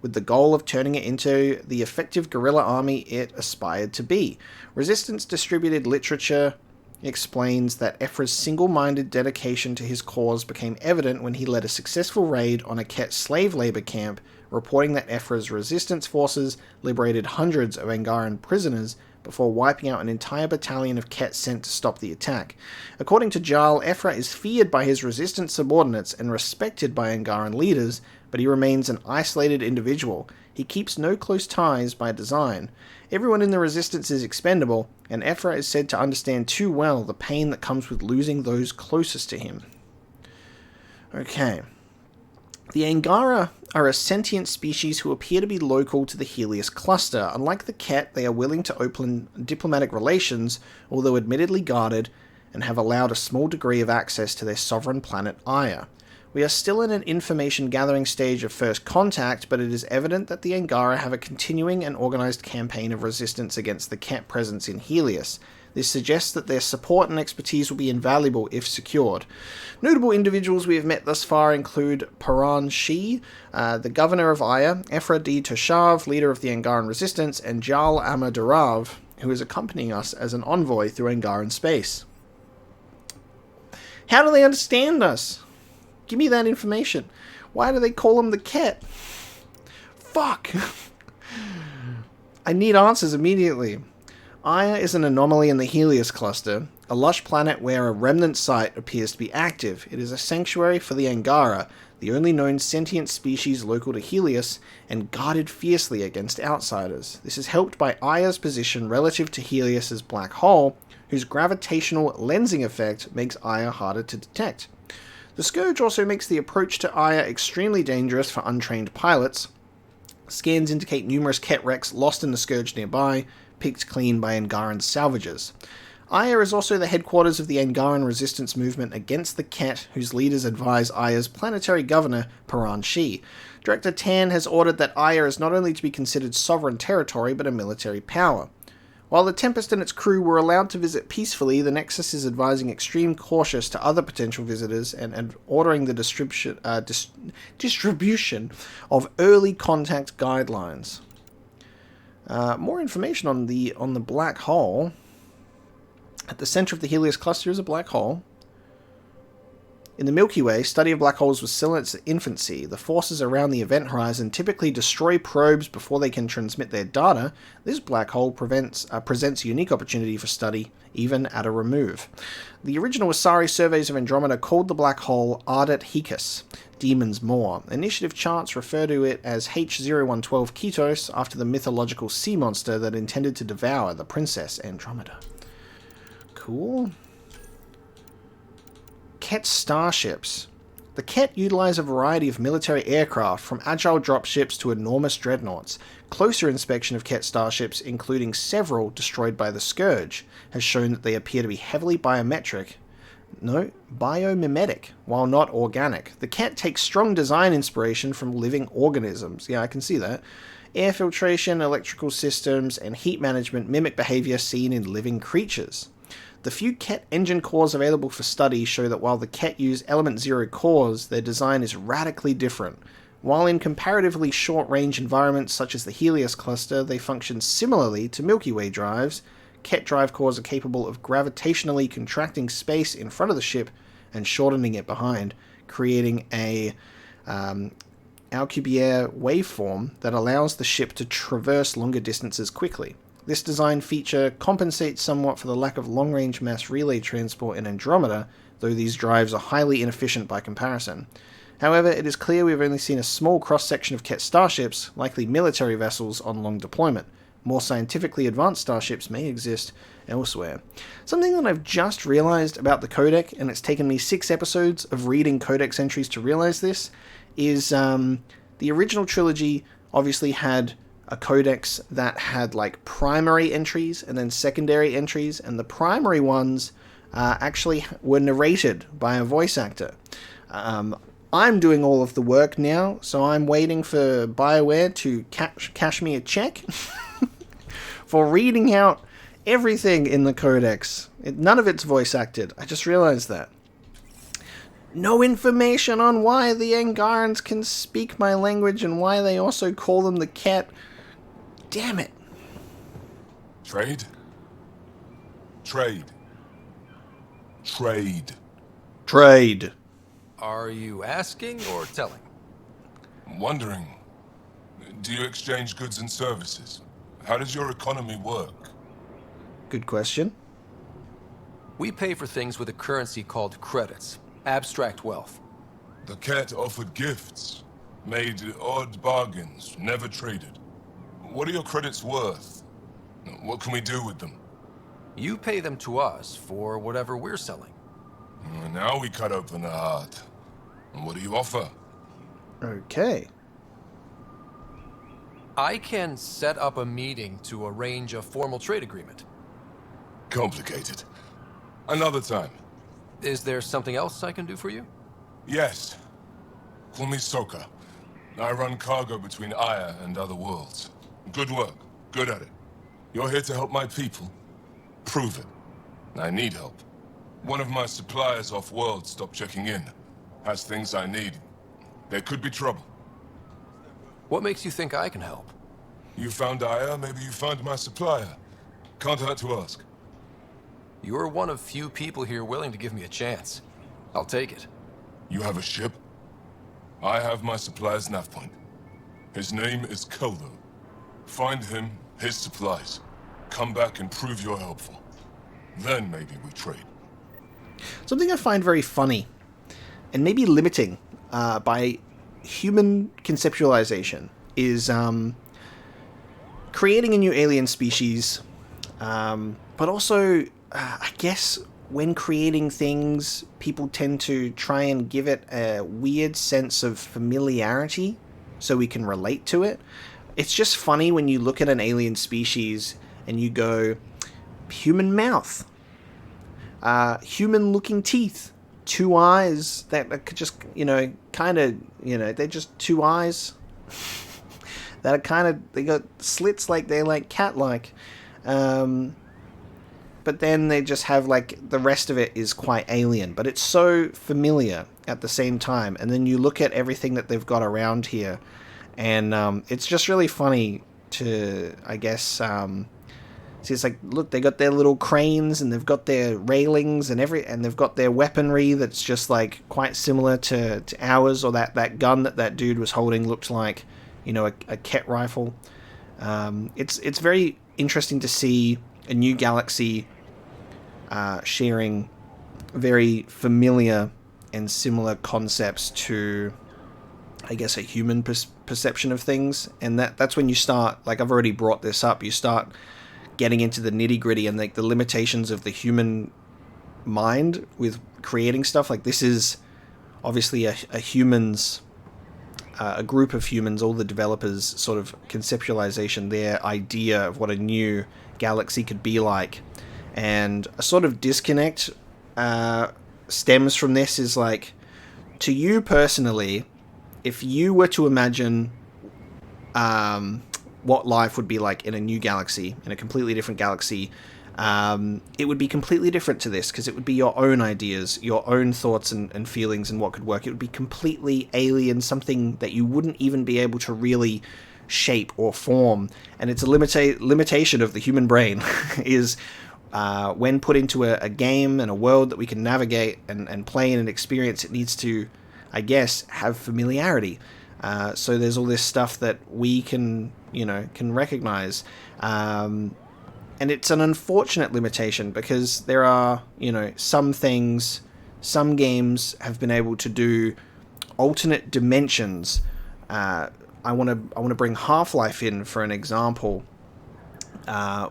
with the goal of turning it into the effective guerrilla army it aspired to be. Resistance distributed literature explains that Ephra's single-minded dedication to his cause became evident when he led a successful raid on a Kett slave labor camp, reporting that Ephra's resistance forces liberated hundreds of Angaran prisoners before wiping out an entire battalion of Kett sent to stop the attack. According to Jarl, Ephra is feared by his resistance subordinates and respected by Angaran leaders, but he remains an isolated individual. He keeps no close ties by design. Everyone in the Resistance is expendable, and Ephra is said to understand too well the pain that comes with losing those closest to him. Okay. The Angara are a sentient species who appear to be local to the Helios cluster. Unlike the Kett, they are willing to open diplomatic relations, although admittedly guarded, and have allowed a small degree of access to their sovereign planet Aya. We are still in an information gathering stage of first contact, but it is evident that the Angara have a continuing and organized campaign of resistance against the Kett presence in Helios. This suggests that their support and expertise will be invaluable if secured. Notable individuals we have met thus far include Paran Shi, the governor of Aya, Ephra de Toshav, leader of the Angaran resistance, and Jarl Amadarav, who is accompanying us as an envoy through Angaran space. How do they understand us? Give me that information. Why do they call them the Kett? Fuck! I need answers immediately. Aya is an anomaly in the Helios cluster, a lush planet where a remnant site appears to be active. It is a sanctuary for the Angara, the only known sentient species local to Helios, and guarded fiercely against outsiders. This is helped by Aya's position relative to Helios's black hole, whose gravitational lensing effect makes Aya harder to detect. The Scourge also makes the approach to Aya extremely dangerous for untrained pilots. Scans indicate numerous Kett wrecks lost in the Scourge nearby, picked clean by Angaran salvagers. Aya is also the headquarters of the Angaran resistance movement against the Kett, whose leaders advise Aya's planetary governor, Paran Shi. Director Tan has ordered that Aya is not only to be considered sovereign territory, but a military power. While the Tempest and its crew were allowed to visit peacefully, the Nexus is advising extreme caution to other potential visitors and ordering the distribution of early contact guidelines. More information on the black hole. At the center of the Helios cluster is a black hole. In the Milky Way, study of black holes was still in its infancy. The forces around the event horizon typically destroy probes before they can transmit their data. This black hole presents a unique opportunity for study, even at a remove. The original Asari surveys of Andromeda called the black hole Ardet Hecus, Demon's Maw. Initiative charts refer to it as H0112 Ketos, after the mythological sea monster that intended to devour the Princess Andromeda. Cool. Kett starships. The Kett utilize a variety of military aircraft, from agile dropships to enormous dreadnoughts. Closer inspection of Kett starships, including several destroyed by the Scourge, has shown that they appear to be heavily biomimetic, while not organic. The Kett takes strong design inspiration from living organisms. Yeah, I can see that. Air filtration, electrical systems, and heat management mimic behavior seen in living creatures. The few Kett engine cores available for study show that while the Kett use Element 0 cores, their design is radically different. While in comparatively short-range environments such as the Helios cluster, they function similarly to Milky Way drives. Kett drive cores are capable of gravitationally contracting space in front of the ship and shortening it behind, creating a Alcubierre waveform that allows the ship to traverse longer distances quickly. This design feature compensates somewhat for the lack of long-range mass relay transport in Andromeda, though these drives are highly inefficient by comparison. However, it is clear we've only seen a small cross-section of Kett starships, likely military vessels on long deployment. More scientifically advanced starships may exist elsewhere. Something that I've just realized about the Codec, and it's taken me 6 episodes of reading Codex entries to realize this, is the original trilogy obviously had a codex that had like primary entries and then secondary entries, and the primary ones actually were narrated by a voice actor. I'm doing all of the work now, so I'm waiting for BioWare to cash me a check for reading out everything in the codex. None of it's voice acted. I just realized that. No information on why the Angarans can speak my language and why they also call them the Kett. Damn it. Trade? Trade. Trade. Trade. Are you asking or telling? Wondering, do you exchange goods and services? How does your economy work? Good question. We pay for things with a currency called credits. Abstract wealth. The Kett offered gifts, made odd bargains, never traded. What are your credits worth? What can we do with them? You pay them to us for whatever we're selling. Now we cut open the heart. What do you offer? Okay. I can set up a meeting to arrange a formal trade agreement. Complicated. Another time. Is there something else I can do for you? Yes. Call me Soka. I run cargo between Aya and other worlds. Good work. Good at it. You're here to help my people. Prove it. I need help. One of my suppliers off-world stopped checking in. Has things I need. There could be trouble. What makes you think I can help? You found Aya, maybe you found my supplier. Can't hurt to ask. You're one of few people here willing to give me a chance. I'll take it. You have a ship? I have my supplier's nav point. His name is Keldo. Find him, his supplies. Come back and prove you're helpful. Then maybe we trade. Something I find very funny, and maybe limiting by human conceptualization, is creating a new alien species, but also, I guess, when creating things, people tend to try and give it a weird sense of familiarity so we can relate to it. It's just funny when you look at an alien species and you go, human mouth, human-looking teeth, 2 eyes that could just, they're just 2 eyes that are kind of, they got slits like they're like cat-like. But then they just have, like, the rest of it is quite alien. But it's so familiar at the same time. And then you look at everything that they've got around here. And it's just really funny to, I guess, see, it's like, look, they got their little cranes and they've got their railings and they've got their weaponry that's just, like, quite similar to ours. Or that gun that dude was holding looked like, a Kett rifle. It's very interesting to see a new galaxy sharing very familiar and similar concepts to, I guess, a human perception of things. And that's when you start, like I've already brought this up, you start getting into the nitty-gritty and like the limitations of the human mind with creating stuff. Like, this is obviously a humans, a group of humans, all the developers' sort of conceptualization, their idea of what a new galaxy could be like. And a sort of disconnect stems from this is like, to you personally, if you were to imagine what life would be like in a new galaxy, in a completely different galaxy, it would be completely different to this, because it would be your own ideas, your own thoughts and feelings and what could work. It would be completely alien, something that you wouldn't even be able to really shape or form. And it's a limitation of the human brain is when put into a game and a world that we can navigate and play in and experience, it needs to, I guess, have familiarity. So there's all this stuff that we can recognize. And it's an unfortunate limitation because there are, some things, some games have been able to do alternate dimensions. I want to bring Half-Life in for an example,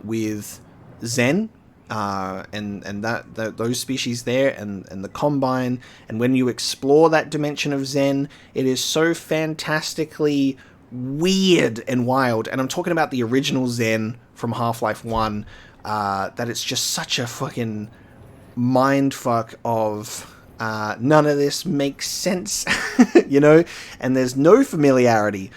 with Zen, and those species there, and the Combine, and when you explore that dimension of Zen, it is so fantastically weird and wild. And I'm talking about the original Zen from Half-Life 1, that it's just such a fucking mindfuck of none of this makes sense, and there's no familiarity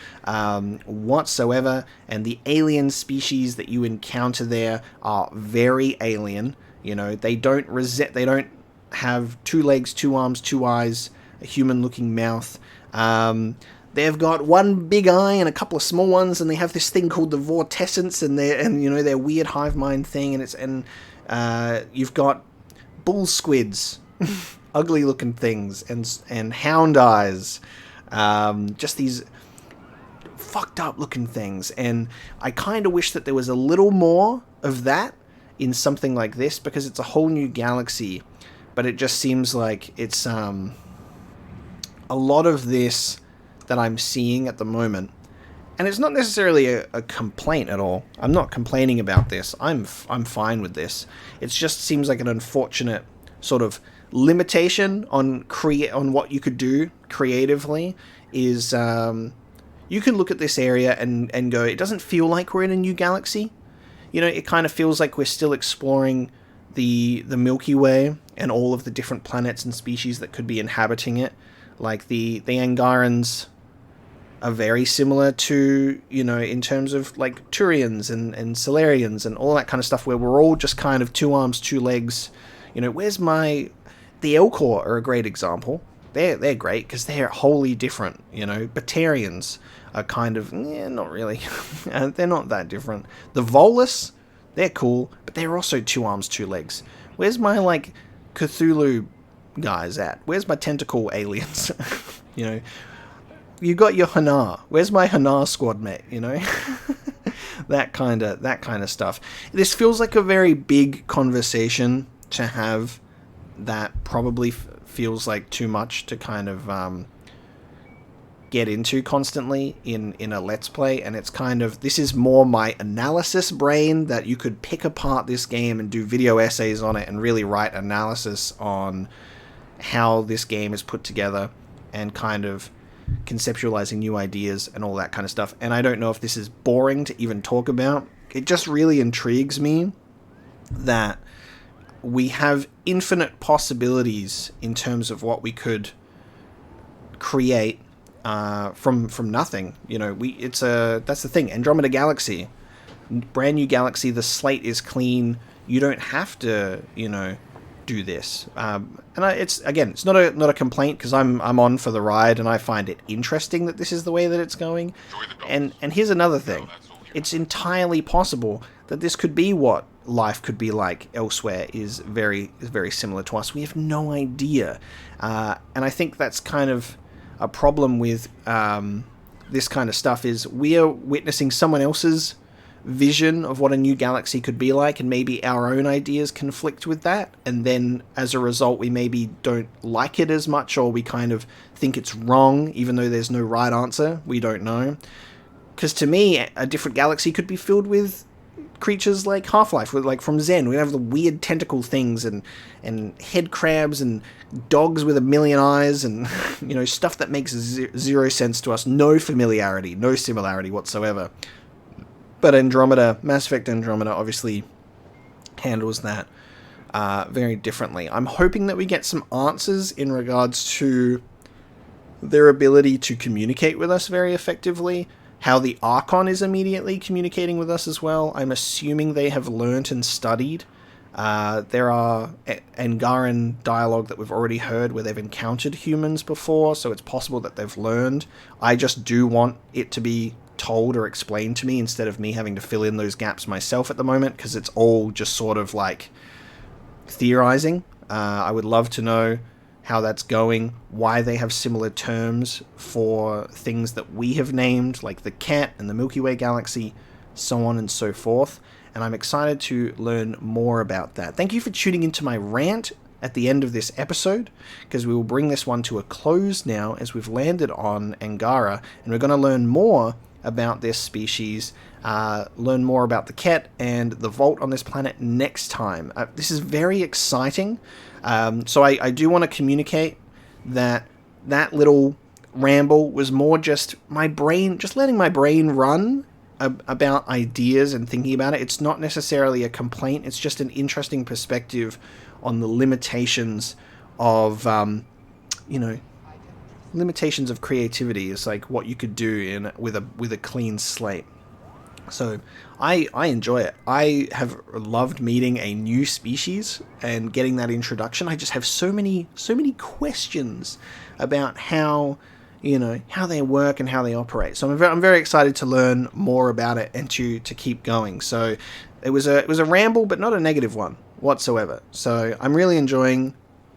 whatsoever, and the alien species that you encounter there are very alien. They don't have 2 legs, 2 arms, 2 eyes, a human-looking mouth. They've got 1 big eye and a couple of small ones, and they have this thing called the vortescence, and their weird hive mind thing, and you've got bull squids, ugly looking things, and hound eyes, just these fucked up looking things. And I kind of wish that there was a little more of that in something like this, because it's a whole new galaxy, but it just seems like it's a lot of this that I'm seeing at the moment. And it's not necessarily a complaint at all. I'm not complaining about this. I'm fine with this. It just seems like an unfortunate sort of limitation on what you could do creatively. Is you can look at this area and go, it doesn't feel like we're in a new galaxy. It kind of feels like we're still exploring the Milky Way and all of the different planets and species that could be inhabiting it. Like the Angarans are very similar to, in terms of like Turians and Solarians and all that kind of stuff, where we're all just kind of 2 arms, 2 legs. The Elcor are a great example. They're great because they're wholly different. Batarians are kind of, not really. They're not that different. The Volus, they're cool, but they're also 2 arms, 2 legs. Where's my like Cthulhu guys at? Where's my tentacle aliens? You got your Hanar. Where's my Hanar squad mate? that kind of stuff. This feels like a very big conversation to have. That probably feels like too much to kind of get into constantly in a Let's Play, and it's kind of, this is more my analysis brain, that you could pick apart this game and do video essays on it and really write analysis on how this game is put together and kind of conceptualizing new ideas and all that kind of stuff. And I don't know if this is boring to even talk about. It just really intrigues me that we have infinite possibilities in terms of what we could create from nothing. That's the thing. Andromeda Galaxy, brand new galaxy. The slate is clean. You don't have to, do this. It's not a complaint, because I'm on for the ride and I find it interesting that this is the way that it's going. And here's another thing. It's entirely possible that this could be what life could be like elsewhere, is very, very similar to us. We have no idea. And I think that's kind of a problem with this kind of stuff, is we are witnessing someone else's vision of what a new galaxy could be like, and maybe our own ideas conflict with that, and then as a result we maybe don't like it as much, or we kind of think it's wrong even though there's no right answer. We don't know. Because to me, a different galaxy could be filled with creatures like Half-Life, with like from Zen. We have the weird tentacle things and head crabs and dogs with 1,000,000 eyes and stuff that makes zero sense to us. No familiarity, no similarity whatsoever. But Mass Effect Andromeda obviously handles that very differently. I'm hoping that we get some answers in regards to their ability to communicate with us very effectively, how the Archon is immediately communicating with us as well. I'm assuming they have learnt and studied There are Angaran dialogue that we've already heard where they've encountered humans before, so it's possible that they've learned. I just do want it to be told or explained to me instead of me having to fill in those gaps myself at the moment, because it's all just sort of like theorizing. I would love to know how that's going, why they have similar terms for things that we have named, like the Kett and the Milky Way galaxy, so on and so forth. And I'm excited to learn more about that. Thank you for tuning into my rant at the end of this episode, because we will bring this one to a close now as we've landed on Angara, and we're going to learn more about this species, learn more about the Kett and the Vault on this planet next time. This is very exciting. So I do want to communicate that little ramble was more just my brain, just letting my brain run about ideas and thinking about it. It's not necessarily a complaint. It's just an interesting perspective on the limitations of, limitations of creativity. Is like what you could do with a clean slate. So I enjoy it. I have loved meeting a new species and getting that introduction. I just have so many questions about how they work and how they operate. So I'm very excited to learn more about it and to keep going. So it was a ramble, but not a negative one whatsoever. So I'm really enjoying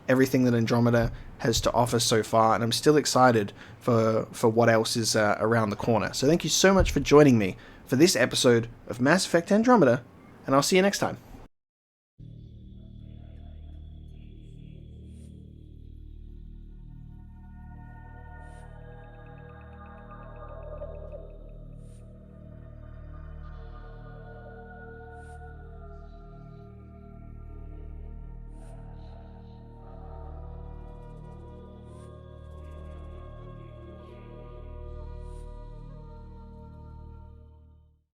everything that Andromeda has to offer so far, and I'm still excited for what else is around the corner. So thank you so much for joining me for this episode of Mass Effect Andromeda, and I'll see you next time.